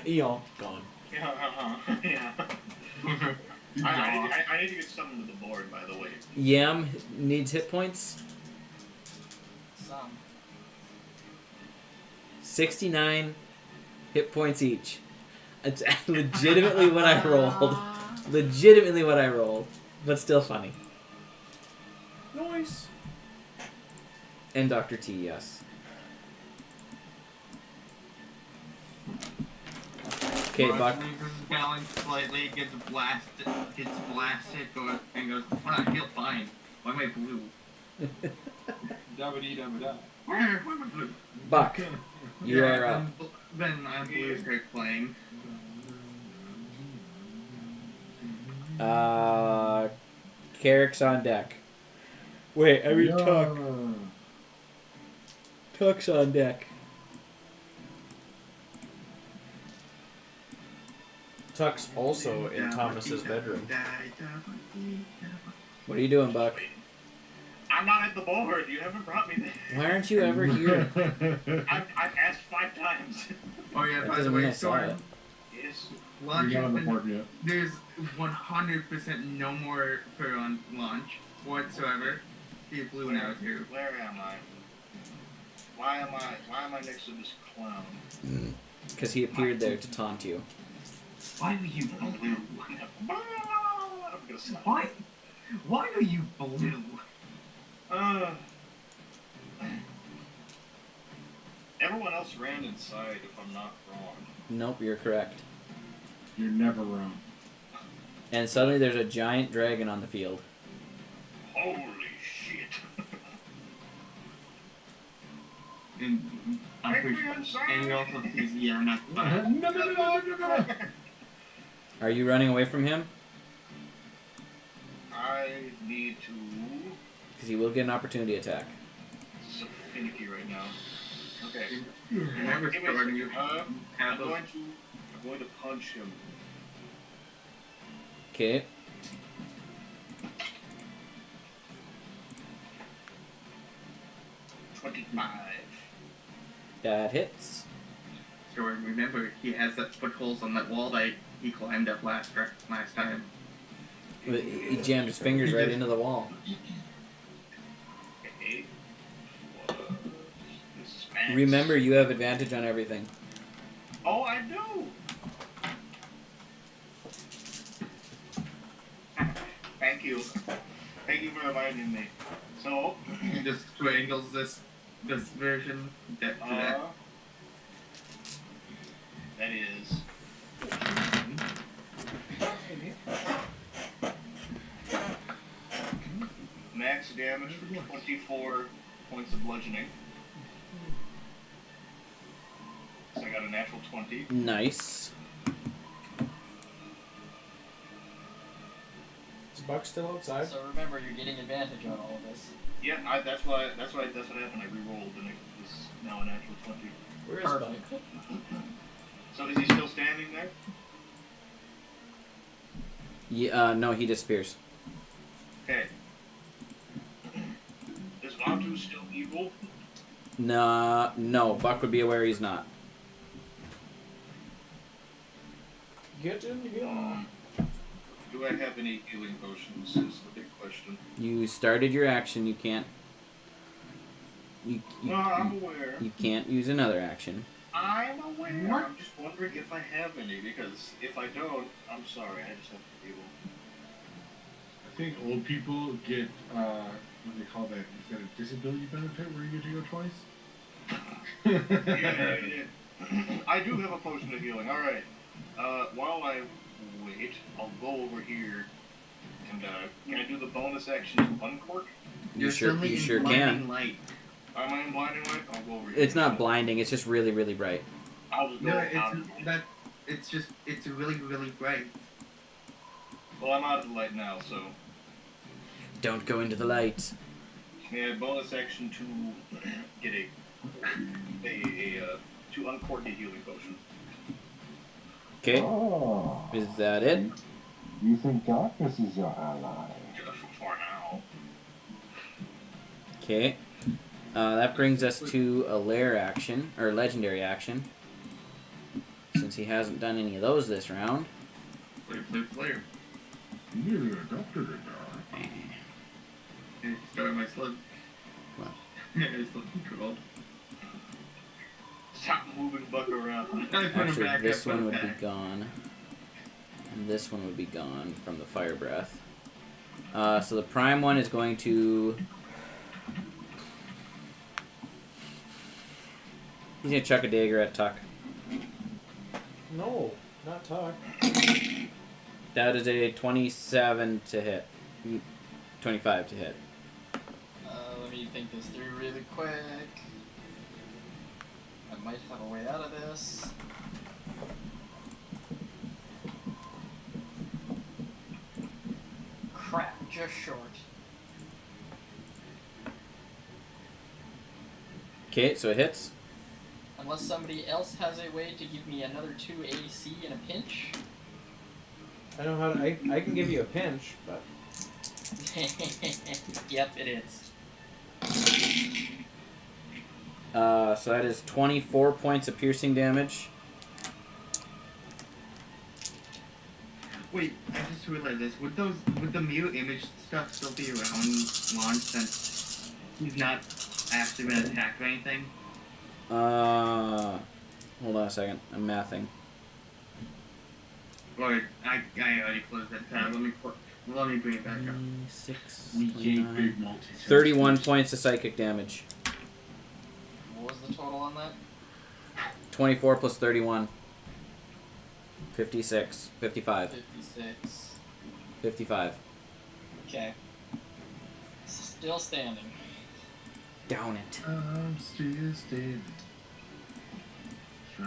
Eon gone. Yeah. I need to get something to the board, by the way. Yam needs hit points. Some. 69 hit points each. It's legitimately what I rolled. Legitimately what I rolled. But still funny. Nice. And Dr. T, yes. Okay, Buck. Loses balance slightly, gets blasted, goes, and goes, I feel fine. Why am I blue? Dabba-dee-dabba-da. Why am I blue? Buck, you are up. Then I'm blue start playing. Carrick's on deck. Wait, I mean Tuck. Tuck's on deck. Tuck's also in Thomas's bedroom. What are you doing, Buck? I'm not at the board. You haven't brought me there. Why aren't you ever here? I've asked 5 times. Oh yeah, That by the doesn't mean way, I saw it. Yes. launch You're not on the has board been, yet. there's 100% no more fur on launch whatsoever. He's blue now too. Where am I? Why am I next to this clown? Because he appeared there to taunt you. Why are you blue? I'm gonna stop. Why are you blue? Everyone else ran inside, if I'm not wrong. Nope, you're correct. You're never wrong. And suddenly there's a giant dragon on the field. Holy shit! And I'm pretty sure. And you also sees not. Are you running away from him? I need to. Because he will get an opportunity attack. So finicky right now. Okay. Remember, Give me a starting you second. have I'm those. going to punch him. Okay. That hits. So remember, he has that footholds on that wall that he climbed up last time. He jammed his fingers right into the wall. Okay. This is max. Remember, you have advantage on everything. Oh, I do. Thank you. Thank you for reminding me. So, He just triangles this version to that. That is. max damage for 24 points of bludgeoning. So I got a natural 20. Nice. Is Buck still outside? So remember, you're getting advantage on all of this. Yeah, that's what happened. I re-rolled and it was now a natural 20. Where is Perfect. Buck? So is he still standing there? Yeah, no, he disappears. Okay. Is Vatu still evil? Nah, no, Buck would be aware he's not. Get in here. Do I have any healing potions? Is the big question. You started your action, you can't... No, I'm aware. You can't use another action. I'm aware. I'm just wondering if I have any, because if I don't, I'm sorry. I just have to be evil. I think old people get, what do they call that? Is that a disability benefit where you get to go twice? Yeah. I do have a potion of healing. Alright. While I wait, I'll go over here and, can I do the bonus action to uncork? You sure can. Light. Am I in blinding light? I'll go over here. It's not blinding, it's just really, really bright. I'll just go out of it. It's really, really bright. Well, I'm out of the light now, so... Don't go into the light. Yeah, bonus action to get to uncork a healing potion. Okay. Oh, Is that it? you think darkness is your ally? For now. Okay. That brings us to a lair action, or legendary action. Since he hasn't done any of those this round. Flare. You adopted it now. Okay, start my slip. Come on. Yeah, it's still controlled. Stop moving Buck around. Actually, this one would be gone. And this one would be gone from the fire breath. So the prime one is going to... He's going to chuck a dagger at Tuck. No, not Tuck. That is a 27 to hit. 25 to hit. Let me think this through really quick. I might have a way out of this. Crap, just short. Okay, so it hits. Unless somebody else has a way to give me another 2 AC in a pinch. I know how to. I can give you a pinch, but. Yep, it is. So that is 24 points of piercing damage. Wait, I just realized this. Would the mute image stuff still be around launch since he's not actually been attacked or anything? Hold on a second. I'm mathing. Or I already closed that tab. Let me bring it back up. 6, We gave 29, big multi-task. 31 points of psychic damage. What was the total on that? 24 plus 31. 56. 55. 56. 55. Okay. Still standing. Down it. I'm still standing.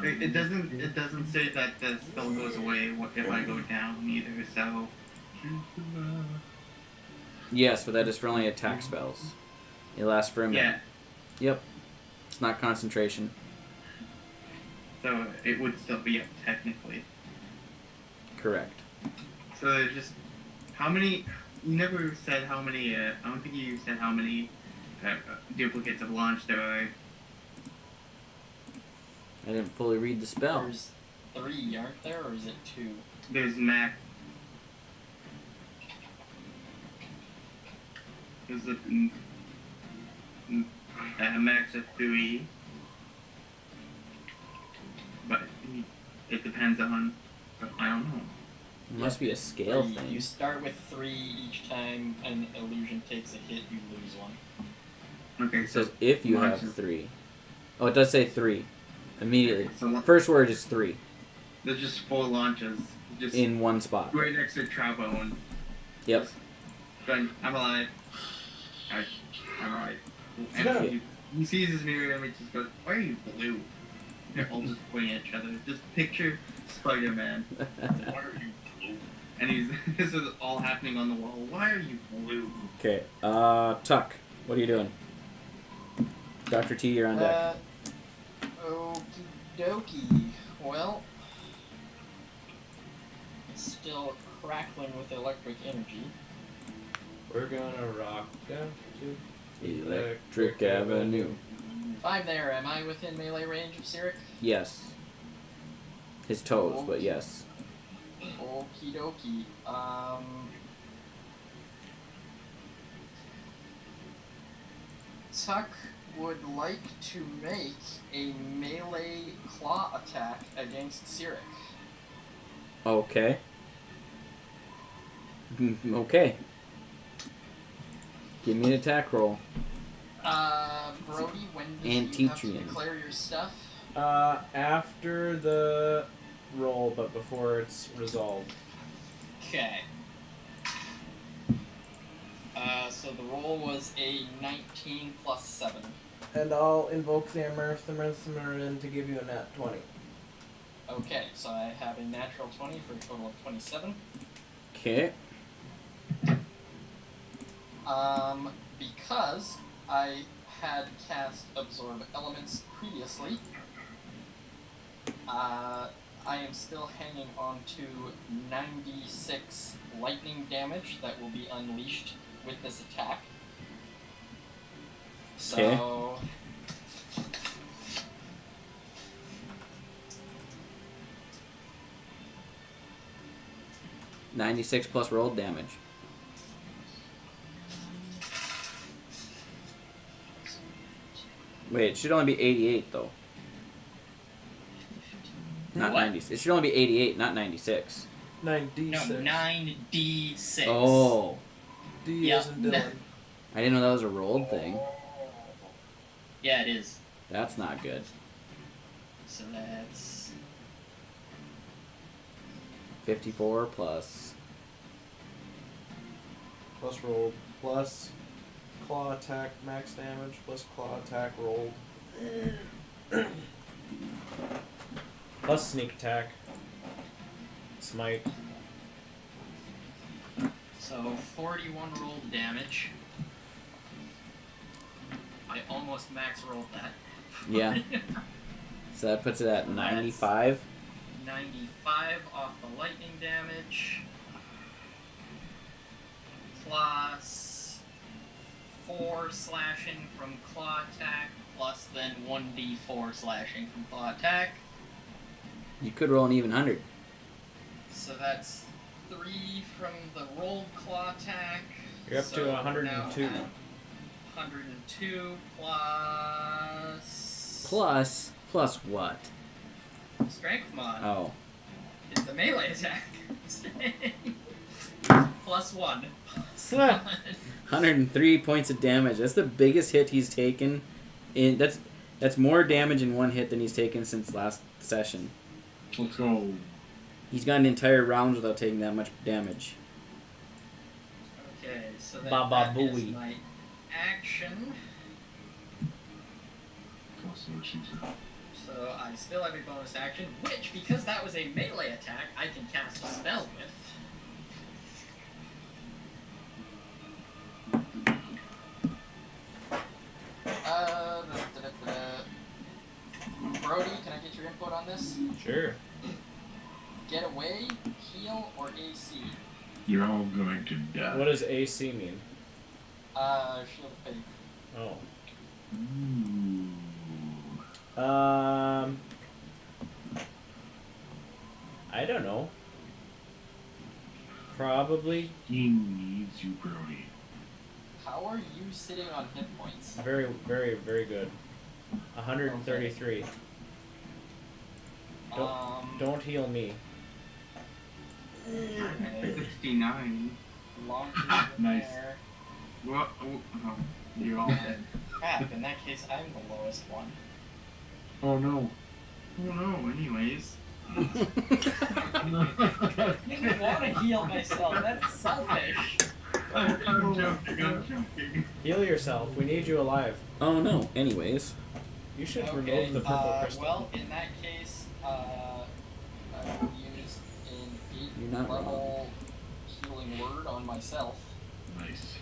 It doesn't say that the spell goes away if I go down either, so... Yes, but that is for only attack spells. It lasts for a minute. Yeah, Yep. It's not concentration. so it would still be up technically. Correct. So there's just... How many... You never said how many, I don't think you said how many duplicates of launch there are. I didn't fully read the spell. There's 3, aren't there, or is it 2? There's max... There's a max of 3. But it depends on... I don't know. It must be a scale 3. thing. You start with 3 each time an illusion takes a hit, you lose 1. Okay, It so... says if you have launches. 3. Oh, it does say 3. Immediately. So First word is 3. there's just 4 launches. Just In one spot. right next to Trombone. Yep. Good. I'm alive. I'm alright. And he sees his mirror and he just goes, "Why are you blue?" They're all just pointing at each other. Just picture Spider-Man. Why are you blue? And this is all happening on the wall. Why are you blue? Okay, Tuck, what are you doing? Dr. T, you're on deck. Okie dokie. Well, still crackling with electric energy. We're gonna rock down to Electric Avenue. If I'm there, am I within melee range of Cyric? Yes. His toes, but yes. Okie dokie. Tuck would like to make a melee claw attack against Cyric. Okay. Okay. Give me an attack roll. Brody, when do you have to Antitrian. declare your stuff? After the roll, but before it's resolved. Okay. So the roll was a 19 plus 7. And I'll invoke the Immersimarin to give you a nat 20. Okay, so I have a natural 20 for a total of 27. Okay. Because I had cast Absorb Elements previously, I am still hanging on to 96 lightning damage that will be unleashed with this attack. So... 96 plus rolled damage. Wait, it should only be 88 though. Not What? 90. It should only be 88, not 96. 9d6. No, 9d6. Oh. D Yeah. as in Dylan. I didn't know that was a rolled thing. Yeah, it is. That's not good. So that's... 54 plus... Plus rolled. Plus claw attack max damage. Plus claw attack rolled. Plus sneak attack. Smite. So 41 rolled damage. I almost max rolled that. Yeah. So that puts it at 95. 95 off the lightning damage. Plus 4 slashing from claw attack. Plus then 1d4 slashing from claw attack. You could roll an even 100. So that's 3 from the rolled claw attack. You're up So to we're 102. now at 102 plus... Plus what? Strength mod. Oh. It's the melee attack. Plus 1. 103 points of damage. That's the biggest hit he's taken. That's more damage in one hit than he's taken since last session. Let's go. He's gone entire rounds without taking that much damage. Okay, so that, Baba that is Booey. my action. So I still have a bonus action, which, because that was a melee attack, I can cast a spell with. Brody, can I get your input on this? Sure. Get away, heal, or AC? You're all going to die. What does AC mean? Shield of Faith. Oh. Ooh. I don't know. Probably. He needs you, Brody. How are you sitting on hit points? Very, very, very good. 133. Don't heal me. Okay. 69. Launches Nice. there. What? Oh, you're all dead. Crap, in that case, I'm the lowest one. Oh no. Oh no, anyways. I didn't want to heal myself, that's selfish. I'm joking. Heal yourself. We need you alive. Oh no. Anyways. You should Okay, remove the purple crystal. well, in that case, I will use an 8th You're not level healing word on myself. Nice.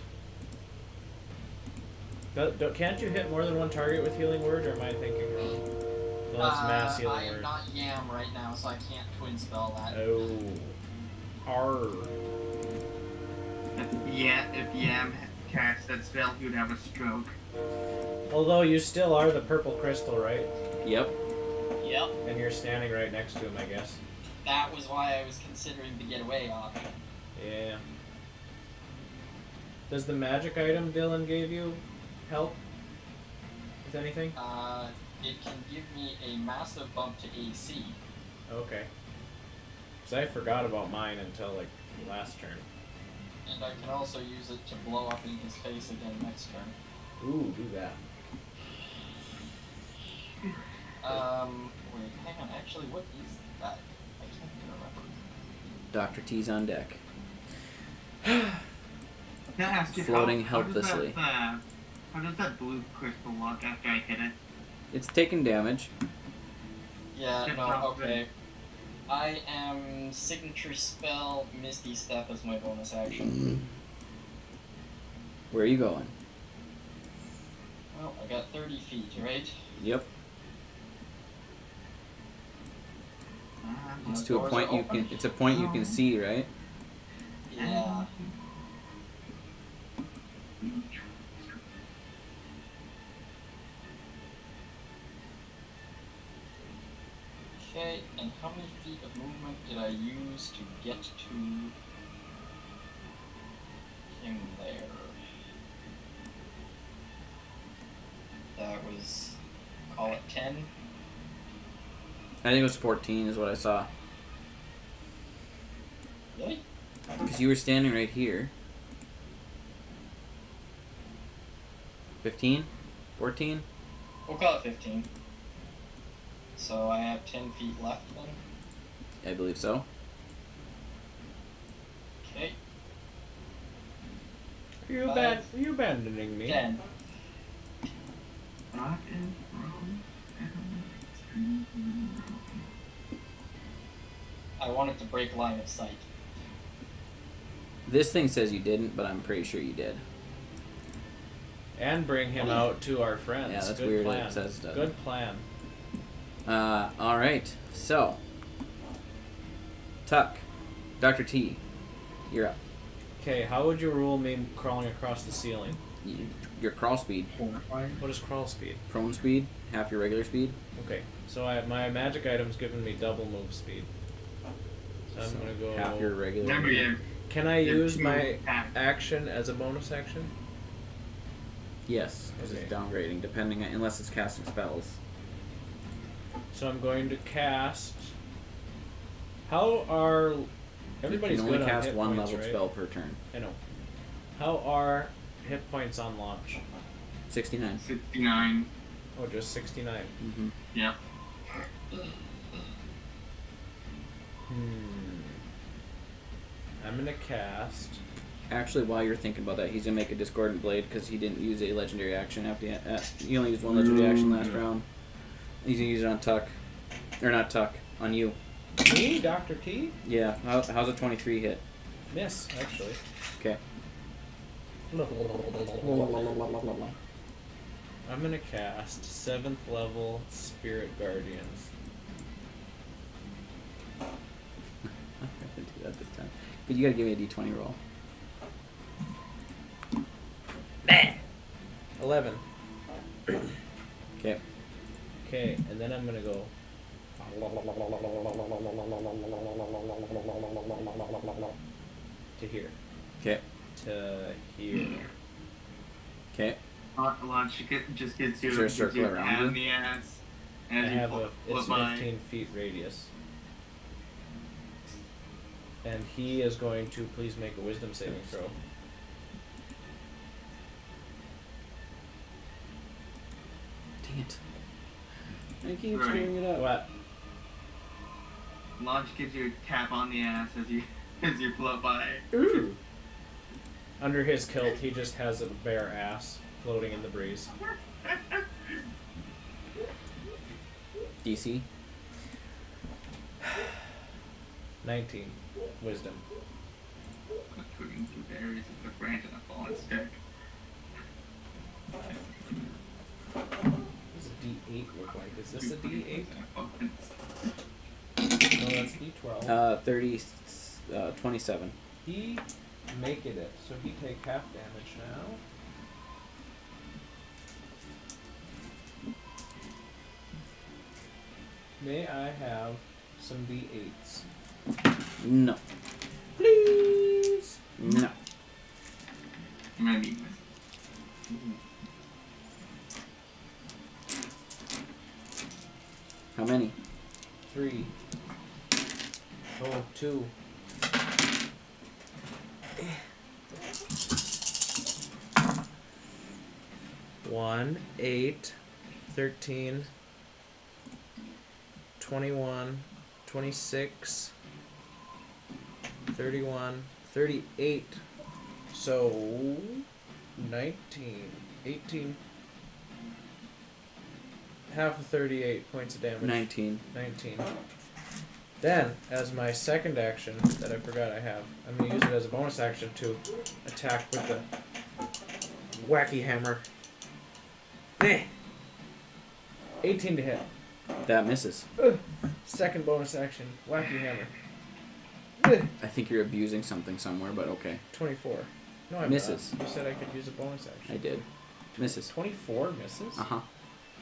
Can't you hit more than one target with healing word, or am I thinking wrong? Well, it's mass healing I am word. not Yam right now, so I can't twin spell that. Oh. Arr. If Yam cast that spell, he would have a stroke. Although you still are the purple crystal, right? Yep. Yep. And you're standing right next to him, I guess. That was why I was considering the getaway option. Yeah. Does the magic item Dylan gave you help with anything? It can give me a massive bump to AC. Okay. Because I forgot about mine until, like, last turn. And I can also use it to blow up in his face again next turn. Ooh, do that. Wait, hang on, actually, what is that? I can't even remember. Dr. T's on deck. Can I ask you, Floating how helplessly. How does that blue crystal look after I hit it? It's taking damage. Yeah, Good no, job, okay. I am signature spell Misty Step as my bonus action. Where are you going? Well, I got 30 feet, right? Yep. It's The to a doors point are you open. can. It's a point you can see, right? Yeah. Okay, and how many feet of movement did I use to get to him there? That was, call it 10. I think it was 14 is what I saw. Really? Because you were standing right here. 15? 14? We'll call it 15. So I have 10 feet left then. I believe so. Okay. Are you, Five. are you abandoning me? 10. I wanted to break line of sight. This thing says you didn't, but I'm pretty sure you did. And bring him out to our friends. Yeah, that's Good weird plan. that it says that. Good plan. Alright. So. Tuck. Dr. T. You're up. Okay, how would you rule me crawling across the ceiling? Your crawl speed. What is crawl speed? Prone speed. Half your regular speed. Okay, so my magic item's giving me double move speed. So I'm gonna go... Half your regular. Can I use my action as a bonus action? Yes, because it's downgrading, depending on, unless it's casting spells. So I'm going to cast... How are... Everybody's you can good only on cast hit one points, level right? spell per turn. I know. How are hit points on launch? 69. 69. Oh, just 69. Mm-hmm. Yep. I'm gonna cast... Actually, while you're thinking about that, he's gonna make a Discordant Blade because he didn't use a legendary action after he only used one legendary action last round. He's gonna use it on Tuck, or not Tuck, on you. Me, Dr. T? Yeah. How's a 23 hit? Miss, actually. Okay. I'm gonna cast 7th level Spirit Guardians. I'm gonna do that this time. But you gotta give me a D20 roll. 11. Okay. Okay, and then I'm gonna go. To here. Okay. To here. Okay. Launch just gets you, Is there a gives circle you around pat you? in the ass. I As you have it's flip by. 15 feet radius. And he is going to please make a wisdom saving throw. Dang it. I keep Right. screwing it up. What? Launch gives you a tap on the ass as you float by. Ooh. Under his kilt, he just has a bare ass floating in the breeze. DC. 19. Wisdom. Including 2 berries of the branch and a fallen stick. What does a D8 look like? Is this a D8? No, that's D12. 30, 27. He make it, so he take half damage now. May I have some D8s? No. Please. No. I'm gonna need How many? 3. Oh, 2. 1, 8, 13, 21, 26, 31, 38. So 19, 18. Half of 38 points of damage. 19. 19. Then, as my second action that I forgot I have, I'm going to use it as a bonus action to attack with the wacky hammer. 18 to hit. That misses. Second bonus action, wacky hammer. I think you're abusing something somewhere, but okay. 24. No, I'm Misses. not. You said I could use a bonus action. I did. Misses. 24 misses? Uh-huh.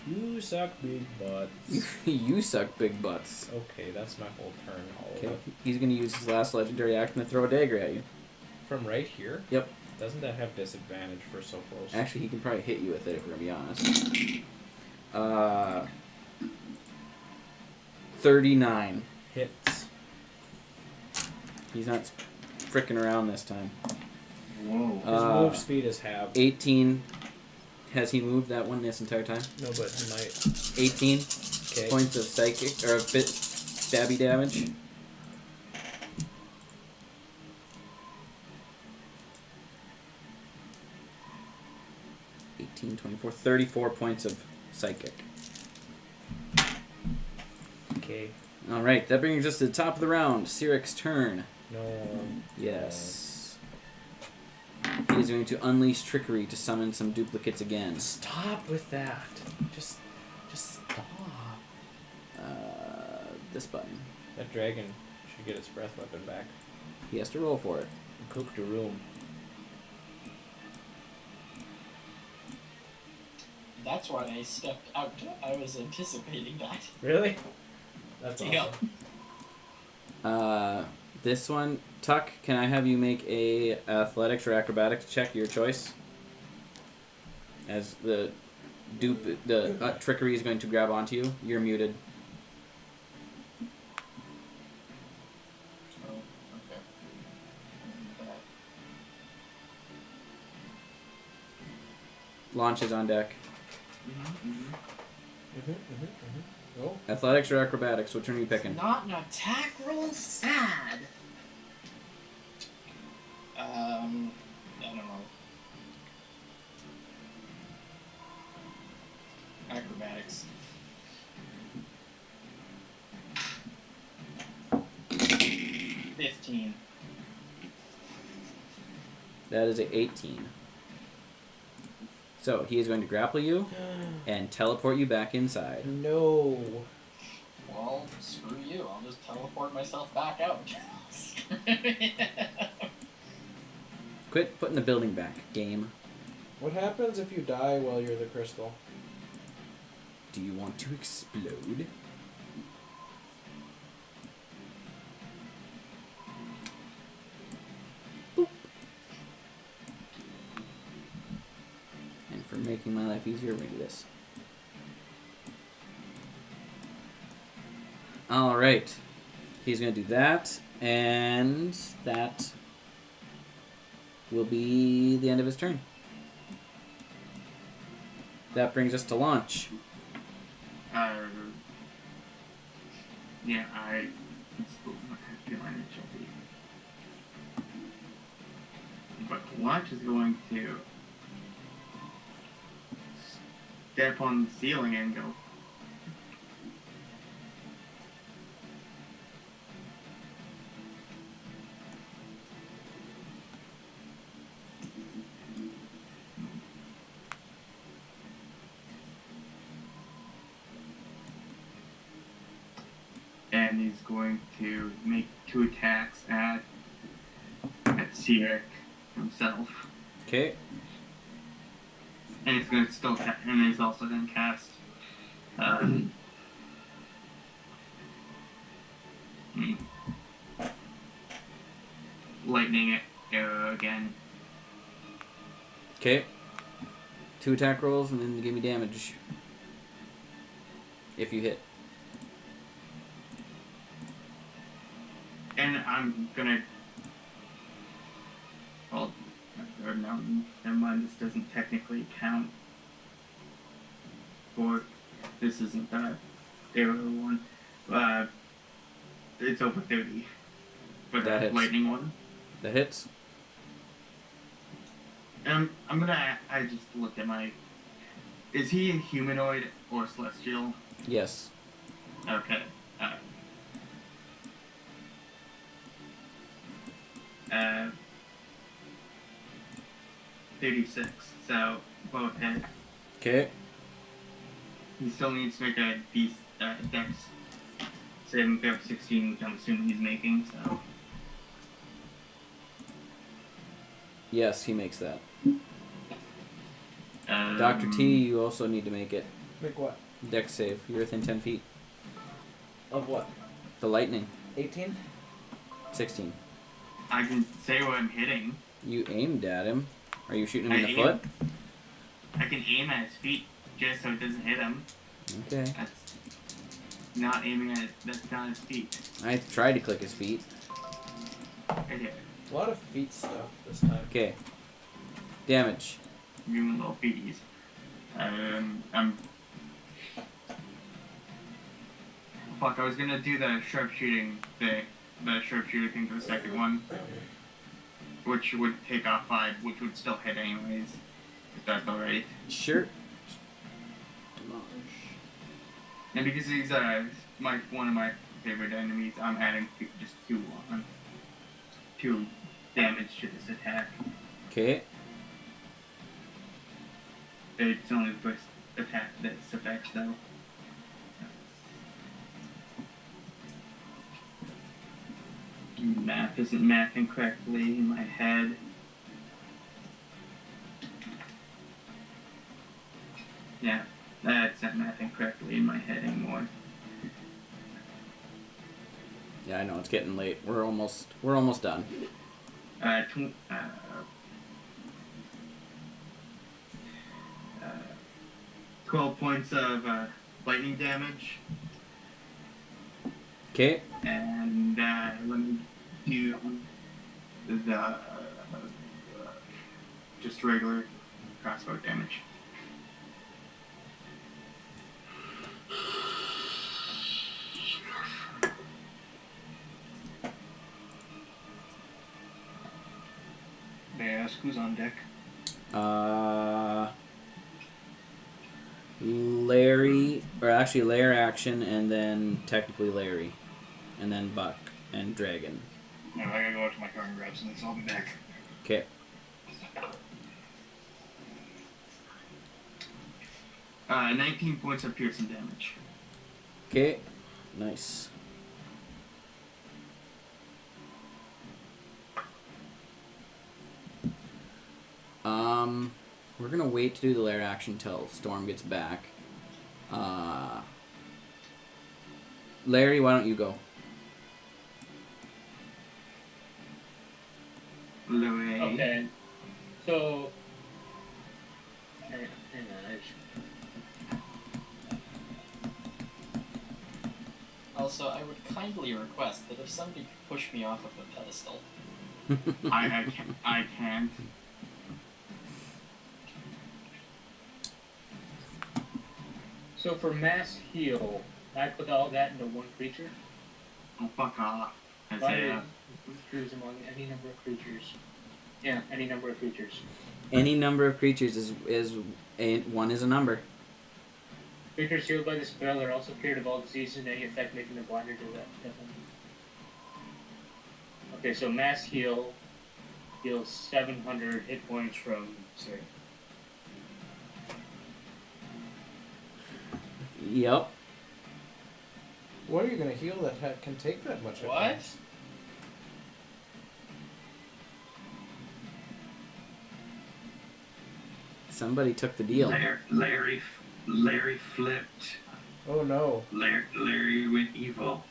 You suck big butts. You suck big butts. Okay, that's my whole turn. All Okay. of it. He's going to use his last legendary action to throw a dagger at you. From right here? Yep. Doesn't that have disadvantage for so close? Actually, he can probably hit you with it if we're going to be honest. 39. Hits. He's not fricking around this time. Whoa. His move speed is halved. 18. Has he moved that one this entire time? No, but he might. 18 Okay. points of psychic or stabby damage. $18, 24, 34 points of psychic. Okay. All right, that brings us to the top of the round. Cyric's turn. No. Yes. He is going to unleash trickery to summon some duplicates again. Stop with that. Just stop. This button. That dragon should get its breath weapon back. He has to roll for it. Cook the room. That's why I stepped out. I was anticipating that. Really? That's awesome. Yep. This one, Tuck, can I have you make a athletics or acrobatics check, your choice? As the trickery is going to grab onto you. You're muted. Oh, okay. Launch is on deck. Oh. Athletics or acrobatics? Which one are you picking? Not an attack roll, sad. I don't know. Acrobatics. $15. That is a 18. So he is going to grapple you and teleport you back inside. No. Well, screw you. I'll just teleport myself back out. Quit putting the building back, game. What happens if you die while you're the crystal? Do you want to explode? Boop. And for making my life easier, we're going to do this. Alright. He's going to do that, and that will be the end of his turn. That brings us to launch. Yeah, I feel like it should be. But Watch is going to step on the ceiling and go. And he's going to make 2 attacks at Cyric himself. Okay. And he's going to still and he's also going to cast lightning arrow again. Okay. 2 attack rolls and then give me damage. If you hit. And I'm gonna. Well, or no, never mind. This doesn't technically count. For this isn't the arrow one. It's over 30. For That the hits. lightning one. That hits. I'm gonna. I just looked at my. Is he a humanoid or celestial? Yes. Okay. 36. So both hit. Okay. He still needs to make a dex saving throw of 16, which I'm assuming he's making. So Yes, he makes that. um, Dr. T, you also need to make it. Make what? Dex save. You're within 10 feet. Of what? The lightning. 18? 16. I can say what I'm hitting. You aimed at him. Are you shooting him in the I foot? I can aim at his feet just so it doesn't hit him. Okay. That's not aiming at. That's not his feet. I tried to click his feet. Right here. A lot of feet stuff this time. Okay. Damage. Human little feeties. Fuck, I was gonna do the sharpshooting thing. The sharpshooter thing for the second one. Which would take off 5, which would still hit anyways. If that's alright. Sure. And because he's one of my favorite enemies, I'm adding just 2 on. 2 damage to this attack. Okay. It's only the first attack that's affects though. Math isn't mathing correctly in my head. Yeah, that's not mathing correctly in my head anymore. Yeah, I know it's getting late. We're almost done. 12 points of lightning damage. Okay. And let me do the just regular crossbow damage. May I ask who's on deck? Larry, or actually Lair Action, and then technically Larry, and then Buck and Dragon. No, I gotta go out to my car and grab something, so I'll be back. Okay. Uh, 19 points of piercing damage. Okay. Nice. We're gonna wait to do the lair action till Storm gets back. Larry, why don't you go? Larry. Okay. So. Hang on. Also, I would kindly request that if somebody could push me off of a pedestal. I can't. So for mass heal, I put all that into one creature. Oh, fuck off. Fire creatures among any number of creatures. Yeah, any number of creatures. Any number of creatures one is a number. Creatures healed by the spell are also cured of all diseases and any effect making them blind or deaf. Okay, so mass heal heals 700 hit points from. Sorry. Yep. What are you gonna heal that can take that much? What? Somebody took the deal. Larry flipped. Oh no. Larry went evil.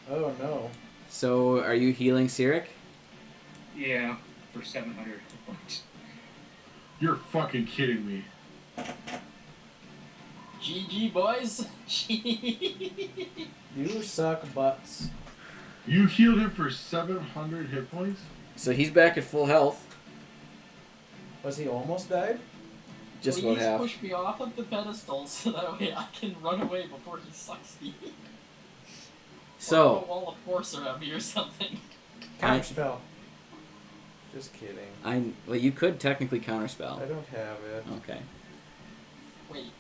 Oh no. So, are you healing Cyric? Yeah, for 700 hit points. You're fucking kidding me. GG, boys. You suck butts. You healed him for 700 hit points? So he's back at full health. Was he almost died? Just Please about half. push me off of the pedestal so that way I can run away before he sucks me. So. Or have a wall of force around me or something. Counterspell. Just kidding. Well, you could technically counterspell. I don't have it. Okay. Wait.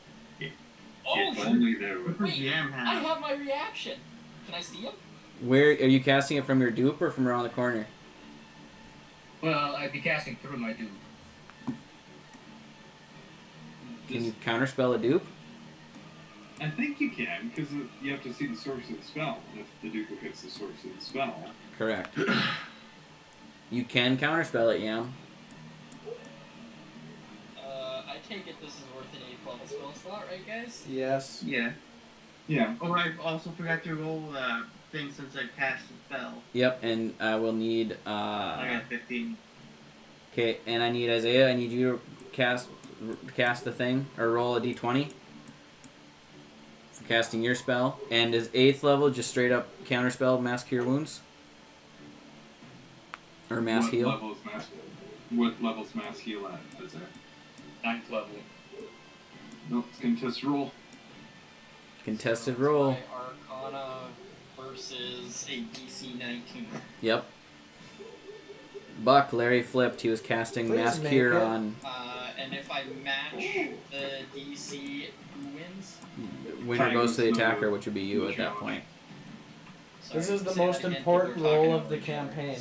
Oh, Oh, only there. wait, I have my reaction. Can I see him? Where are you casting it from your dupe or from around the corner? Well, I'd be casting through my dupe. Can you counterspell a dupe? I think you can, because you have to see the source of the spell. If the duplicate's the source of the spell. Correct. You can counterspell it, yeah. I take it this is worth an 8th level spell slot, right, guys? Yes. Yeah. Yeah. Oh, I also forgot to roll thing since I cast the spell. Yep, and I will need. I got 15. Okay, and I need Isaiah. I need you to cast the thing or roll a d20 for casting your spell. And is 8th level just straight up counterspell mass cure wounds or mass What heal? What level's mass heal at? Is there? 9th level. Nope, it's contest roll. Contested So roll. it's my Arcana versus a DC 19. Yep. Buck, Larry flipped. He was casting Please mass make cure it. on. And if I match the DC, who wins? Winner goes to the attacker, which would be you at that point. Sorry, This is the say that most again, important people are role talking of over the each other. campaign.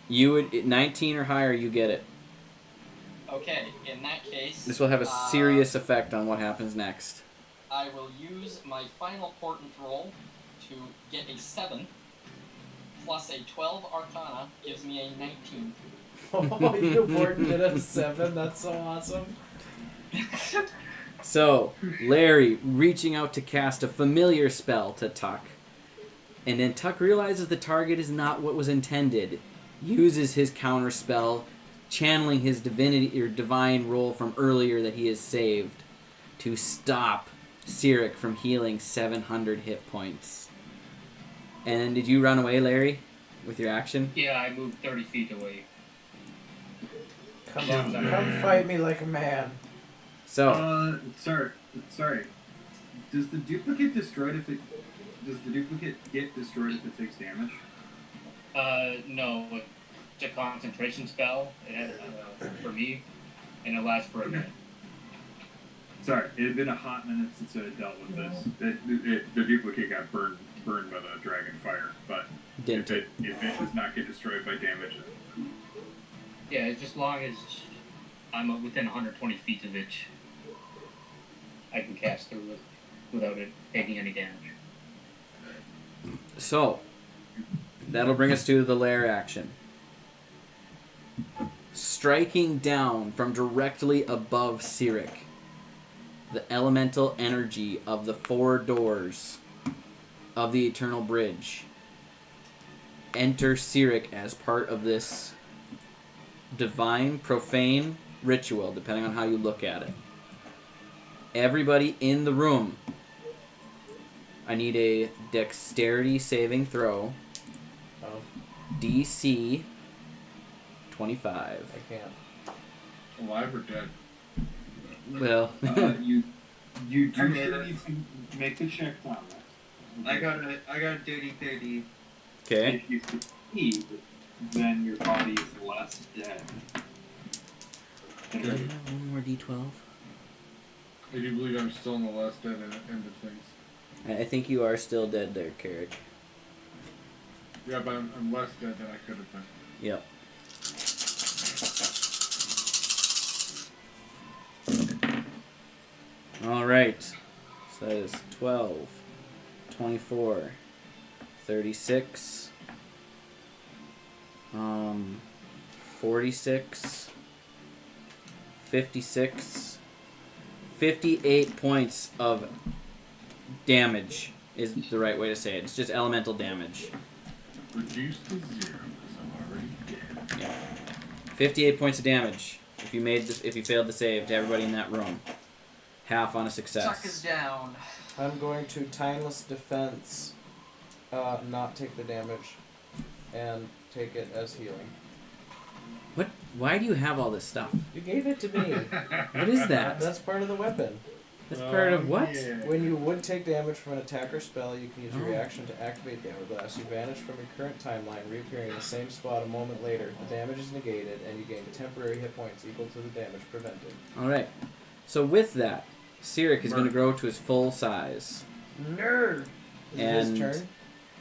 You would 19 or higher. You get it. Okay, in that case... This will have a serious effect on what happens next. I will use my final portent roll to get a 7, plus a 12 Arcana gives me a 19. Oh, you portented a 7. That's so awesome. So, Larry reaching out to cast a familiar spell to Tuck. And then Tuck realizes the target is not what was intended. Uses his counter spell, channeling his divinity or divine roll from earlier that he has saved to stop Cyric from healing 700 hit points. And then did you run away, Larry, with your action? Yeah, I moved 30 feet away. Come on, come fight me like a man. So, Sorry. Does the duplicate destroyed if it? Does the duplicate get destroyed if it takes damage? No. It's a concentration spell. It has, for me, and it lasts for a minute. Sorry, it had been a hot minute since I had dealt with this. The duplicate got burned by the dragon fire, but Didn't if it does not get destroyed by damage, Yeah, it's just long as I'm within 120 feet of it, I can cast through it without it taking any damage. So, that'll bring us to the lair action. Striking down from directly above Cyric, the elemental energy of the 4 doors of the Eternal Bridge enter Cyric as part of this divine, profane ritual, depending on how you look at it. Everybody in the room, I need a dexterity saving throw. Oh, DC 25. I can't. Alive or dead? Well, you do I made still it. need to make the check on that. I got a dirty 30. okay. If you succeed, then your body is less dead. Do I have one more D12? I do believe I'm still in the last dead end of things. I think you are still dead there, Carrick. Yeah, but I'm less dead than I could have been. Yep. Alright. So that is 12, 24, 36, 46, 56, 58 points of damage is the right way to say it. It's just elemental damage. Reduced to 0 because I'm already dead. Yeah. 58 points of damage if you failed to save to everybody in that room. Half on a success. Tuck is down. I'm going to Timeless Defense, not take the damage, and take it as healing. What? Why do you have all this stuff? You gave it to me. What is that? That's part of the weapon. That's part of what? Yeah. When you would take damage from an attack or spell, you can use your reaction to activate the hourglass. You vanish from your current timeline, reappearing in the same spot a moment later. The damage is negated, and you gain temporary hit points equal to the damage prevented. Alright. So with that, Cyric is going to grow to his full size. Nerd! Is it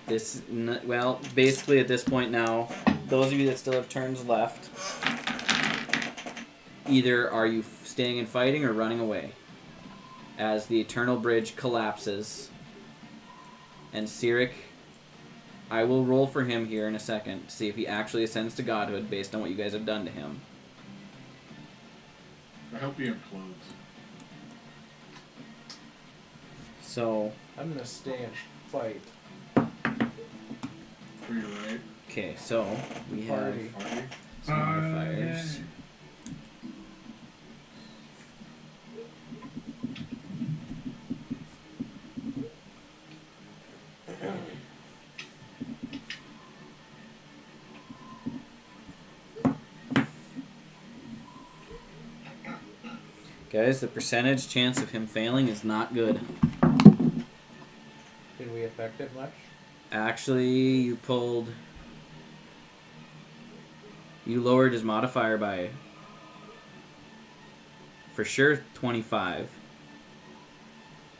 his turn? Well, basically at this point now, those of you that still have turns left, either are you staying and fighting or running away. As the Eternal Bridge collapses, and Cyric, I will roll for him here in a second to see if he actually ascends to godhood based on what you guys have done to him. I hope he implodes. So, I'm going to stay and fight. For your right. okay, so we have Party. some modifiers. Guys, the percentage chance of him failing is not good. Did we affect it much? Actually, you lowered his modifier by, for sure, 25.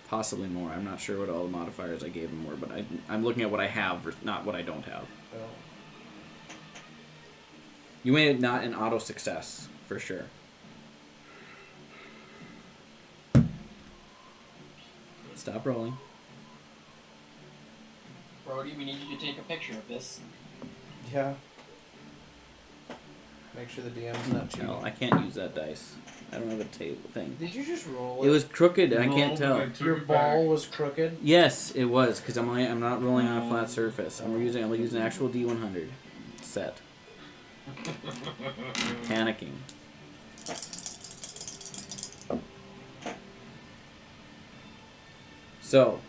Possibly more. I'm not sure what all the modifiers I gave him were, but I'm looking at what I have, not what I don't have. Oh. You made it not an auto success, for sure. Stop rolling. Brody, we need you to take a picture of this. Yeah. Make sure the DM's not cheating. No, I can't use that dice. I don't have a table thing. Did you just roll It was crooked, and I can't tell. Your ball was crooked? Yes, it was, because I'm not rolling on a flat surface. I'm using an actual D100 set. Panicking. So,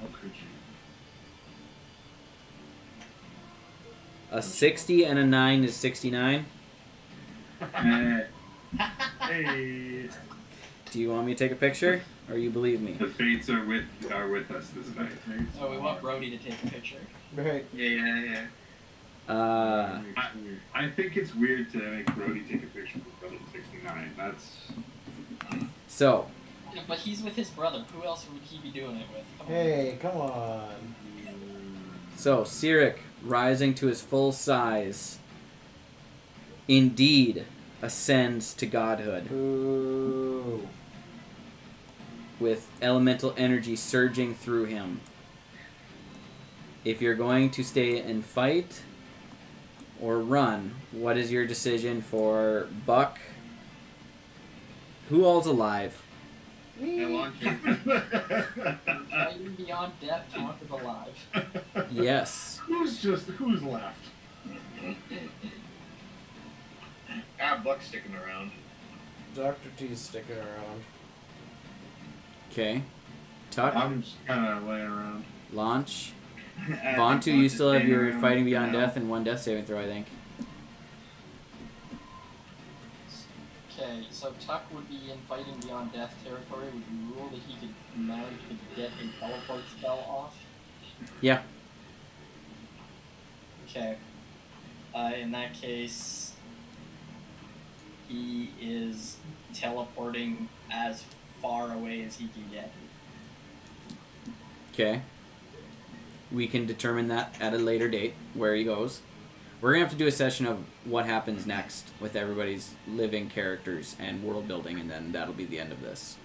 How could you? a 60 and a 9 is 69. Hey. Do you want me to take a picture, or you believe me? The fates are with us this night. So we want Brody to take a picture. Right. Yeah. I think it's weird to make Brody take a picture with Brother 69. That's... So, Yeah, but he's with his brother. Who else would he be doing it with? Come on. Hey, come on. Cyric, rising to his full size, indeed ascends to godhood. Ooh. With elemental energy surging through him. If you're going to stay and fight or run, what is your decision for Buck? Who all's alive? I want you. Fighting beyond death, taunted alive. Yes. Who's left? Buck's sticking around. Dr. T's sticking around. Okay. Tuck. I'm just kind of laying around. Launch. Vontu, you still have your fighting beyond death and one death saving throw, I think. Okay, so Tuck would be in fighting beyond death territory. Would you rule that he could manage to get a teleport spell off? Yeah. Okay. In that case, he is teleporting as far away as he can get. Okay. We can determine that at a later date, where he goes. We're going to have to do a session of what happens next with everybody's living characters and world building, and then that'll be the end of this.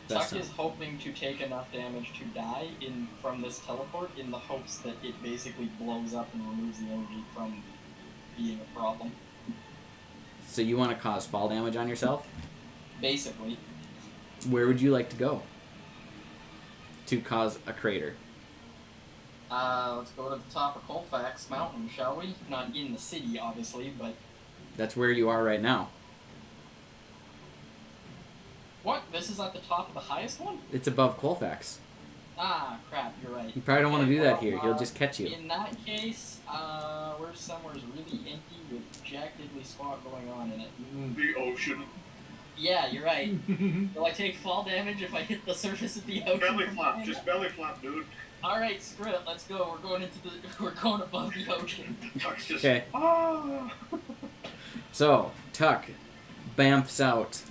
Tuck is hoping to take enough damage to die from this teleport in the hopes that it basically blows up and removes the energy from being a problem. So you want to cause fall damage on yourself? Basically. Where would you like to go to cause a crater? Let's go to the top of Colfax Mountain, shall we? Not in the city, obviously, but... That's where you are right now. What? This is at the top of the highest one? It's above Colfax. Ah, crap, you're right. You probably don't want to do that here. He'll just catch you. In that case, we're somewhere's really empty with Jack Diddley spot going on in it. The ocean. Yeah, you're right. Will I take fall damage if I hit the surface of the ocean? Belly flap, just belly flap, dude. Alright, screw it, let's go. We're going above the ocean. Tuck's just... Okay. Ah! So, Tuck bamfs out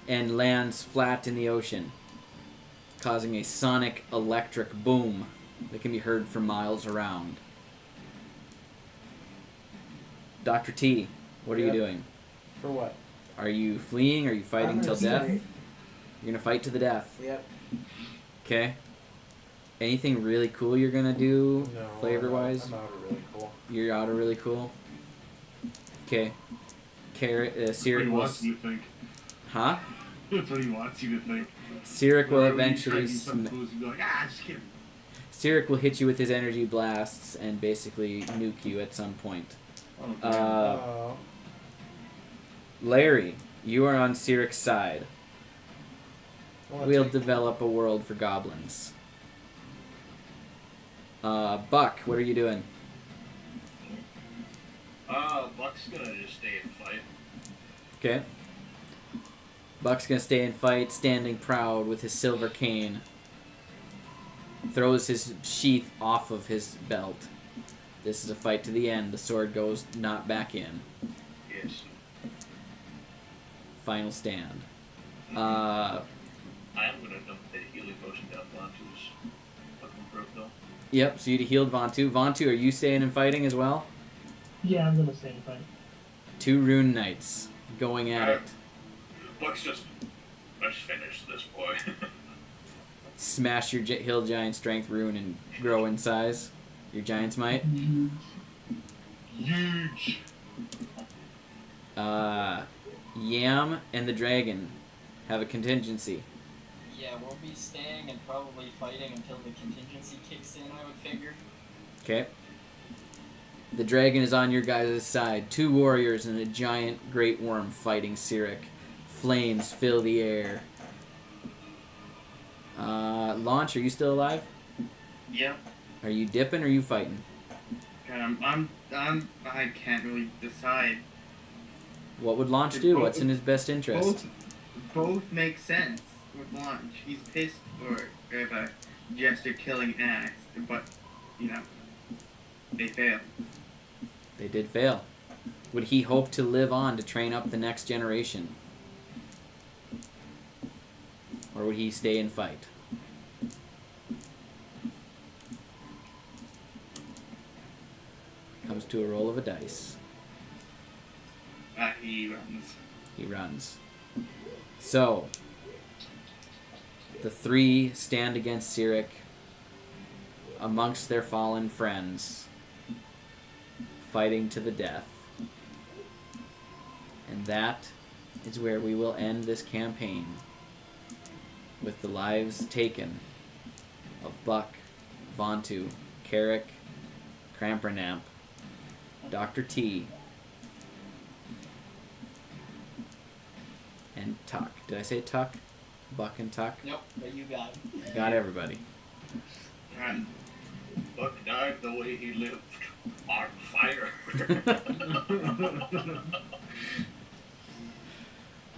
and lands flat in the ocean, causing a sonic electric boom that can be heard for miles around. Dr. T, what are you doing? For what? Are you fleeing? Are you fighting till death? You're gonna fight to the death. Yep. Okay. Anything really cool you're gonna do, No, flavor-wise? I'm out of really cool. You're out of really cool. Okay. Cyric he will. wants you to think. Huh? That's what he wants you to think. Cyric will Whenever you eventually. try to do something cool, he'll be like, just kidding. Cyric will hit you with his energy blasts and basically nuke you at some point. Larry, you are on Cyric's side. We'll develop a world for goblins. Buck, what are you doing? Buck's gonna just stay and fight. Okay. Buck's gonna stay and fight, standing proud with his silver cane. Throws his sheath off of his belt. This is a fight to the end. The sword goes not back in. Yes. Final stand. I am gonna dump the healing potion down Vontu's fucking throat, though. Yep, so you'd healed Vontu. Vontu, are you staying and fighting as well? Yeah, I'm gonna stay and fight. 2 rune knights going at it. Buck's just... Let's finish this, boy. Smash your hill giant strength rune and grow in size. Your giant's might. Huge. Yam and the dragon have a contingency. Yeah, we'll be staying and probably fighting until the contingency kicks in, I would figure. Okay. The dragon is on your guys' side. 2 warriors and a giant great worm fighting Cyric. Flames fill the air. Launch, are you still alive? Yep. Are you dipping or are you fighting? I can't really decide. What would Launch do? What's in his best interest? Both make sense with Launch. He's pissed for the Jester killing Axe, but, they failed. They did fail. Would he hope to live on to train up the next generation? Or would he stay and fight? Comes to a roll of a dice. He runs. He runs. So, the 3 stand against Cyric amongst their fallen friends, fighting to the death. And that is where we will end this campaign, with the lives taken of Buck, Vontu, Carrick, Crampernamp, Dr. T, and Tuck. Did I say Tuck? Buck and Tuck? Nope, but you got it. Got everybody. And Buck died the way he lived. On fire.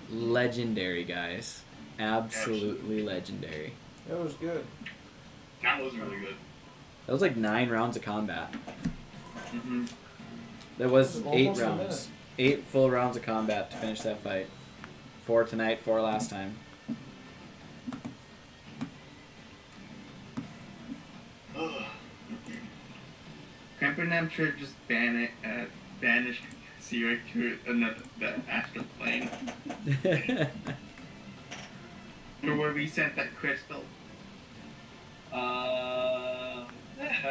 Legendary, guys. Absolutely legendary. That was good. That was really good. That was like 9 rounds of combat. Mm-hmm. There was Almost 8 a rounds. minute. 8 full rounds of combat to finish that fight. 4 tonight, 4 last time. Campernem should just banish Cyric to the astral plane. Or where we sent that crystal. I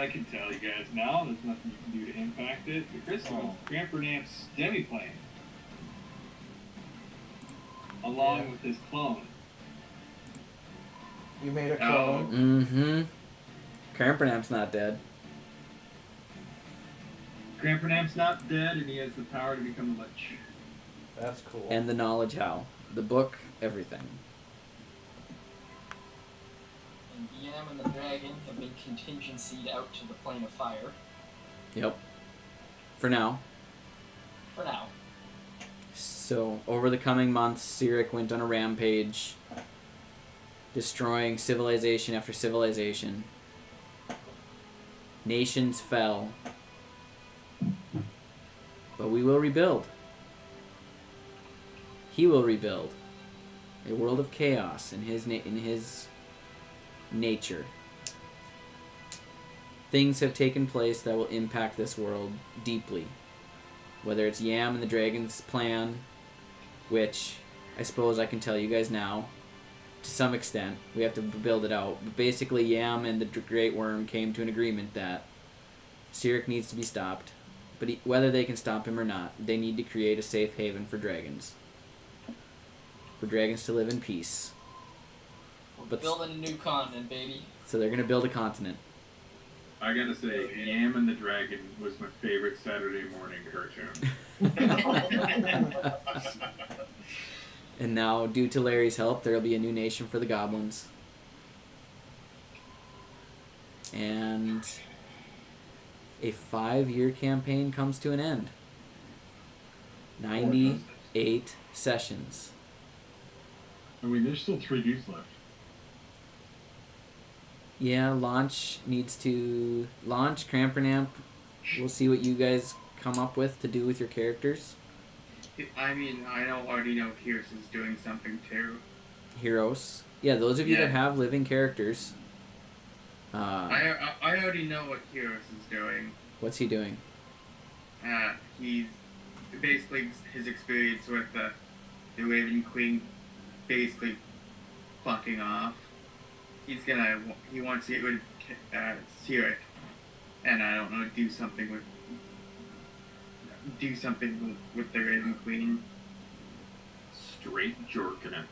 can tell you guys now. There's nothing you can do to impact it. The crystal is Crampernamp's demi-plane, along with his clone. You made a clone. Mm-hmm. Crampernamp's not dead. Crampernamp's not dead, and he has the power to become a lich. That's cool. And the knowledge how. The book, everything. And Yam and the dragon have been contingencyed out to the plane of fire. Yep. For now. For now. So, over the coming months, Cyric went on a rampage, destroying civilization after civilization. Nations fell. But we will rebuild. He will rebuild. A world of chaos in his nature. Things have taken place that will impact this world deeply. Whether it's Yam and the Dragon's plan, which I suppose I can tell you guys now, to some extent. We have to build it out. But basically, Yam and the Great Worm came to an agreement that Cyric needs to be stopped. But whether they can stop him or not, they need to create a safe haven for dragons. For dragons to live in peace. We're building a new continent, baby. So they're going to build a continent. I gotta say, Yam and the Dragon was my favorite Saturday morning cartoon. And now, due to Larry's help, there will be a new nation for the goblins. And a 5-year campaign comes to an end. 98 sessions. I mean, there's still 3 dudes left. Yeah, launch Crampernamp. We'll see what you guys come up with to do with your characters. I mean, I already know Pierce is doing something too. Heroes. Yeah, those of you that have living characters. I already know what Pierce is doing. What's he doing? He's basically his experience with the Raven Queen basically fucking off. He wants to get rid of Cyric, and I don't know, do something with the Raven Queen. Straight jorking it.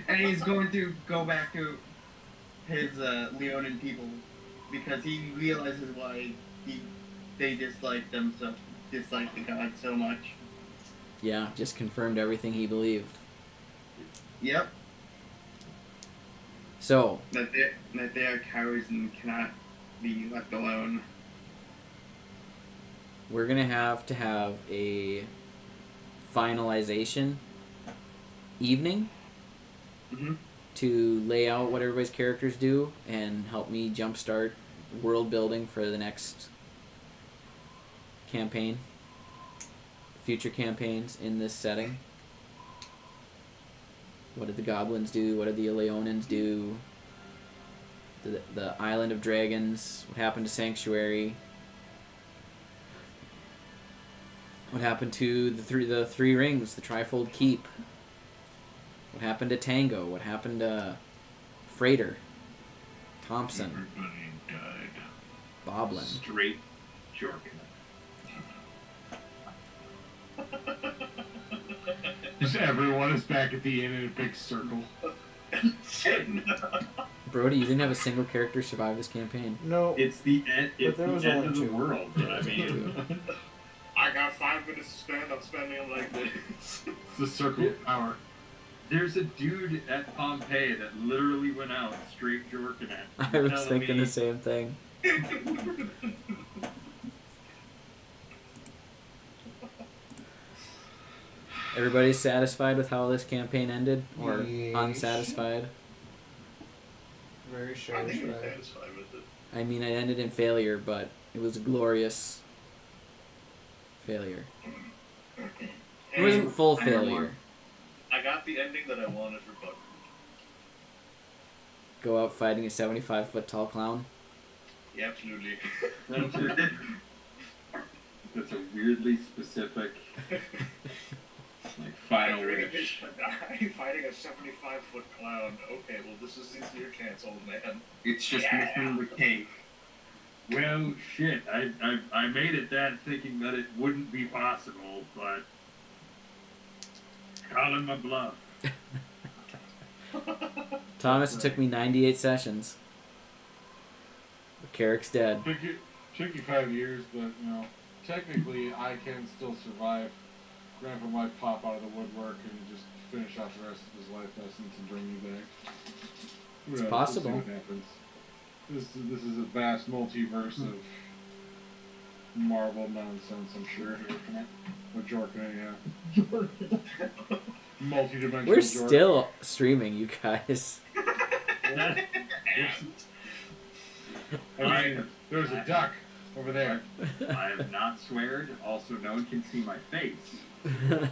And he's going to go back to his Leonin people because he realizes why they dislike the god so much. Yeah, just confirmed everything he believed. Yep. So That they are cowards and cannot be left alone. we're gonna have a finalization evening to lay out what everybody's characters do and help me jumpstart world building for the next campaign, future campaigns in this setting. What did the goblins do? What did the Leonins do? The Island of Dragons. What happened to Sanctuary? What happened to the three rings? The Trifold Keep. What happened to Tango? What happened to Freighter? Thompson? Everybody died. Boblin. Straight jorking it. Just everyone is back at the inn in a big circle. Brody, you didn't have a single character survive this campaign. No. It's the end. It's there the was end only of the 2. world. I mean, I got 5 minutes to spend. I'm spending them like this. It's the circle of power. there's a dude at Pompeii that literally went out straight jorking it. I was thinking the same thing. Everybody's satisfied with how this campaign ended, or Yes. unsatisfied? Very I think I'm satisfied. satisfied with it. I mean, it ended in failure, but It was a glorious failure. It wasn't full failure. I got the ending that I wanted for Buck. Go out fighting a 75-foot tall clown. Yeah, absolutely. That's a weirdly specific, like, final wish. Fighting a 75-foot clown. Okay, well, this is your chance, old man. It's just missing the cake. Well, shit. I made it that thinking that it wouldn't be possible, but calling my bluff. Thomas, it took me 98 sessions. Carrick's dead. Took you 5 years, but, you know, technically I can still survive. Grandpa might pop out of the woodwork and just finish off the rest of his life lessons and bring you back. It's We'll possible. see what happens. This is a vast multiverse of Marvel nonsense, I'm sure. With Jorkin, yeah. Multi-dimensional We're Jorkin. still streaming, you guys. I mean, there's a duck over there. I have not sweared. Also, no one can see my face. Ooh,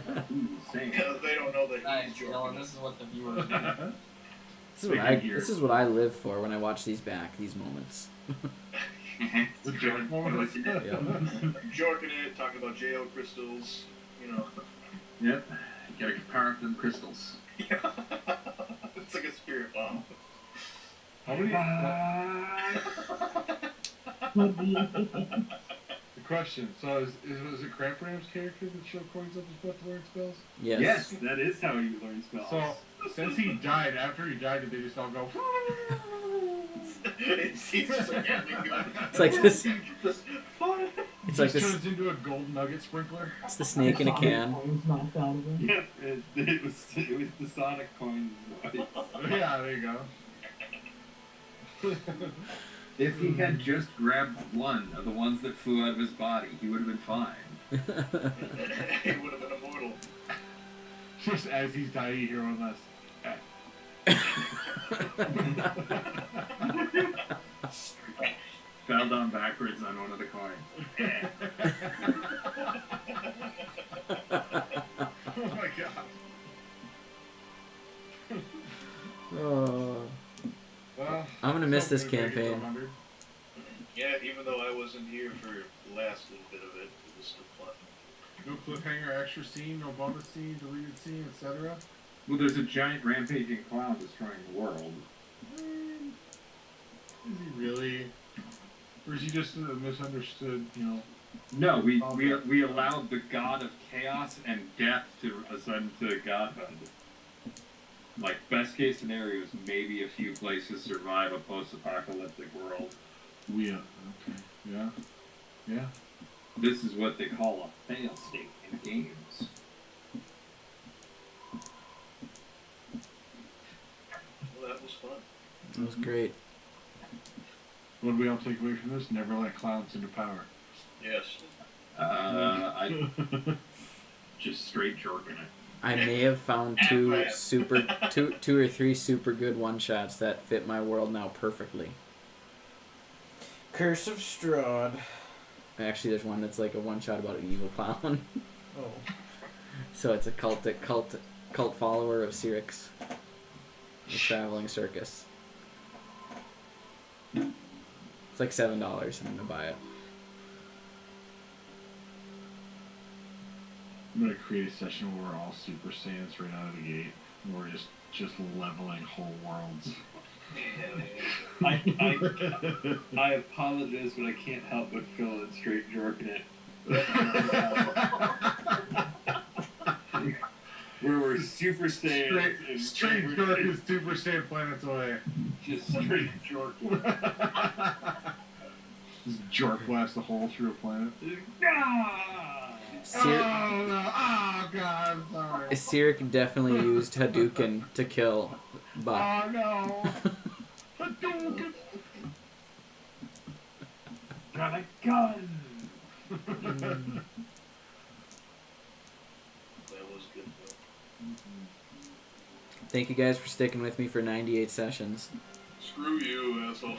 same. Because they don't know that Nice, he's Dylan. Jorkin. This is what the viewers need. This is what I live for when I watch these back, these moments. The jerk moment. Jorkin it, talking about JO crystals, you know. Yep. You gotta compare up them crystals. It's like a spirit bomb. How many? The question. So is it Crampram's character that show coins up his butt to learn spells? Yes. Yes, that is how you learn spells. So since he died, after he died, did they just all go? It's just like It's like this. It's like Just this. turns into a gold nugget sprinkler. It's the snake in a can. Knocked out of him. Yep, it was the Sonic coins voice. Yeah, there you go. If he had just grabbed one of the ones that flew out of his body, he would have been fine. He would have been immortal. Just as he's dying, you hear one less. Fell down backwards on one of the coins. Oh my god. Oh. Well, I'm gonna miss this something to make it to campaign. 100. Yeah, even though I wasn't here for the last little bit of it, it was still fun. No cliffhanger, extra scene, no bonus scene, deleted scene, etc. Well, there's a giant rampaging clown destroying the world. Is he really? Or is he just a misunderstood, you know? No, we allowed the god of chaos and death to ascend to godhood. Like, best case scenarios, maybe a few places survive a post-apocalyptic world. Yeah. Okay. Yeah. Yeah. This is what they call a fail state in games. Well, that was fun. That was great. What do we all take away from this? Never let clowns into power. Yes. I just straight jerking it. I may have found two or three super good one shots that fit my world now perfectly. Curse of Strahd. Actually, there's one that's like a one shot about an evil clown. Oh. So it's a cult follower of Cyric's, the traveling circus. It's like $7. I'm gonna buy it. I'm gonna create a session where we're all Super Saiyans right out of the gate, and we're just leveling whole worlds. I apologize, but I can't help but feel it straight jerking it. Where we're Super Saiyans. Straight Dark is Super Saiyan planets away. Just straight jerking. Just jerk blast the hole through a planet. Oh god, I'm sorry. Cyric definitely used Hadouken to kill Buck. Oh no! Hadouken! Got a gun! That was good though. Thank you guys for sticking with me for 98 sessions. Screw you, asshole.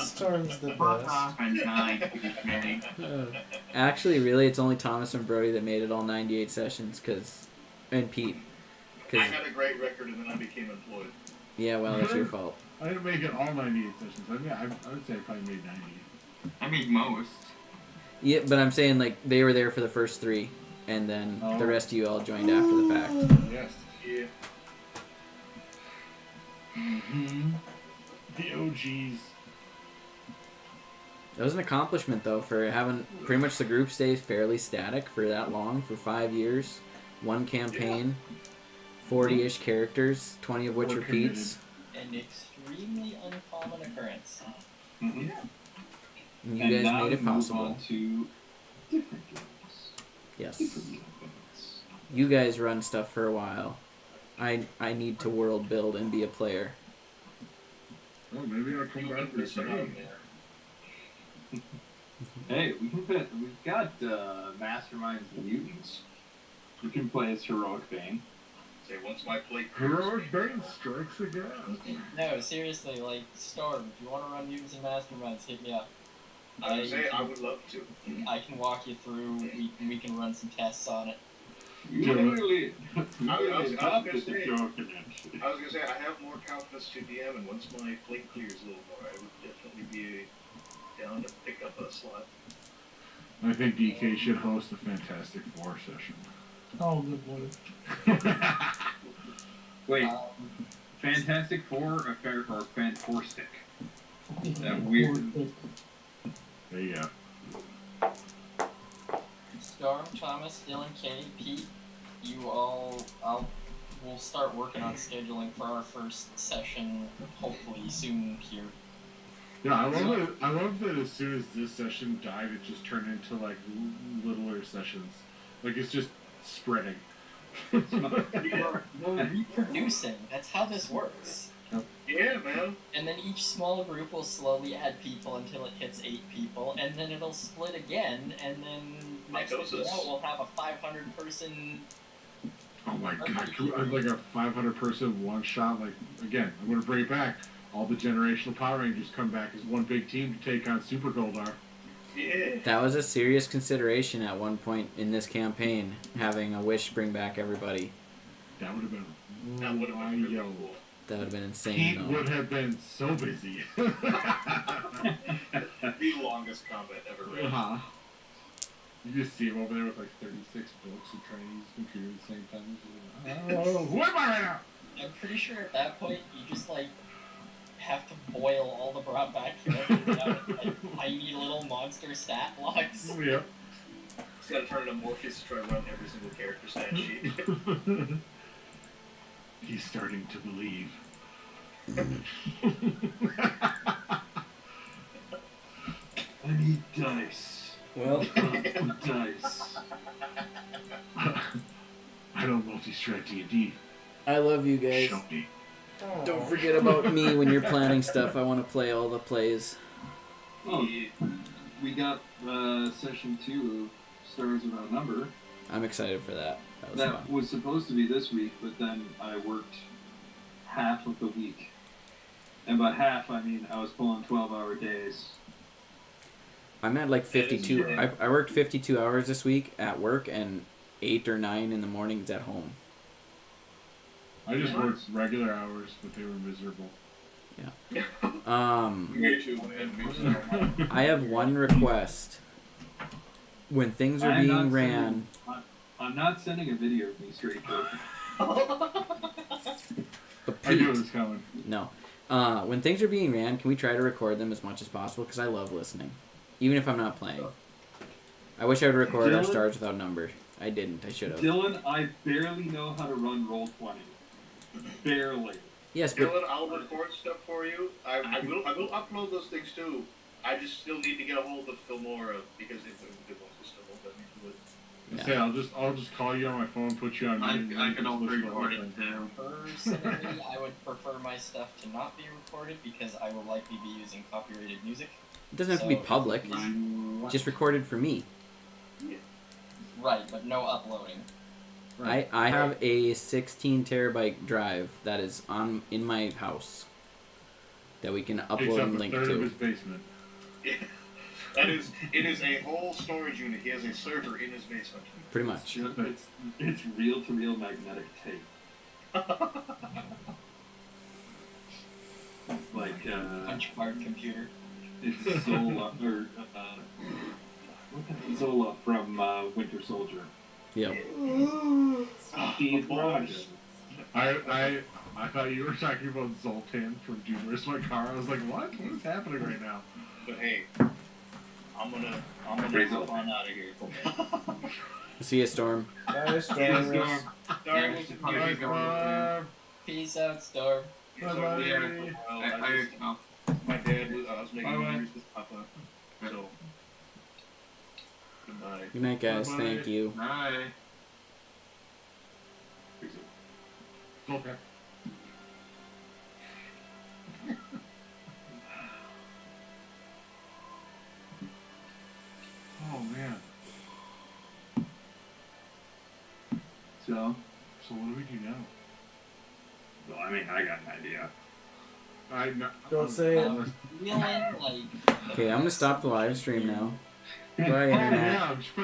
Storm's the Fuck best. off and die, Manny. Actually, really, it's only Thomas and Brody that made it all 98 sessions, and Pete. I had a great record and then I became employed. Yeah, well, that's your fault. I didn't make it all 98 sessions. I mean, I would say I probably made 90. I made most. Yeah, but I'm saying, like, they were there for the first 3, and then the rest of you all joined after the fact. Yes. Yeah. Mm-hmm. The OGs. That was an accomplishment, though, for having pretty much the group stay fairly static for that long, for 5 years. 1 campaign, 40-ish characters, 20 of which We're repeats. An extremely uncommon occurrence. Mm-hmm. And you And guys now made it we move possible. on to different games. Yes. Different campaigns. You guys run stuff for a while. I need to world build and be a player. Oh, maybe I'll come back for a second. Hey, we've got Masterminds and Mutants. You can play as Heroic Bane. Say, once my plate Heroic Bane strikes again. No, seriously, like, Storm, if you want to run Mutants and Masterminds, hit me up. I would love to. I can walk you through, we can run some tests on it. You really I was adopted gonna the say- joke eventually. I was gonna say I have more confidence to DM, and once my plate clears a little more, I would definitely be down to pick up a slot. I think DK should host a Fantastic Four session. Oh, good lord. Wait, Um, Fantastic Four or Fantastic? That weird. There you go. Storm, Thomas, Dylan, Kenny, Pete, you all, we'll start working on scheduling for our first session, hopefully soon here. Yeah, I love that as soon as this session died, it just turned into like littler sessions. Like it's just spreading. We're reproducing, that's how this works. Yeah, man. And then each small group will slowly add people until it hits 8 people, and then it'll split again, and then next thing you know, we'll have a 500 person. Oh my god, like a 500 person one shot. Like again, I'm gonna bring it back. All the generational Power Rangers come back as one big team to take on Super Goldar. Yeah. That was a serious consideration at one point in this campaign, having a Wish bring back everybody. That would have been really cool. That would have been insane. Pete though. would have been so busy. The longest combat ever read. Uh-huh. You just see him over there with like 36 books and trying to use the computer at the same time. Oh, who am I right now? I'm pretty sure at that point you just like have to boil all the brought back characters down to like tiny little monster stat logs. Yep. Just gotta turn into Morpheus to try to run every single character stat sheet. He's starting to believe. I need dice. Well, dice. I don't multi-strat D&D. I love you guys. Show me. Don't forget about me when you're planning stuff. I want to play all the plays. Oh, we got session 2 of Stars Without Number. I'm excited for that. That was That fun. was supposed to be this week, but then I worked half of the week. And by half, I mean I was pulling 12-hour days. I'm at like 52. I worked 52 hours this week at work and 8 or 9 in the mornings at home. I just worked regular hours, but they were miserable. Yeah. Me too, man. I have one request. When things are I'm not being ran, sending- I'm not sending a video of me straight through. but I knew it Pete, was coming. no. When things are being ran, can we try to record them as much as possible? Because I love listening, even if I'm not playing. I wish I would record our Dylan? Stars Without Number. I didn't. I should have. Dylan, I barely know how to run Roll20. Barely. Yes, but Dylan, I'll record stuff for you. I will upload those things too. I just still need to get a hold of Filmora because it wants to still let me do it. Yeah. Say, I'll just call you on my phone, put you on mute. I can also listen to record the it too. Personally, I would prefer my stuff to not be recorded because I will likely be using copyrighted music. it doesn't have to be So- public. Just recorded for me. Right, but no uploading. I have a 16 terabyte drive that is in my house that we can Takes upload up and a link third of to. his basement. Yeah. It is a whole storage unit. He has a server in his basement. Pretty much. It's reel to reel magnetic tape. It's like Punch card computer. it's Zola or Zola from Winter Soldier. Yep. Steve Rogers. I thought you were talking about Zoltan from Dune vs. My Car. I was like, what? What is happening right now? But hey, I'm gonna hop on out of here. See you, Storm. Bye, Storm. Bye. Peace out, Storm. Bye-bye. My dad was making Bye-bye. memories with Papa. So, goodbye. Good night, guys. Bye-bye. Thank you. Bye. Zoltan. Oh man. So So what do we do now? well, I mean, I got an idea. Don't say it. Feeling like Okay, I'm gonna stop the live stream now. Bye, Oh Internet. yeah, I'm just